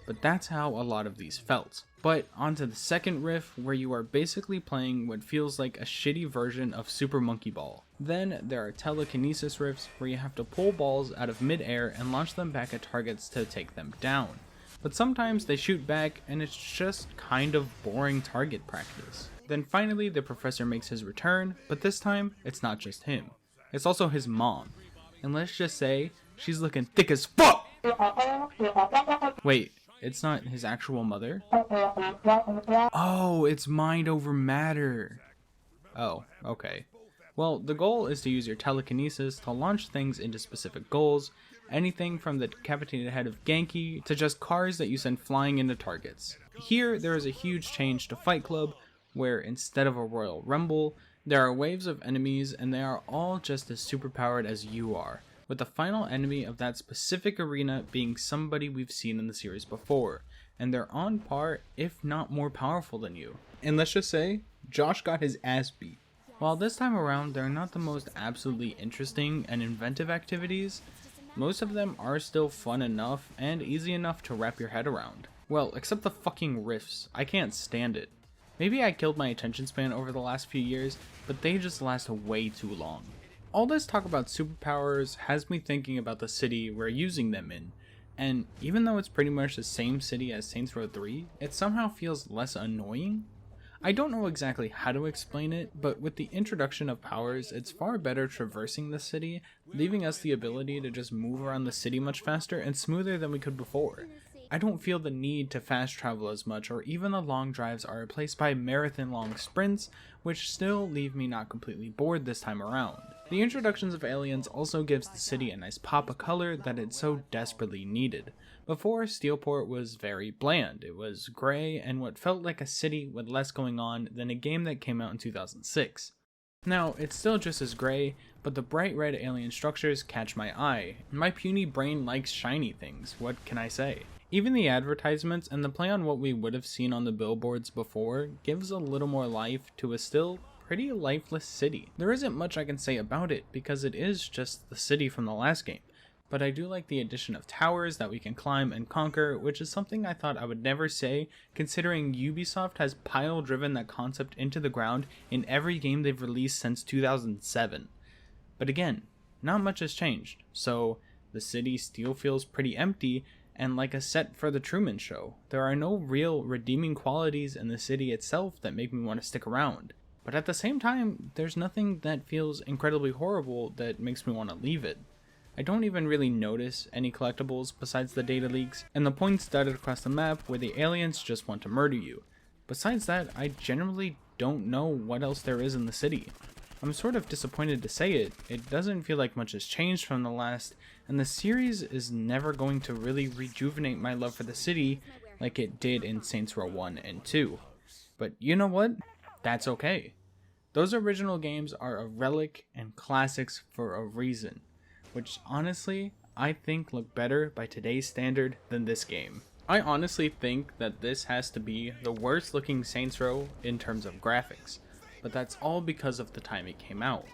but that's how a lot of these felt. But onto the second rift, where you are basically playing what feels like a shitty version of Super Monkey Ball. Then there are telekinesis rifts, where you have to pull balls out of mid-air and launch them back at targets to take them down. But sometimes they shoot back and it's just kind of boring target practice. Then finally the professor makes his return, but this time it's not just him. It's also his mom. And let's just say, she's looking thick as fuck! Wait, it's not his actual mother? Oh, it's mind over matter. Oh, okay. Well, the goal is to use your telekinesis to launch things into specific goals, anything from the decapitated head of Genki to just cars that you send flying into targets. Here, there is a huge change to Fight Club, where instead of a Royal Rumble, there are waves of enemies and they are all just as superpowered as you are, with the final enemy of that specific arena being somebody we've seen in the series before, and they're on par, if not more powerful than you. And let's just say, Josh got his ass beat. While this time around they're not the most absolutely interesting and inventive activities, most of them are still fun enough and easy enough to wrap your head around. Well, except the fucking rifts. I can't stand it. Maybe I killed my attention span over the last few years, but they just last way too long. All this talk about superpowers has me thinking about the city we're using them in, and even though it's pretty much the same city as Saints Row 3, it somehow feels less annoying. I don't know exactly how to explain it, but with the introduction of powers, it's far better traversing the city, leaving us the ability to just move around the city much faster and smoother than we could before. I don't feel the need to fast travel as much, or even the long drives are replaced by marathon long sprints, which still leave me not completely bored this time around. The introductions of aliens also gives the city a nice pop of color that it so desperately needed. Before, Steelport was very bland. It was gray and what felt like a city with less going on than a game that came out in 2006. Now, it's still just as gray, but the bright red alien structures catch my eye. My puny brain likes shiny things, what can I say? Even the advertisements and the play on what we would have seen on the billboards before gives a little more life to a still pretty lifeless city. There isn't much I can say about it because it is just the city from the last game, but I do like the addition of towers that we can climb and conquer, which is something I thought I would never say considering Ubisoft has pile driven that concept into the ground in every game they've released since 2007. But again, not much has changed, so the city still feels pretty empty and like a set for the Truman Show. There are no real redeeming qualities in the city itself that make me want to stick around. But at the same time, there's nothing that feels incredibly horrible that makes me want to leave it. I don't even really notice any collectibles besides the data leaks and the points dotted across the map where the aliens just want to murder you. Besides that, I generally don't know what else there is in the city. I'm sort of disappointed to say it. It doesn't feel like much has changed from the last, and the series is never going to really rejuvenate my love for the city like it did in Saints Row 1 and 2. But you know what? That's okay. Those original games are a relic and classics for a reason, which honestly, I think look better by today's standard than this game. I honestly think that this has to be the worst looking Saints Row in terms of graphics, but that's all because of the time it came out.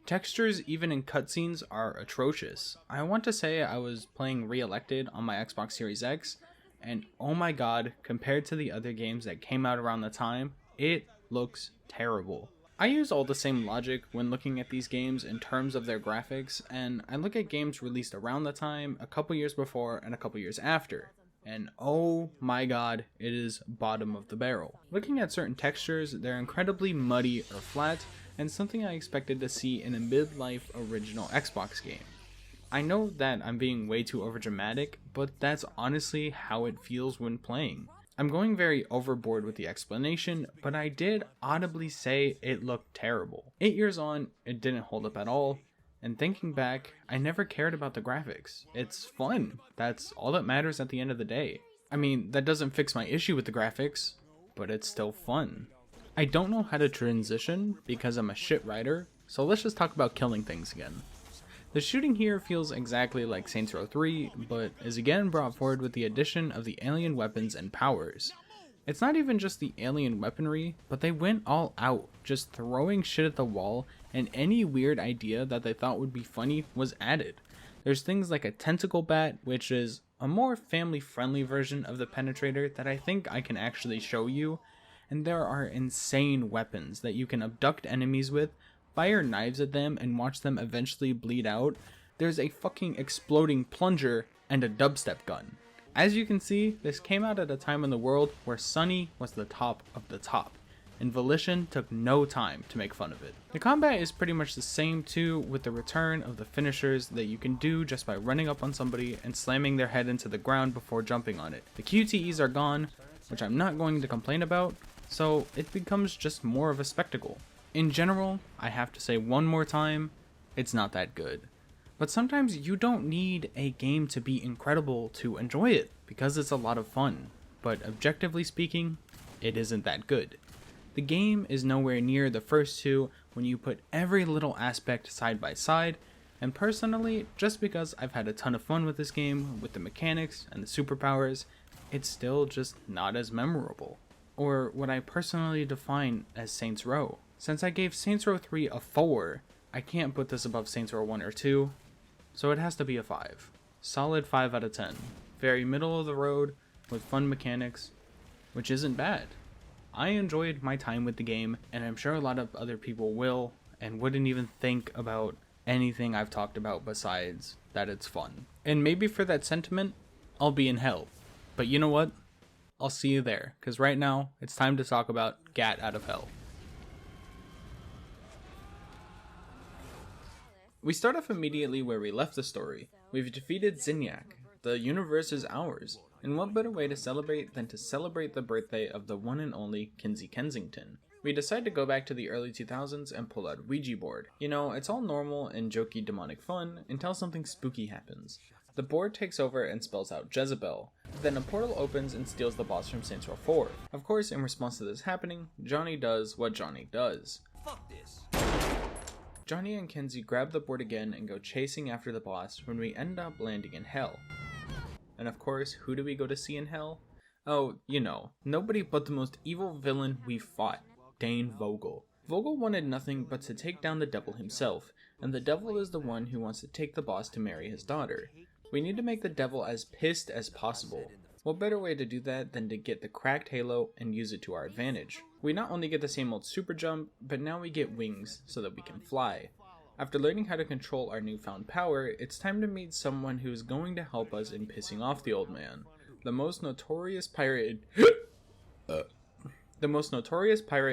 Textures even in cutscenes are atrocious. I want to say I was playing Re-Elected on my Xbox Series X, and oh my god, compared to the other games that came out around the time, it looks terrible. I use all the same logic when looking at these games in terms of their graphics, and I look at games released around the time, a couple years before and a couple years after, and oh my god, it is bottom of the barrel. Looking at certain textures, they're incredibly muddy or flat, and something I expected to see in a mid-life original Xbox game. I know that I'm being way too overdramatic, but that's honestly how it feels when playing. I'm going very overboard with the explanation, but I did audibly say it looked terrible. 8 years on, it didn't hold up at all, and thinking back, I never cared about the graphics. It's fun. That's all that matters at the end of the day. I mean, that doesn't fix my issue with the graphics, but it's still fun. I don't know how to transition because I'm a shit writer, so let's just talk about killing things again. The shooting here feels exactly like Saints Row 3, but is again brought forward with the addition of the alien weapons and powers. It's not even just the alien weaponry, but they went all out, just throwing shit at the wall, and any weird idea that they thought would be funny was added. There's things like a tentacle bat, which is a more family-friendly version of the penetrator that I think I can actually show you, and there are insane weapons that you can abduct enemies with, fire knives at them and watch them eventually bleed out. There's a fucking exploding plunger and a dubstep gun. As you can see, this came out at a time in the world where Sunny was the top of the top, and Volition took no time to make fun of it. The combat is pretty much the same too, with the return of the finishers that you can do just by running up on somebody and slamming their head into the ground before jumping on it. The QTEs are gone, which I'm not going to complain about, so it becomes just more of a spectacle. In general, I have to say one more time, it's not that good. But sometimes you don't need a game to be incredible to enjoy it, because it's a lot of fun. But objectively speaking, it isn't that good. The game is nowhere near the first two when you put every little aspect side by side, and personally, just because I've had a ton of fun with this game, with the mechanics and the superpowers, it's still just not as memorable. Or what I personally define as Saints Row. Since I gave Saints Row 3 a 4, I can't put this above Saints Row 1 or 2, so it has to be a 5. Solid 5 out of 10. Very middle of the road, with fun mechanics, which isn't bad. I enjoyed my time with the game, and I'm sure a lot of other people will, and wouldn't even think about anything I've talked about besides that it's fun. And maybe for that sentiment, I'll be in hell. But you know what? I'll see you there, because right now, it's time to talk about Gat Out of Hell. We start off immediately where we left the story. We've defeated Zinyak. The universe is ours. And what better way to celebrate than to celebrate the birthday of the one and only Kinsey Kensington? We decide to go back to the early 2000s and pull out Ouija board. You know, it's all normal and jokey demonic fun until something spooky happens. The board takes over and spells out Jezebel. Then a portal opens and steals the boss from Saints Row 4. Of course, in response to this happening, Johnny does what Johnny does. Fuck this. Johnny and Kinsey grab the board again and go chasing after the boss when we end up landing in hell. And of course, who do we go to see in hell? Oh, you know, nobody but the most evil villain we fought, Dane Vogel. Vogel wanted nothing but to take down the devil himself, and the devil is the one who wants to take the boss to marry his daughter. We need to make the devil as pissed as possible. What better way to do that than to get the cracked halo and use it to our advantage? We not only get the same old super jump, but now we get wings so that we can fly. After learning how to control our newfound power, it's time to meet someone who is going to help us in pissing off the old man. The most notorious pirate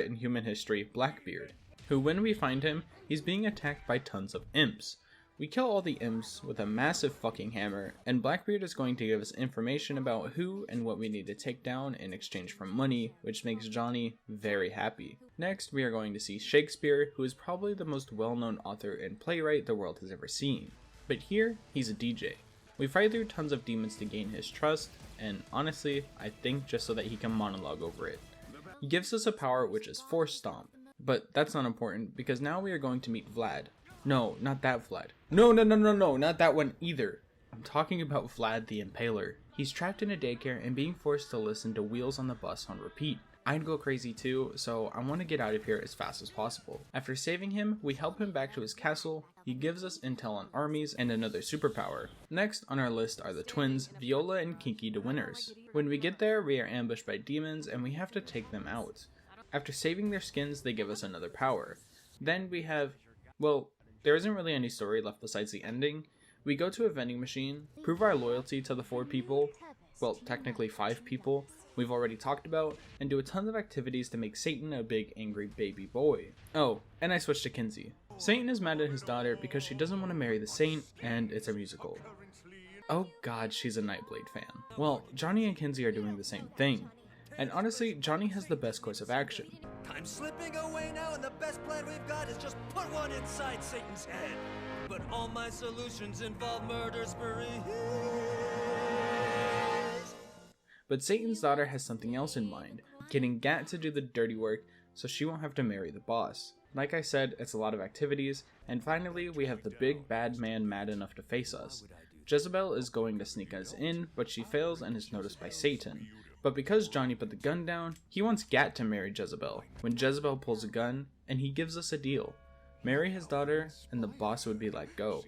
in human history, Blackbeard, who when we find him, he's being attacked by tons of imps. We kill all the imps with a massive fucking hammer, and Blackbeard is going to give us information about who and what we need to take down in exchange for money, which makes Johnny very happy. Next, we are going to see Shakespeare, who is probably the most well-known author and playwright the world has ever seen. But here, he's a DJ. We fight through tons of demons to gain his trust, and honestly, I think just so that he can monologue over it. He gives us a power which is Force Stomp, but that's not important because now we are going to meet Vlad. No, not that Vlad. No, not that one either. I'm talking about Vlad the Impaler. He's trapped in a daycare and being forced to listen to Wheels on the Bus on repeat. I'd go crazy too, so I want to get out of here as fast as possible. After saving him, we help him back to his castle. He gives us intel on armies and another superpower. Next on our list are the twins, Viola and Kinky, the winners. When we get there, we are ambushed by demons and we have to take them out. After saving their skins, they give us another power. Then we have, well, there isn't really any story left besides the ending. We go to a vending machine, prove our loyalty to the 4 people, well, technically 5 people, we've already talked about, and do a ton of activities to make Satan a big angry baby boy. Oh, and I switched to Kinsey. Satan is mad at his daughter because she doesn't want to marry the saint, and it's a musical. Oh god, she's a Nightblade fan. Well, Johnny and Kinsey are doing the same thing. And honestly, Johnny has the best course of action. Time's slipping away now, and the best plan we've got is just put one inside Satan's head. But all my solutions involve murder sprees. But Satan's daughter has something else in mind, getting Gat to do the dirty work so she won't have to marry the boss. Like I said, it's a lot of activities, and finally we have the big bad man mad enough to face us. Jezebel is going to sneak us in, but she fails and is noticed by Satan. But because Johnny put the gun down, he wants Gat to marry Jezebel, when Jezebel pulls a gun, and he gives us a deal. Marry his daughter, and the boss would be let go.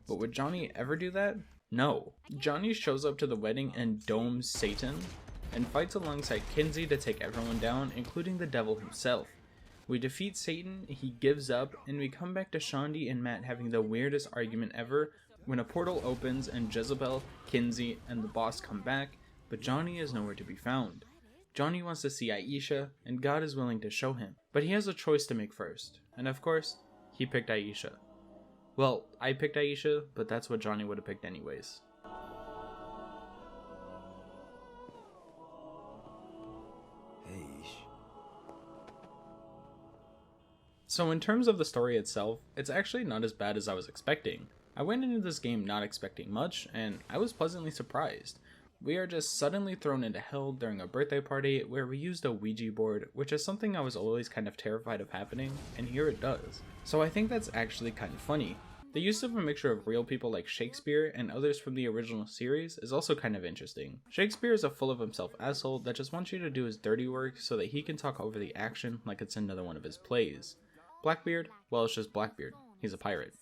But would Johnny ever do that? No. Johnny shows up to the wedding and domes Satan, and fights alongside Kinsey to take everyone down, including the devil himself. We defeat Satan, he gives up, and we come back to Shaundi and Matt having the weirdest argument ever when a portal opens and Jezebel, Kinsey, and the boss come back, but Johnny is nowhere to be found. Johnny wants to see Aisha, and God is willing to show him, but he has a choice to make first, and of course, he picked Aisha. Well, I picked Aisha, but that's what Johnny would have picked anyways. So in terms of the story itself, it's actually not as bad as I was expecting. I went into this game not expecting much, and I was pleasantly surprised. We are just suddenly thrown into hell during a birthday party where we used a Ouija board, which is something I was always kind of terrified of happening, and here it does. So I think that's actually kind of funny. The use of a mixture of real people like Shakespeare and others from the original series is also kind of interesting. Shakespeare is a full of himself asshole that just wants you to do his dirty work so that he can talk over the action like it's another one of his plays. Blackbeard? Well, it's just Blackbeard. He's a pirate.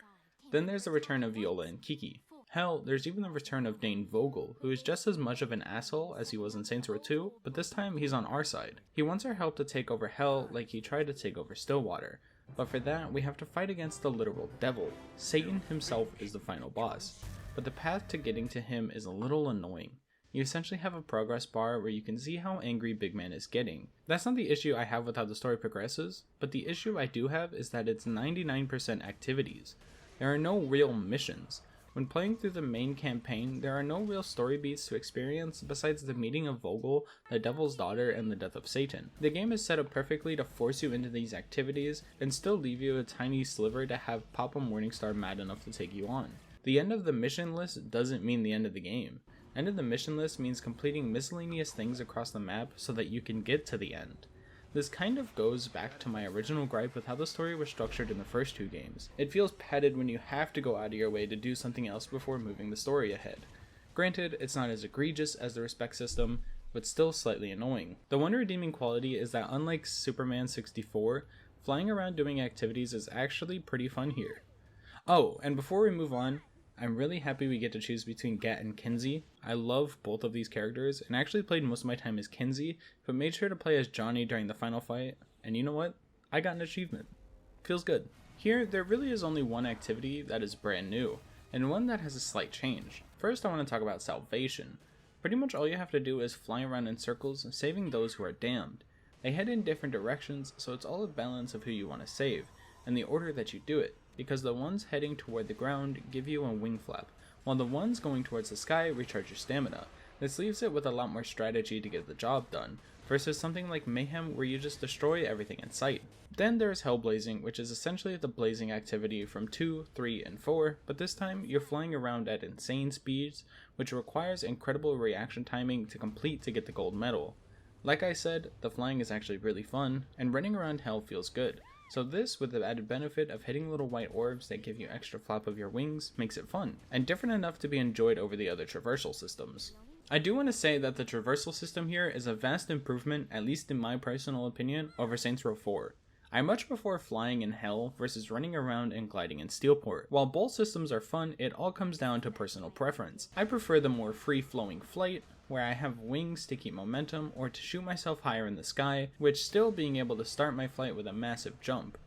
Then there's the return of Viola and Kiki. Hell, there's even the return of Dane Vogel, who is just as much of an asshole as he was in Saints Row 2, but this time he's on our side. He wants our help to take over Hell like he tried to take over Stillwater, but for that we have to fight against the literal devil. Satan himself is the final boss, but the path to getting to him is a little annoying. You essentially have a progress bar where you can see how angry Big Man is getting. That's not the issue I have with how the story progresses, but the issue I do have is that it's 99% activities. There are no real missions. When playing through the main campaign, there are no real story beats to experience besides the meeting of Vogel, the Devil's Daughter, and the death of Satan. The game is set up perfectly to force you into these activities and still leave you a tiny sliver to have Papa Morningstar mad enough to take you on. The end of the mission list doesn't mean the end of the game. End of the mission list means completing miscellaneous things across the map so that you can get to the end. This kind of goes back to my original gripe with how the story was structured in the first 2 games. It feels padded when you have to go out of your way to do something else before moving the story ahead. Granted, it's not as egregious as the respect system, but still slightly annoying. The one redeeming quality is that unlike Superman 64, flying around doing activities is actually pretty fun here. Oh, and before we move on, I'm really happy we get to choose between Gat and Kinsey. I love both of these characters, and actually played most of my time as Kinsey, but made sure to play as Johnny during the final fight, and you know what? I got an achievement. Feels good. Here, there really is only one activity that is brand new, and one that has a slight change. First, I want to talk about Salvation. Pretty much all you have to do is fly around in circles, saving those who are damned. They head in different directions, so it's all a balance of who you want to save, and the order that you do it, because the ones heading toward the ground give you a wing flap, while the ones going towards the sky recharge your stamina. This leaves it with a lot more strategy to get the job done, versus something like Mayhem where you just destroy everything in sight. Then there's Hellblazing, which is essentially the blazing activity from 2, 3, and 4, but this time you're flying around at insane speeds, which requires incredible reaction timing to complete to get the gold medal. Like I said, the flying is actually really fun, and running around Hell feels good. So this, with the added benefit of hitting little white orbs that give you extra flap of your wings, makes it fun, and different enough to be enjoyed over the other traversal systems. I do want to say that the traversal system here is a vast improvement, at least in my personal opinion, over Saints Row 4. I much prefer flying in Hell versus running around and gliding in Steelport. While both systems are fun, it all comes down to personal preference. I prefer the more free-flowing flight, where I have wings to keep momentum or to shoot myself higher in the sky, which still being able to start my flight with a massive jump.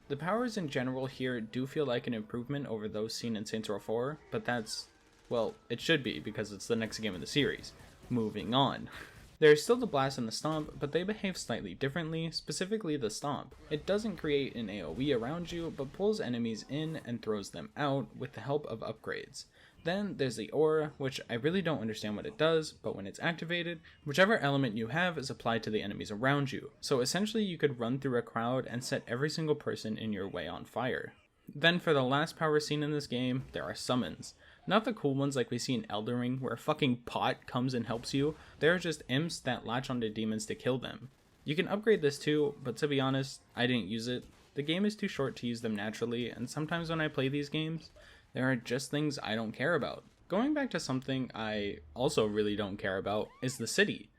The powers in general here do feel like an improvement over those seen in Saints Row 4, but that's, well, it should be because it's the next game in the series. Moving on. There's still the blast and the stomp, but they behave slightly differently, specifically the stomp. It doesn't create an AoE around you, but pulls enemies in and throws them out with the help of upgrades. Then there's the aura, which I really don't understand what it does, but when it's activated, whichever element you have is applied to the enemies around you. So essentially you could run through a crowd and set every single person in your way on fire. Then for the last power scene in this game, there are summons. Not the cool ones like we see in Elden Ring, where a fucking pot comes and helps you. They're just imps that latch onto demons to kill them. You can upgrade this too, but to be honest, I didn't use it. The game is too short to use them naturally, and sometimes when I play these games, there are just things I don't care about. Going back to something I also really don't care about is the city.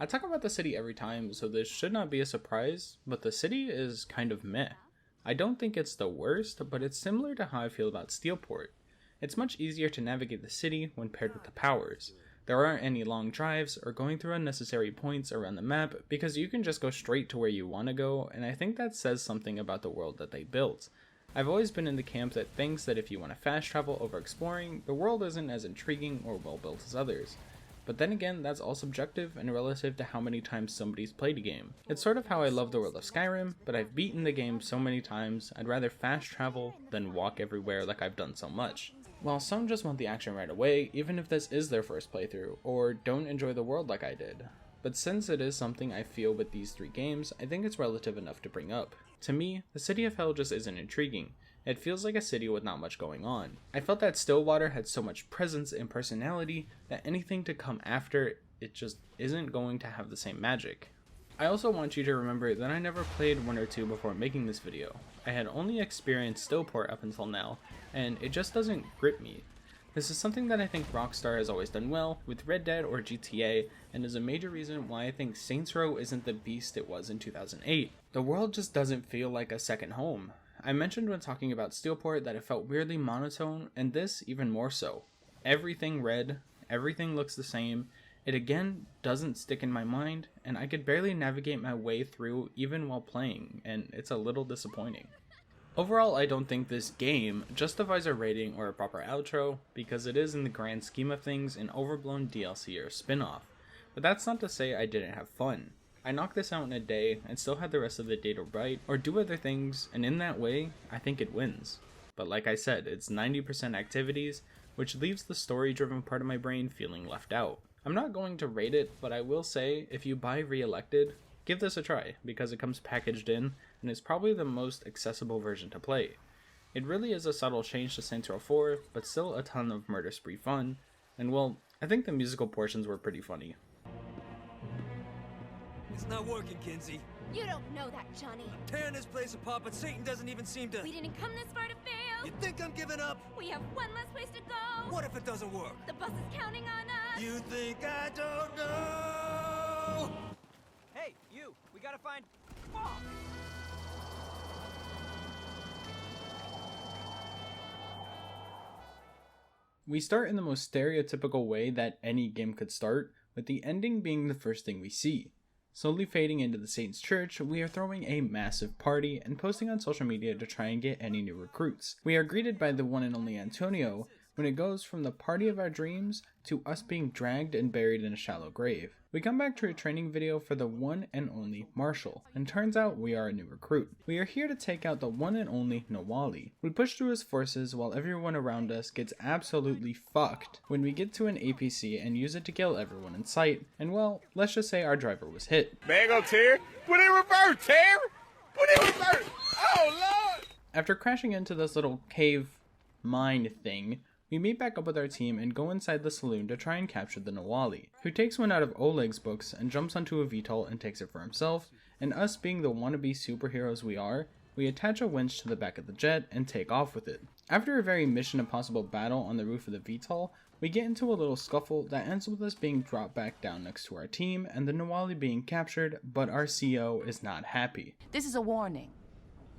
I talk about the city every time, so this should not be a surprise, but the city is kind of meh. I don't think it's the worst, but it's similar to how I feel about Steelport. It's much easier to navigate the city when paired with the powers. There aren't any long drives or going through unnecessary points around the map because you can just go straight to where you want to go, and I think that says something about the world that they built. I've always been in the camp that thinks that if you want to fast travel over exploring, the world isn't as intriguing or well built as others. But then again, that's all subjective and relative to how many times somebody's played a game. It's sort of how I love the world of Skyrim, but I've beaten the game so many times, I'd rather fast travel than walk everywhere like I've done so much. While some just want the action right away, even if this is their first playthrough, or don't enjoy the world like I did. But since it is something I feel with these three games, I think it's relative enough to bring up. To me, the City of Hell just isn't intriguing. It feels like a city with not much going on. I felt that Stillwater had so much presence and personality that anything to come after it just isn't going to have the same magic. I also want you to remember that I never played 1 or 2 before making this video. I had only experienced Stillport up until now, and it just doesn't grip me. This is something that I think Rockstar has always done well with Red Dead or GTA, and is a major reason why I think Saints Row isn't the beast it was in 2008. The world just doesn't feel like a second home. I mentioned when talking about Steelport that it felt weirdly monotone, and this even more so. Everything red, everything looks the same, it again doesn't stick in my mind, and I could barely navigate my way through even while playing, and it's a little disappointing. Overall, I don't think this game justifies a rating or a proper outro, because it is in the grand scheme of things an overblown DLC or spin-off, but that's not to say I didn't have fun. I knocked this out in a day and still had the rest of the day to write or do other things, and in that way, I think it wins. But like I said, it's 90% activities, which leaves the story-driven part of my brain feeling left out. I'm not going to rate it, but I will say, if you buy Re-Elected, give this a try, because it comes packaged in, and is probably the most accessible version to play. It really is a subtle change to Saints Row 4, but still a ton of murder spree fun, and well, I think the musical portions were pretty funny. It's not working, Kinsey. You don't know that, Johnny. Tearing this place apart, but Satan doesn't even seem to... We didn't come this far to fail. You think I'm giving up? We have one less place to go. What if it doesn't work? The bus is counting on us. You think I don't know? Hey, you! We gotta find... Paul! We start in the most stereotypical way that any game could start, with the ending being the first thing we see. Slowly fading into the Saints Church, we are throwing a massive party and posting on social media to try and get any new recruits. We are greeted by the one and only Antonio, when it goes from the party of our dreams to us being dragged and buried in a shallow grave. We come back to a training video for the one and only Marshall, and turns out we are a new recruit. We are here to take out the one and only Nawali. We push through his forces while everyone around us gets absolutely fucked when we get to an APC and use it to kill everyone in sight, and well, let's just say our driver was hit. Mango tear? Put it in reverse, tear! Put it in reverse! Oh, Lord! After crashing into this little cave mine thing, we meet back up with our team and go inside the saloon to try and capture the Nawali, who takes one out of Oleg's books and jumps onto a VTOL and takes it for himself, and us being the wannabe superheroes we are we attach a winch to the back of the jet and take off with it. After a very Mission Impossible battle on the roof of the VTOL, we get into a little scuffle that ends with us being dropped back down next to our team and the Nawali being captured, but our CO is not happy. This is a warning.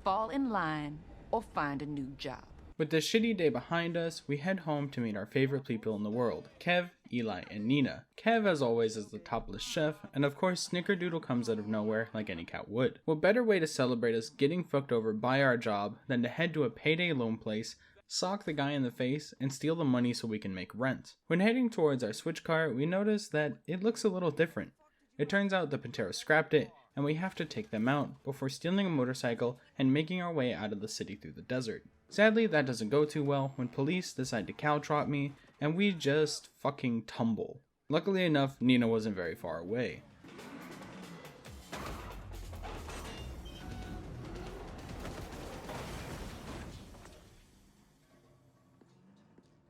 Fall in line or find a new job. With this shitty day behind us, we head home to meet our favorite people in the world, Kev, Eli, and Nina. Kev, as always, is the topless chef, and of course Snickerdoodle comes out of nowhere like any cat would. What better way to celebrate us getting fucked over by our job than to head to a payday loan place, sock the guy in the face, and steal the money so we can make rent. When heading towards our switch car, we notice that it looks a little different. It turns out the Pantera scrapped it, and we have to take them out before stealing a motorcycle and making our way out of the city through the desert. Sadly, that doesn't go too well when police decide to cow trot me, and we just fucking tumble. Luckily enough, Nina wasn't very far away.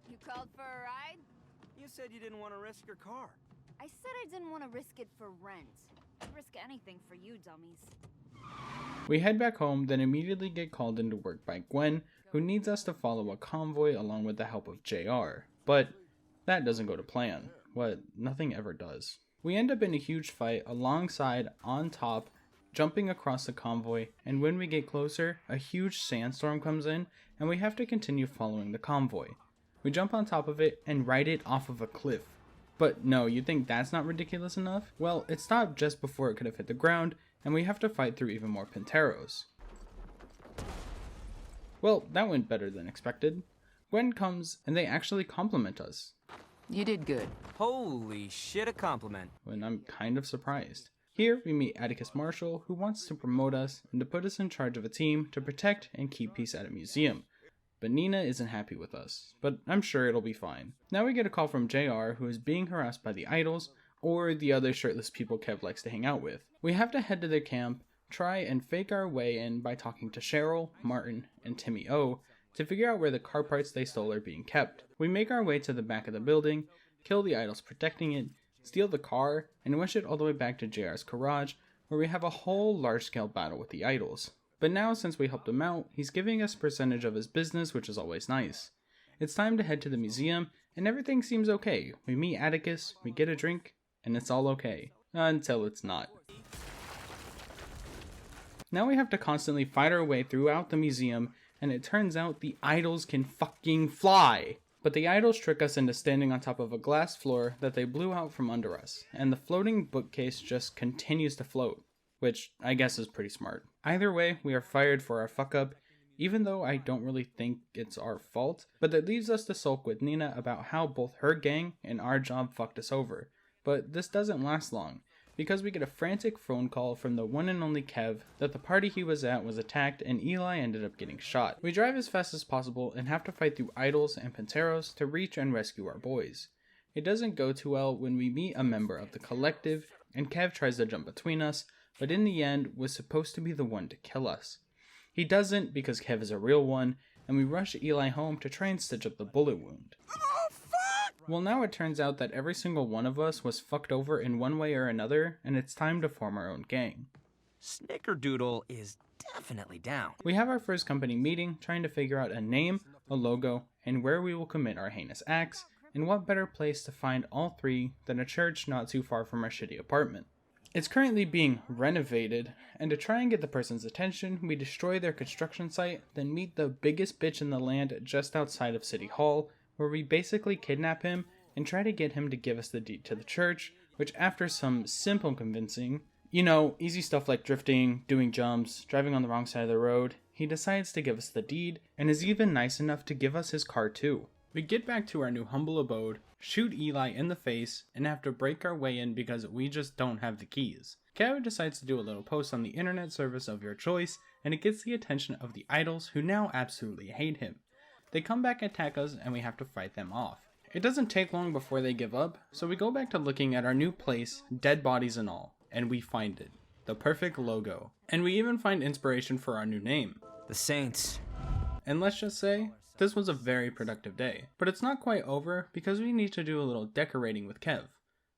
You called for a ride? You said you didn't want to risk your car. I said I didn't want to risk it for rent. I'd risk anything for you dummies. We head back home, then immediately get called into work by Gwen, who needs us to follow a convoy along with the help of JR. But that doesn't go to plan. What nothing ever does. We end up in a huge fight alongside, on top, jumping across the convoy, and when we get closer, a huge sandstorm comes in, and we have to continue following the convoy. We jump on top of it and ride it off of a cliff. But no, you think that's not ridiculous enough? Well, it stopped just before it could have hit the ground, and we have to fight through even more Panteros. Well, that went better than expected. Gwen comes, and they actually compliment us. You did good. Holy shit, a compliment. When I'm kind of surprised. Here, we meet Atticus Marshall, who wants to promote us and to put us in charge of a team to protect and keep peace at a museum. But Nina isn't happy with us, but I'm sure it'll be fine. Now we get a call from JR, who is being harassed by the idols, or the other shirtless people Kev likes to hang out with. We have to head to their camp, try and fake our way in by talking to Cheryl, Martin, and Timmy O to figure out where the car parts they stole are being kept. We make our way to the back of the building, kill the idols protecting it, steal the car, and wish it all the way back to JR's garage, where we have a whole large-scale battle with the idols. But now, since we helped him out, he's giving us a percentage of his business, which is always nice. It's time to head to the museum, and everything seems okay. We meet Atticus, we get a drink, and it's all okay. Until it's not. Now we have to constantly fight our way throughout the museum, and it turns out the idols can fucking fly! But the idols trick us into standing on top of a glass floor that they blew out from under us, and the floating bookcase just continues to float, which I guess is pretty smart. Either way, we are fired for our fuck up, even though I don't really think it's our fault, but that leaves us to sulk with Nina about how both her gang and our job fucked us over. But this doesn't last long, because we get a frantic phone call from the one and only Kev that the party he was at was attacked and Eli ended up getting shot. We drive as fast as possible and have to fight through idols and Panteros to reach and rescue our boys. It doesn't go too well when we meet a member of the collective and Kev tries to jump between us, but in the end was supposed to be the one to kill us. He doesn't because Kev is a real one, and we rush Eli home to try and stitch up the bullet wound. Well, now it turns out that every single one of us was fucked over in one way or another, and it's time to form our own gang. Snickerdoodle is definitely down. We have our first company meeting, trying to figure out a name, a logo, and where we will commit our heinous acts, and what better place to find all three than a church not too far from our shitty apartment. It's currently being renovated, and to try and get the person's attention, we destroy their construction site, then meet the biggest bitch in the land just outside of City Hall, where we basically kidnap him and try to get him to give us the deed to the church, which after some simple convincing, easy stuff like drifting, doing jumps, driving on the wrong side of the road, he decides to give us the deed, and is even nice enough to give us his car too. We get back to our new humble abode, shoot Eli in the face, and have to break our way in because we just don't have the keys. Kev decides to do a little post on the internet service of your choice, and it gets the attention of the idols who now absolutely hate him. They come back and attack us, and we have to fight them off. It doesn't take long before they give up, so we go back to looking at our new place, dead bodies and all, and we find it. The perfect logo. And we even find inspiration for our new name. The Saints. And let's just say, this was a very productive day. But it's not quite over, because we need to do a little decorating with Kev.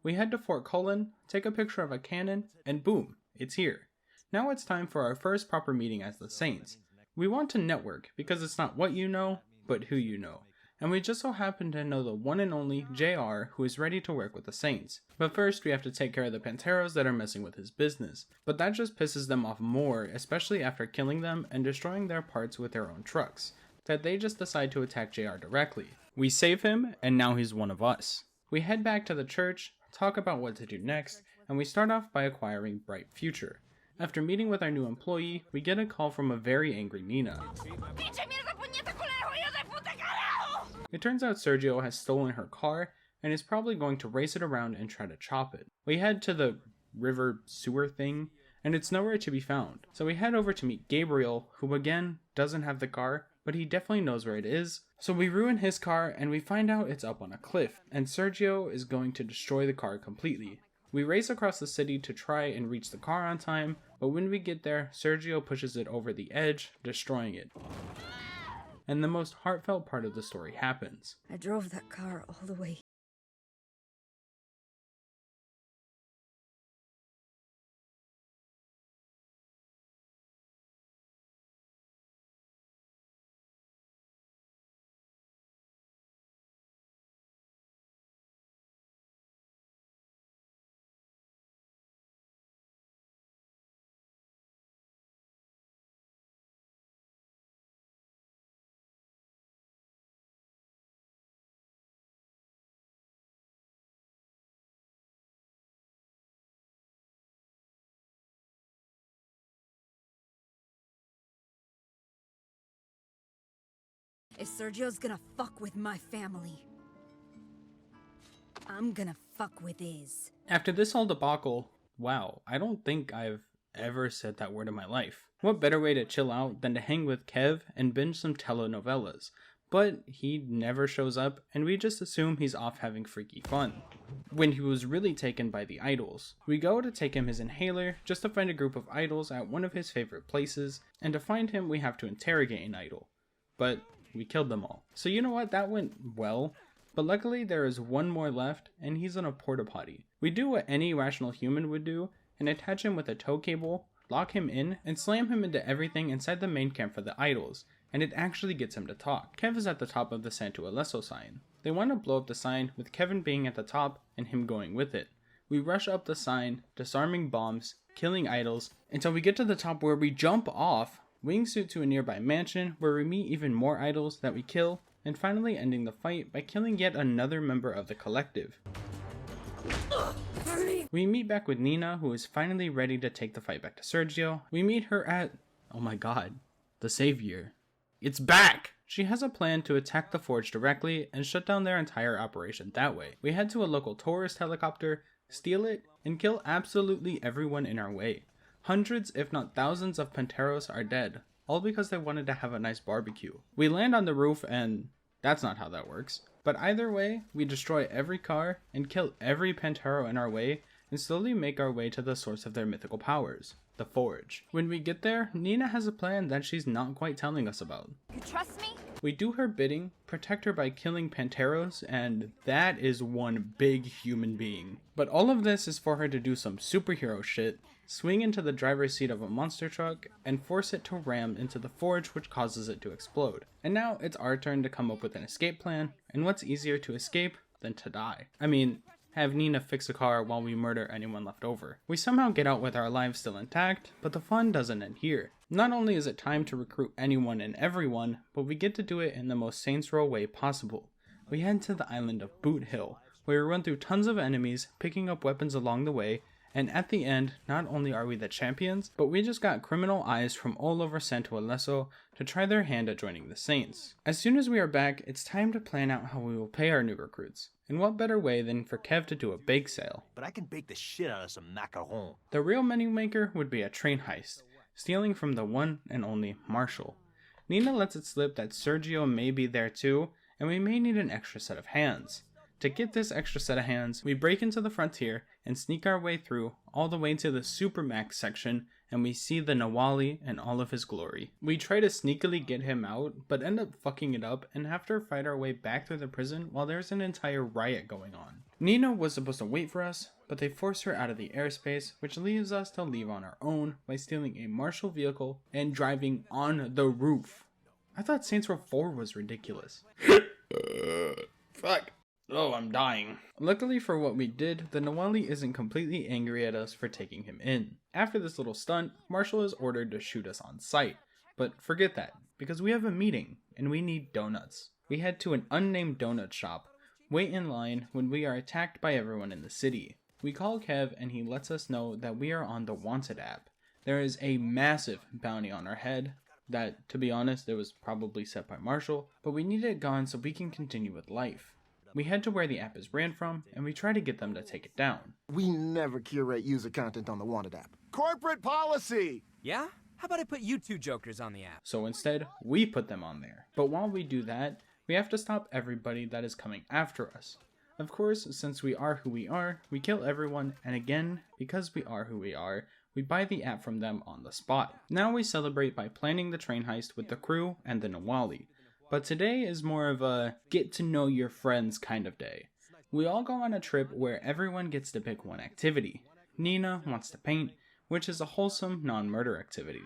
We head to Fort Cullen, take a picture of a cannon, and boom, it's here. Now it's time for our first proper meeting as the Saints. We want to network because it's not what you know, but who you know. And we just so happen to know the one and only JR, who is ready to work with the Saints. But first we have to take care of the Panteros that are messing with his business. But that just pisses them off more, especially after killing them and destroying their parts with their own trucks, that they just decide to attack JR directly. We save him, and now he's one of us. We head back to the church, talk about what to do next, and we start off by acquiring Bright Future. After meeting with our new employee, we get a call from a very angry Nina. It turns out Sergio has stolen her car and is probably going to race it around and try to chop it. We head to the river sewer thing, and it's nowhere to be found. So we head over to meet Gabriel, who again doesn't have the car, but he definitely knows where it is. So we ruin his car and we find out it's up on a cliff, and Sergio is going to destroy the car completely. We race across the city to try and reach the car on time, but when we get there, Sergio pushes it over the edge, destroying it. And the most heartfelt part of the story happens. I drove that car all the way. If Sergio's gonna fuck with my family, I'm gonna fuck with his. After this whole debacle, wow, I don't think I've ever said that word in my life. What better way to chill out than to hang with Kev and binge some telenovelas? But he never shows up, and we just assume he's off having freaky fun, when he was really taken by the idols. We go to take him his inhaler, just to find a group of idols at one of his favorite places, and to find him we have to interrogate an idol. But we killed them all. So you know what, that went well, but luckily there is one more left, and he's in a porta potty. We do what any rational human would do, and attach him with a tow cable, lock him in, and slam him into everything inside the main camp for the idols, and it actually gets him to talk. Kev is at the top of the Santo Alesso sign. They want to blow up the sign, with Kevin being at the top and him going with it. We rush up the sign, disarming bombs, killing idols, until we get to the top where we jump off, wingsuit to a nearby mansion where we meet even more idols that we kill, and finally ending the fight by killing yet another member of the collective. We meet back with Nina, who is finally ready to take the fight back to Sergio. We meet her at, oh my god, the Savior. It's back! She has a plan to attack the Forge directly and shut down their entire operation that way. We head to a local tourist helicopter, steal it, and kill absolutely everyone in our way. Hundreds, if not thousands, of Panteros are dead, all because they wanted to have a nice barbecue. We land on the roof and that's not how that works. But either way, we destroy every car and kill every Pantero in our way and slowly make our way to the source of their mythical powers, the Forge. When we get there, Nina has a plan that she's not quite telling us about. You trust me? We do her bidding, protect her by killing Panteros, and that is one big human being. But all of this is for her to do some superhero shit, swing into the driver's seat of a monster truck, and force it to ram into the Forge, which causes it to explode. And now it's our turn to come up with an escape plan, and what's easier to escape than to die? I mean, have Nina fix a car while we murder anyone left over. We somehow get out with our lives still intact, but the fun doesn't end here. Not only is it time to recruit anyone and everyone, but we get to do it in the most Saints Row way possible. We head to the island of Boot Hill, where we run through tons of enemies, picking up weapons along the way, and at the end, not only are we the champions, but we just got criminal eyes from all over Santo Alesso to try their hand at joining the Saints. As soon as we are back, it's time to plan out how we will pay our new recruits. And what better way than for Kev to do a bake sale? But I can bake the shit out of some macaron. The real money maker would be a train heist, stealing from the one and only Marshall. Nina lets it slip that Sergio may be there too, and we may need an extra set of hands. To get this extra set of hands, we break into the frontier and sneak our way through all the way to the Supermax section and we see the Nawali in all of his glory. We try to sneakily get him out, but end up fucking it up and have to fight our way back through the prison while there's an entire riot going on. Nina was supposed to wait for us, but they force her out of the airspace, which leaves us to leave on our own by stealing a Marshall vehicle and driving on the roof. I thought Saints Row 4 was ridiculous. Fuck. Oh, I'm dying. Luckily for what we did, the Nawali isn't completely angry at us for taking him in. After this little stunt, Marshall is ordered to shoot us on sight. But forget that, because we have a meeting, and we need donuts. We head to an unnamed donut shop, wait in line when we are attacked by everyone in the city. We call Kev and he lets us know that we are on the Wanted app. There is a massive bounty on our head that, to be honest, it was probably set by Marshall, but we need it gone so we can continue with life. We head to where the app is ran from, and we try to get them to take it down. We never curate user content on the Wanted app. Corporate policy! Yeah? How about I put you two jokers on the app? So instead, we put them on there. But while we do that, we have to stop everybody that is coming after us. Of course, since we are who we are, we kill everyone, and again, because we are who we are, we buy the app from them on the spot. Now we celebrate by planning the train heist with the crew and the Nawali. But today is more of a get to know your friends kind of day. We all go on a trip where everyone gets to pick one activity. Nina wants to paint, which is a wholesome non-murder activity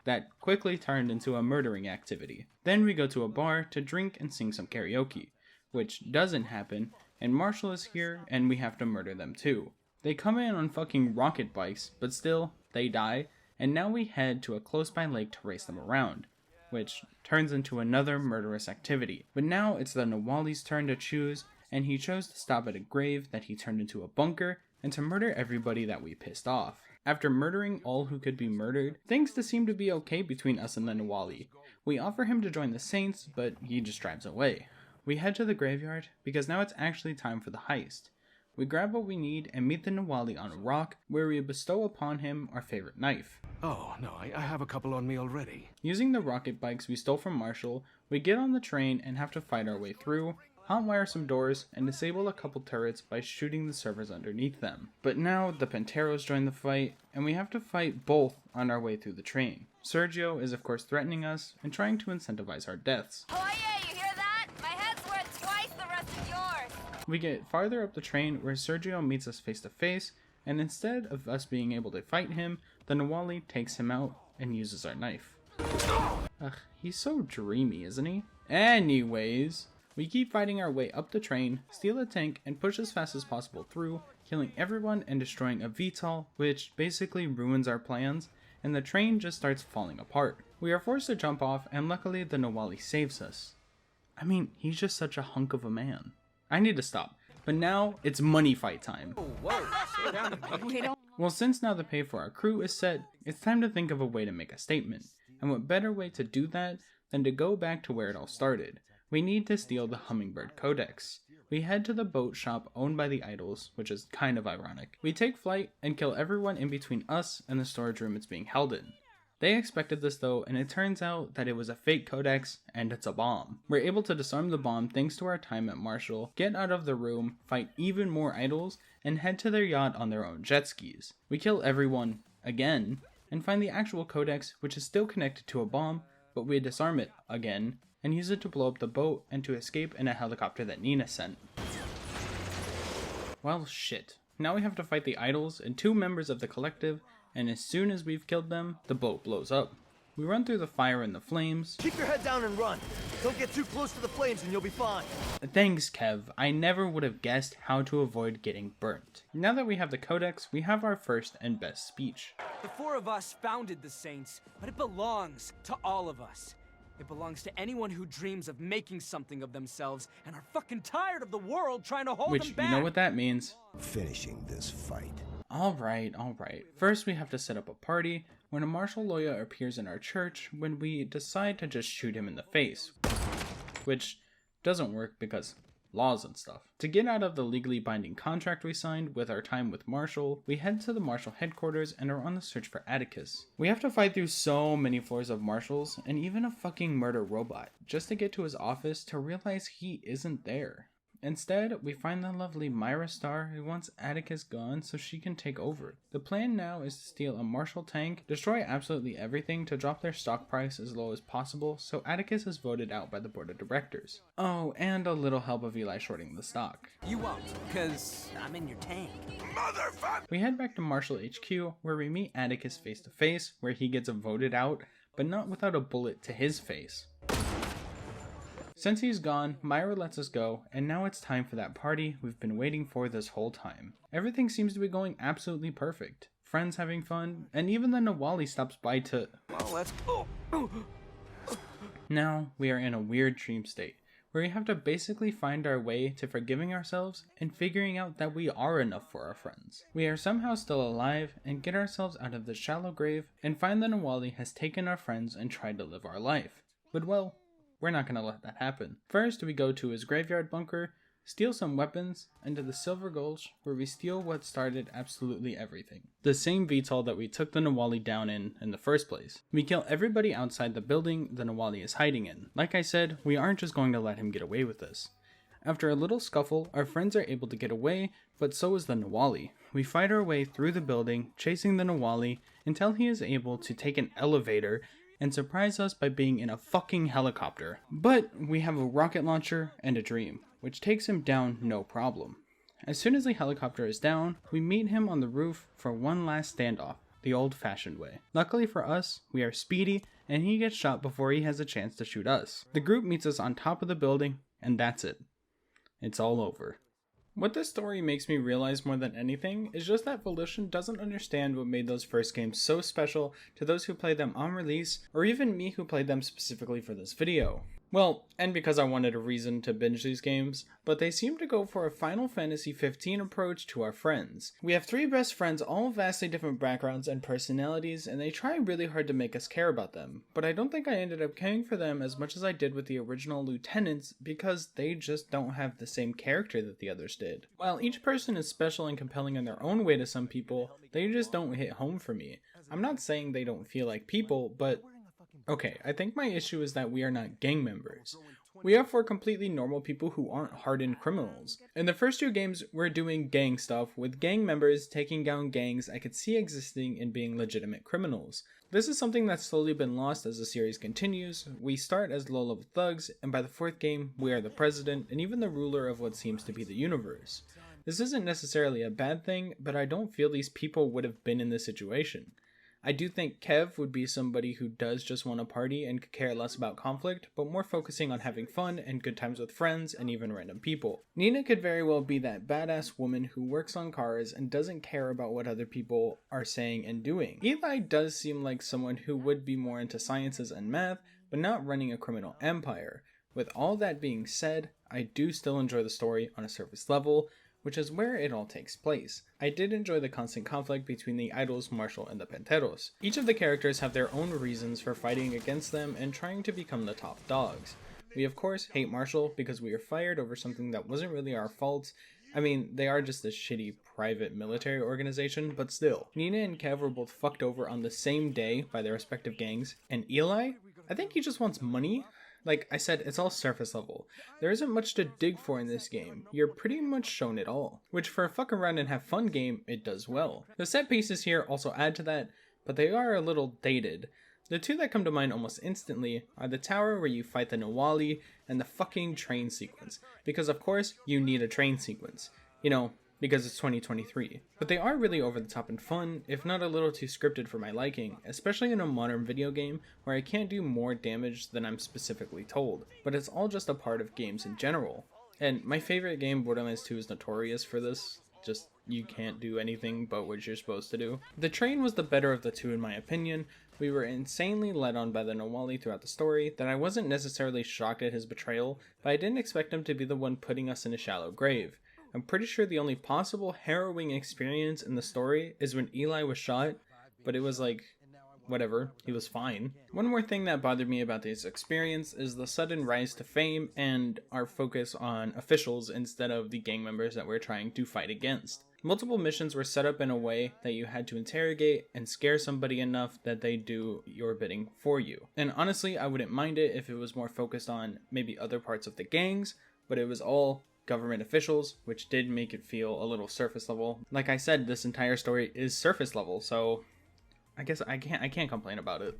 that quickly turned into a murdering activity. Then we go to a bar to drink and sing some karaoke, which doesn't happen, and Marshall is here and we have to murder them too. They come in on fucking rocket bikes, but still, they die, and now we head to a close by lake to race them around, which turns into another murderous activity. But now it's the Nawali's turn to choose, and he chose to stop at a grave that he turned into a bunker and to murder everybody that we pissed off. After murdering all who could be murdered, things seem to be okay between us and the Nawali. We offer him to join the Saints, but he just drives away. We head to the graveyard, because now it's actually time for the heist. We grab what we need and meet the Nawali on a rock, where we bestow upon him our favorite knife. Oh, no, I have a couple on me already. Using the rocket bikes we stole from Marshall, we get on the train and have to fight our way through, hotwire some doors, and disable a couple turrets by shooting the servers underneath them. But now the Panteros join the fight, and we have to fight both on our way through the train. Sergio is of course threatening us and trying to incentivize our deaths. Oh yeah, you hear that? My head's worth twice the rest of yours. We get farther up the train where Sergio meets us face to face, and instead of us being able to fight him, the Nawali takes him out and uses our knife. Ugh, he's so dreamy, isn't he? Anyways, we keep fighting our way up the train, steal a tank, and push as fast as possible through, killing everyone and destroying a VTOL, which basically ruins our plans, and the train just starts falling apart. We are forced to jump off, and luckily the Nawali saves us. I mean, he's just such a hunk of a man. I need to stop. But now, it's money fight time. Well, since now the pay for our crew is set, it's time to think of a way to make a statement. And what better way to do that than to go back to where it all started. We need to steal the Hummingbird Codex. We head to the boat shop owned by the Idols, which is kind of ironic. We take flight and kill everyone in between us and the storage room it's being held in. They expected this though, and it turns out that it was a fake codex, and it's a bomb. We're able to disarm the bomb thanks to our time at Marshall, get out of the room, fight even more idols, and head to their yacht on their own jet skis. We kill everyone, again, and find the actual codex, which is still connected to a bomb, but we disarm it, again, and use it to blow up the boat and to escape in a helicopter that Nina sent. Well, shit. Now we have to fight the idols and 2 members of the collective, and as soon as we've killed them, the boat blows up. We run through the fire and the flames. Keep your head down and run. Don't get too close to the flames and you'll be fine. Thanks, Kev. I never would have guessed how to avoid getting burnt. Now that we have the codex, we have our first and best speech. The 4 of us founded the Saints, but it belongs to all of us. It belongs to anyone who dreams of making something of themselves and are fucking tired of the world trying to hold them back. You know what that means. Finishing this fight. Alright. First we have to set up a party when a martial lawyer appears in our church when we decide to just shoot him in the face. Which doesn't work because laws and stuff. To get out of the legally binding contract we signed with our time with Marshall, we head to the Marshall headquarters and are on the search for Atticus. We have to fight through so many floors of Marshall's and even a fucking murder robot just to get to his office to realize he isn't there. Instead, we find the lovely Myra Star who wants Atticus gone so she can take over. The plan now is to steal a Marshall tank, destroy absolutely everything to drop their stock price as low as possible so Atticus is voted out by the board of directors. Oh, and a little help of Eli shorting the stock. You won't, because I'm in your tank. We head back to Marshall HQ where we meet Atticus face to face, where he gets voted out, but not without a bullet to his face. Since he's gone, Myra lets us go, and now it's time for that party we've been waiting for this whole time. Everything seems to be going absolutely perfect. Friends having fun, and even the Nawali stops by to... Well, let's go. Now, we are in a weird dream state, where we have to basically find our way to forgiving ourselves and figuring out that we are enough for our friends. We are somehow still alive and get ourselves out of the shallow grave and find that Nawali has taken our friends and tried to live our life. But well, we're not gonna let that happen. First, we go to his graveyard bunker, steal some weapons, and to the Silver Gulch, where we steal what started absolutely everything. The same VTOL that we took the Nawali down in the first place. We kill everybody outside the building the Nawali is hiding in. Like I said, we aren't just going to let him get away with this. After a little scuffle, our friends are able to get away, but so is the Nawali. We fight our way through the building, chasing the Nawali, until he is able to take an elevator and surprise us by being in a fucking helicopter. But we have a rocket launcher and a dream, which takes him down no problem. As soon as the helicopter is down, we meet him on the roof for one last standoff, the old-fashioned way. Luckily for us, we are speedy, and he gets shot before he has a chance to shoot us. The group meets us on top of the building, and that's it. It's all over. What this story makes me realize more than anything is just that Volition doesn't understand what made those first games so special to those who played them on release, or even me who played them specifically for this video. Well, and because I wanted a reason to binge these games, but they seem to go for a Final Fantasy 15 approach to our friends. We have 3 best friends, all vastly different backgrounds and personalities, and they try really hard to make us care about them, but I don't think I ended up caring for them as much as I did with the original lieutenants because they just don't have the same character that the others did. While each person is special and compelling in their own way to some people, they just don't hit home for me. I'm not saying they don't feel like people, but okay, I think my issue is that we are not gang members. We are for completely normal people who aren't hardened criminals. In the first 2 games, we're doing gang stuff, with gang members taking down gangs I could see existing and being legitimate criminals. This is something that's slowly been lost as the series continues. We start as low-level thugs, and by the 4th game, we are the president and even the ruler of what seems to be the universe. This isn't necessarily a bad thing, but I don't feel these people would have been in this situation. I do think Kev would be somebody who does just want to party and could care less about conflict, but more focusing on having fun and good times with friends and even random people. Nina could very well be that badass woman who works on cars and doesn't care about what other people are saying and doing. Eli does seem like someone who would be more into sciences and math, but not running a criminal empire. With all that being said, I do still enjoy the story on a surface level, which is where it all takes place. I did enjoy the constant conflict between the idols, Marshall, and the Panteros. Each of the characters have their own reasons for fighting against them and trying to become the top dogs. We of course hate Marshall because we were fired over something that wasn't really our fault. I mean, they are just a shitty private military organization, but still. Nina and Kev were both fucked over on the same day by their respective gangs, and Eli? I think he just wants money. Like I said, it's all surface level. There isn't much to dig for in this game. You're pretty much shown it all. Which for a fuck around and have fun game, it does well. The set pieces here also add to that, but they are a little dated. The 2 that come to mind almost instantly are the tower where you fight the Nawali and the fucking train sequence. Because of course, you need a train sequence. You know, because it's 2023. But they are really over the top and fun, if not a little too scripted for my liking, especially in a modern video game where I can't do more damage than I'm specifically told. But it's all just a part of games in general. And my favorite game, Borderlands 2, is notorious for this. Just, you can't do anything but what you're supposed to do. The train was the better of the 2 in my opinion. We were insanely led on by the Nawali throughout the story, that I wasn't necessarily shocked at his betrayal, but I didn't expect him to be the one putting us in a shallow grave. I'm pretty sure the only possible harrowing experience in the story is when Eli was shot, but it was like, whatever, he was fine. One more thing that bothered me about this experience is the sudden rise to fame and our focus on officials instead of the gang members that we're trying to fight against. Multiple missions were set up in a way that you had to interrogate and scare somebody enough that they do your bidding for you. And honestly, I wouldn't mind it if it was more focused on maybe other parts of the gangs, but it was all government officials, which did make it feel a little surface level. Like I said, this entire story is surface level, so I guess I can't complain about it.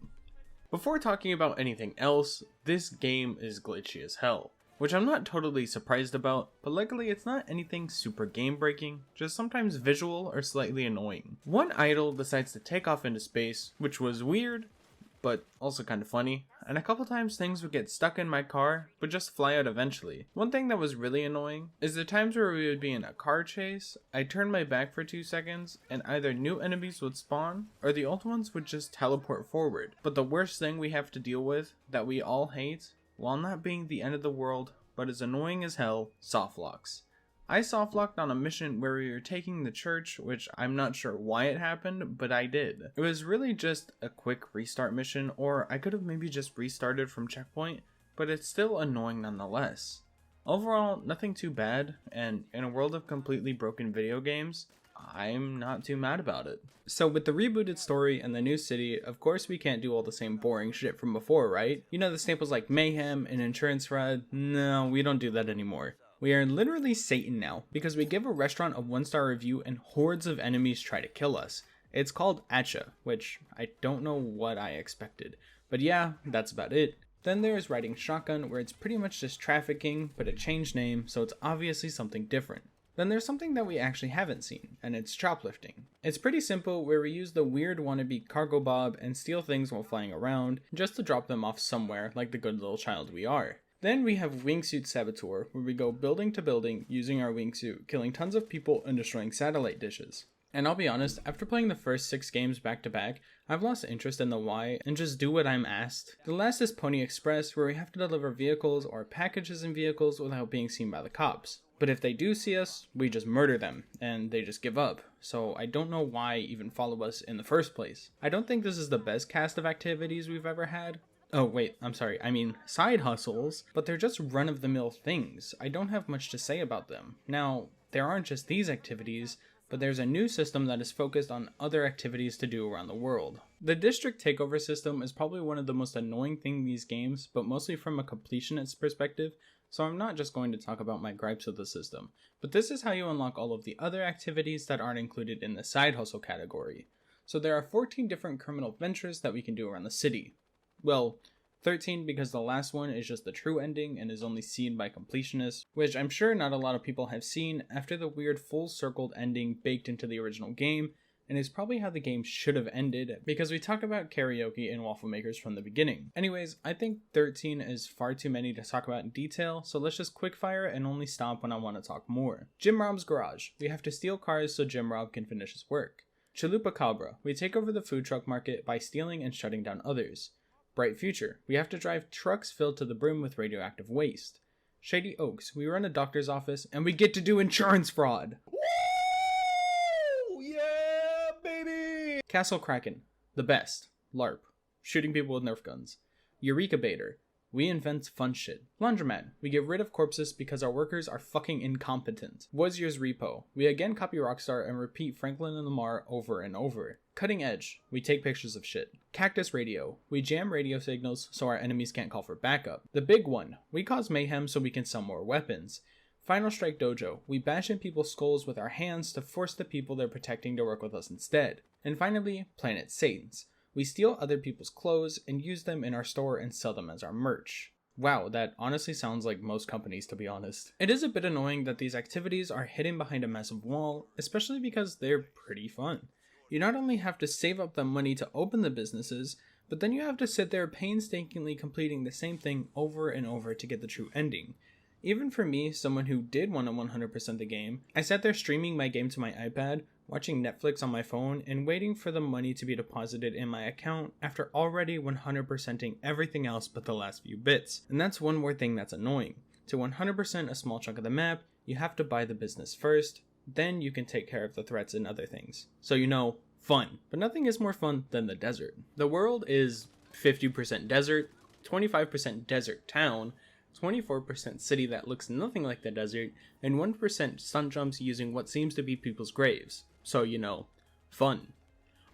Before talking about anything else, this game is glitchy as hell, which I'm not totally surprised about, but luckily it's not anything super game breaking, just sometimes visual or slightly annoying. One idol decides to take off into space, which was weird, but also kind of funny, and a couple times things would get stuck in my car, but just fly out eventually. One thing that was really annoying is the times where we would be in a car chase, I'd turn my back for 2 seconds, and either new enemies would spawn, or the old ones would just teleport forward. But the worst thing we have to deal with, that we all hate, while not being the end of the world, but is annoying as hell, soft locks. I soft locked on a mission where we were taking the church, which I'm not sure why it happened, but I did. It was really just a quick restart mission, or I could have maybe just restarted from checkpoint, but it's still annoying nonetheless. Overall, nothing too bad, and in a world of completely broken video games, I'm not too mad about it. So with the rebooted story and the new city, of course we can't do all the same boring shit from before, right? You know, the staples like mayhem and insurance fraud? No, we don't do that anymore. We are literally Satan now, because we give a restaurant a 1-star review and hordes of enemies try to kill us. It's called Atcha, which I don't know what I expected. But yeah, that's about it. Then there's riding shotgun, where it's pretty much just trafficking, but a changed name, so it's obviously something different. Then there's something that we actually haven't seen, and it's shoplifting. It's pretty simple, where we use the weird wannabe cargo bob and steal things while flying around, just to drop them off somewhere like the good little child we are. Then we have Wingsuit Saboteur, where we go building to building using our wingsuit, killing tons of people and destroying satellite dishes. And I'll be honest, after playing the first 6 games back to back, I've lost interest in the why and just do what I'm asked. The last is Pony Express, where we have to deliver vehicles or packages in vehicles without being seen by the cops. But if they do see us, we just murder them, and they just give up. So I don't know why even follow us in the first place. I don't think this is the best cast of activities we've ever had. Oh wait, I'm sorry, I mean side hustles, but they're just run-of-the-mill things. I don't have much to say about them. Now, there aren't just these activities, but there's a new system that is focused on other activities to do around the world. The district takeover system is probably one of the most annoying things in these games, but mostly from a completionist perspective, so I'm not just going to talk about my gripes with the system, but this is how you unlock all of the other activities that aren't included in the side hustle category. So there are 14 different criminal ventures that we can do around the city. Well, 13 because the last one is just the true ending and is only seen by completionists, which I'm sure not a lot of people have seen after the weird full-circled ending baked into the original game, and is probably how the game should have ended, because we talk about karaoke and waffle makers from the beginning. Anyways, I think 13 is far too many to talk about in detail, so let's just quickfire and only stop when I want to talk more. Jim Rob's Garage. We have to steal cars so Jim Rob can finish his work. Chalupa Cabra. We take over the food truck market by stealing and shutting down others. Bright Future. We have to drive trucks filled to the brim with radioactive waste. Shady Oaks. We run a doctor's office and we get to do insurance fraud. Woo! Yeah, baby! Castle Kraken. The best. LARP. Shooting people with Nerf guns. Eureka Baiter. We invent fun shit. Laundromat. We get rid of corpses because our workers are fucking incompetent. Wozier's Repo. We again copy Rockstar and repeat Franklin and Lamar over and over. Cutting Edge. We take pictures of shit. Cactus Radio. We jam radio signals so our enemies can't call for backup. The big one. We cause mayhem so we can sell more weapons. Final Strike Dojo. We bash in people's skulls with our hands to force the people they're protecting to work with us instead. And finally, Planet Satans. We steal other people's clothes and use them in our store and sell them as our merch. Wow, that honestly sounds like most companies, to be honest. It is a bit annoying that these activities are hidden behind a massive wall, especially because they're pretty fun. You not only have to save up the money to open the businesses, but then you have to sit there painstakingly completing the same thing over and over to get the true ending. Even for me, someone who did want to 100% the game, I sat there streaming my game to my iPad, watching Netflix on my phone, and waiting for the money to be deposited in my account after already 100%ing everything else but the last few bits. And that's one more thing that's annoying. To 100% a small chunk of the map, you have to buy the business first, then you can take care of the threats and other things. So you know, fun. But nothing is more fun than the desert. The world is 50% desert, 25% desert town, 24% city that looks nothing like the desert, and 1% sun jumps using what seems to be people's graves. So, you know, fun.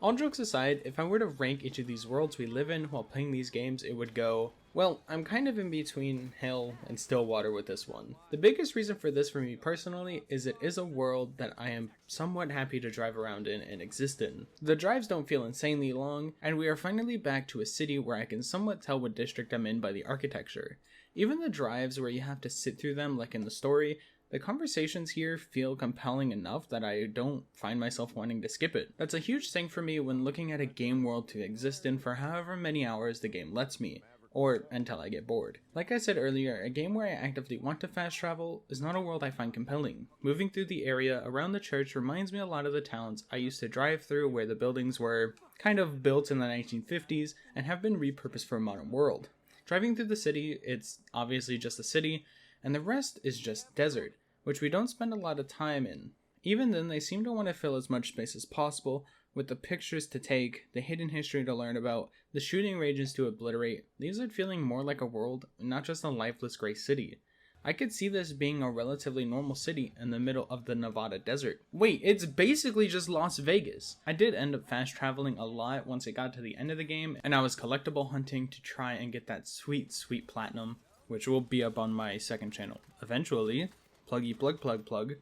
All jokes aside, if I were to rank each of these worlds we live in while playing these games, it would go, well, I'm kind of in between Hell and Stillwater with this one. The biggest reason for this for me personally is it is a world that I am somewhat happy to drive around in and exist in. The drives don't feel insanely long, and we are finally back to a city where I can somewhat tell what district I'm in by the architecture. Even the drives where you have to sit through them like in the story, the conversations here feel compelling enough that I don't find myself wanting to skip it. That's a huge thing for me when looking at a game world to exist in for however many hours the game lets me, or until I get bored. Like I said earlier, a game where I actively want to fast travel is not a world I find compelling. Moving through the area around the church reminds me a lot of the towns I used to drive through where the buildings were kind of built in the 1950s and have been repurposed for a modern world. Driving through the city, it's obviously just a city, and the rest is just desert, which we don't spend a lot of time in. Even then, they seem to want to fill as much space as possible, with the pictures to take, the hidden history to learn about, the shooting ranges to obliterate, leaves it feeling more like a world, not just a lifeless gray city. I could see this being a relatively normal city in the middle of the Nevada desert. Wait, it's basically just Las Vegas. I did end up fast traveling a lot once it got to the end of the game, and I was collectible hunting to try and get that sweet, sweet platinum, which will be up on my second channel eventually. Pluggy plug.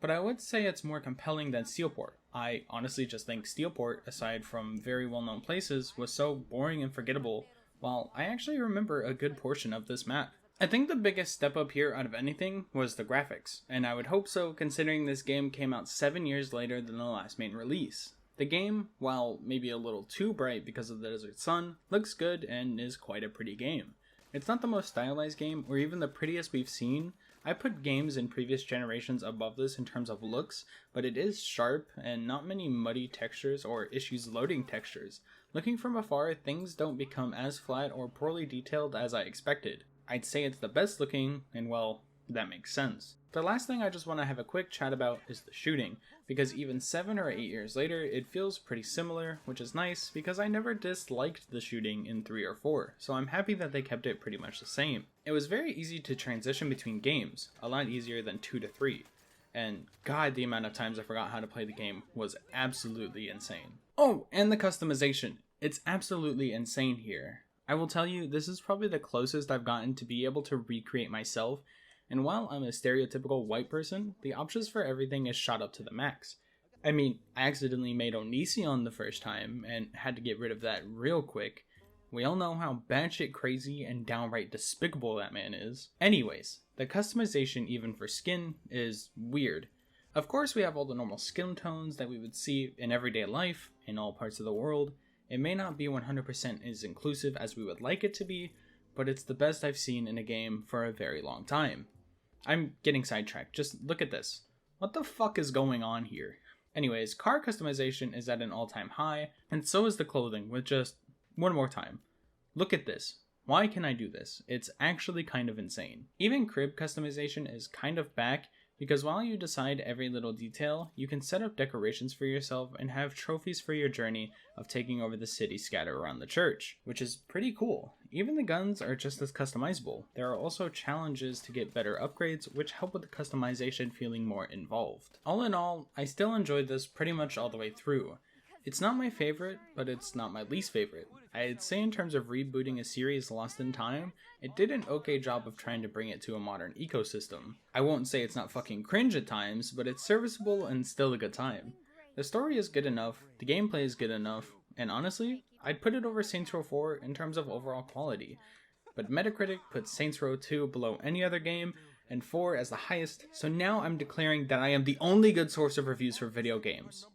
But I would say it's more compelling than Steelport. I honestly just think Steelport, aside from very well-known places, was so boring and forgettable, while I actually remember a good portion of this map. I think the biggest step up here out of anything was the graphics, and I would hope so considering this game came out 7 years later than the last main release. The game, while maybe a little too bright because of the desert sun, looks good and is quite a pretty game. It's not the most stylized game or even the prettiest we've seen. I put games in previous generations above this in terms of looks, but it is sharp and not many muddy textures or issues loading textures. Looking from afar, things don't become as flat or poorly detailed as I expected. I'd say it's the best looking, and well, that makes sense. The last thing I just want to have a quick chat about is the shooting, because even 7 or 8 years later, it feels pretty similar, which is nice because I never disliked the shooting in 3 or 4, so I'm happy that they kept it pretty much the same. It was very easy to transition between games, a lot easier than 2 to 3, and god, the amount of times I forgot how to play the game was absolutely insane. Oh, and the customization. It's absolutely insane here. I will tell you, this is probably the closest I've gotten to be able to recreate myself. And while I'm a stereotypical white person, the options for everything is shot up to the max. I mean, I accidentally made Onision the first time, and had to get rid of that real quick. We all know how batshit crazy and downright despicable that man is. Anyways, the customization even for skin is weird. Of course we have all the normal skin tones that we would see in everyday life, in all parts of the world. It may not be 100% as inclusive as we would like it to be, but it's the best I've seen in a game for a very long time. I'm getting sidetracked, just look at this. What the fuck is going on here? Anyways, car customization is at an all-time high, and so is the clothing, with just one more time. Look at this. Why can I do this? It's actually kind of insane. Even crib customization is kind of back, because while you decide every little detail, you can set up decorations for yourself and have trophies for your journey of taking over the city scattered around the church, which is pretty cool. Even the guns are just as customizable. There are also challenges to get better upgrades, which help with the customization feeling more involved. All in all, I still enjoyed this pretty much all the way through. It's not my favorite, but it's not my least favorite. I'd say in terms of rebooting a series lost in time, it did an okay job of trying to bring it to a modern ecosystem. I won't say it's not fucking cringe at times, but it's serviceable and still a good time. The story is good enough, the gameplay is good enough, and honestly, I'd put it over Saints Row 4 in terms of overall quality. But Metacritic puts Saints Row 2 below any other game, and 4 as the highest, so now I'm declaring that I am the only good source of reviews for video games.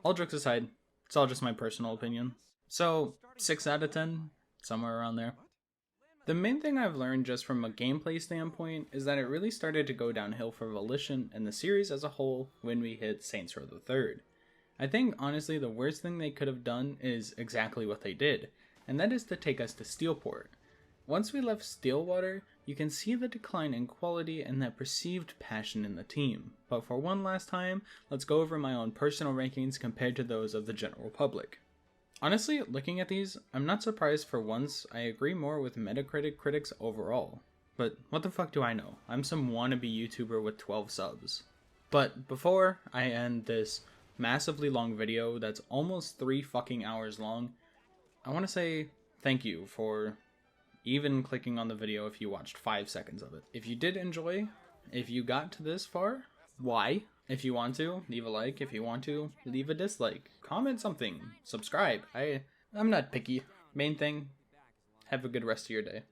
All jokes aside, it's all just my personal opinion. So, 6 out of 10, somewhere around there. The main thing I've learned just from a gameplay standpoint is that it really started to go downhill for Volition and the series as a whole when we hit Saints Row the 3rd. I think honestly the worst thing they could have done is exactly what they did, and that is to take us to Steelport. Once we left Stillwater, you can see the decline in quality and that perceived passion in the team. But for one last time, let's go over my own personal rankings compared to those of the general public. Honestly, looking at these, I'm not surprised for once I agree more with Metacritic critics overall. But what the fuck do I know? I'm some wannabe YouTuber with 12 subs. But before I end this massively long video that's almost 3 fucking hours long, I want to say thank you for even clicking on the video if you watched 5 seconds of it. If you did enjoy, if you got to this far, why? If you want to, leave a like. If you want to, leave a dislike. Comment something. Subscribe. I'm not picky. Main thing, have a good rest of your day.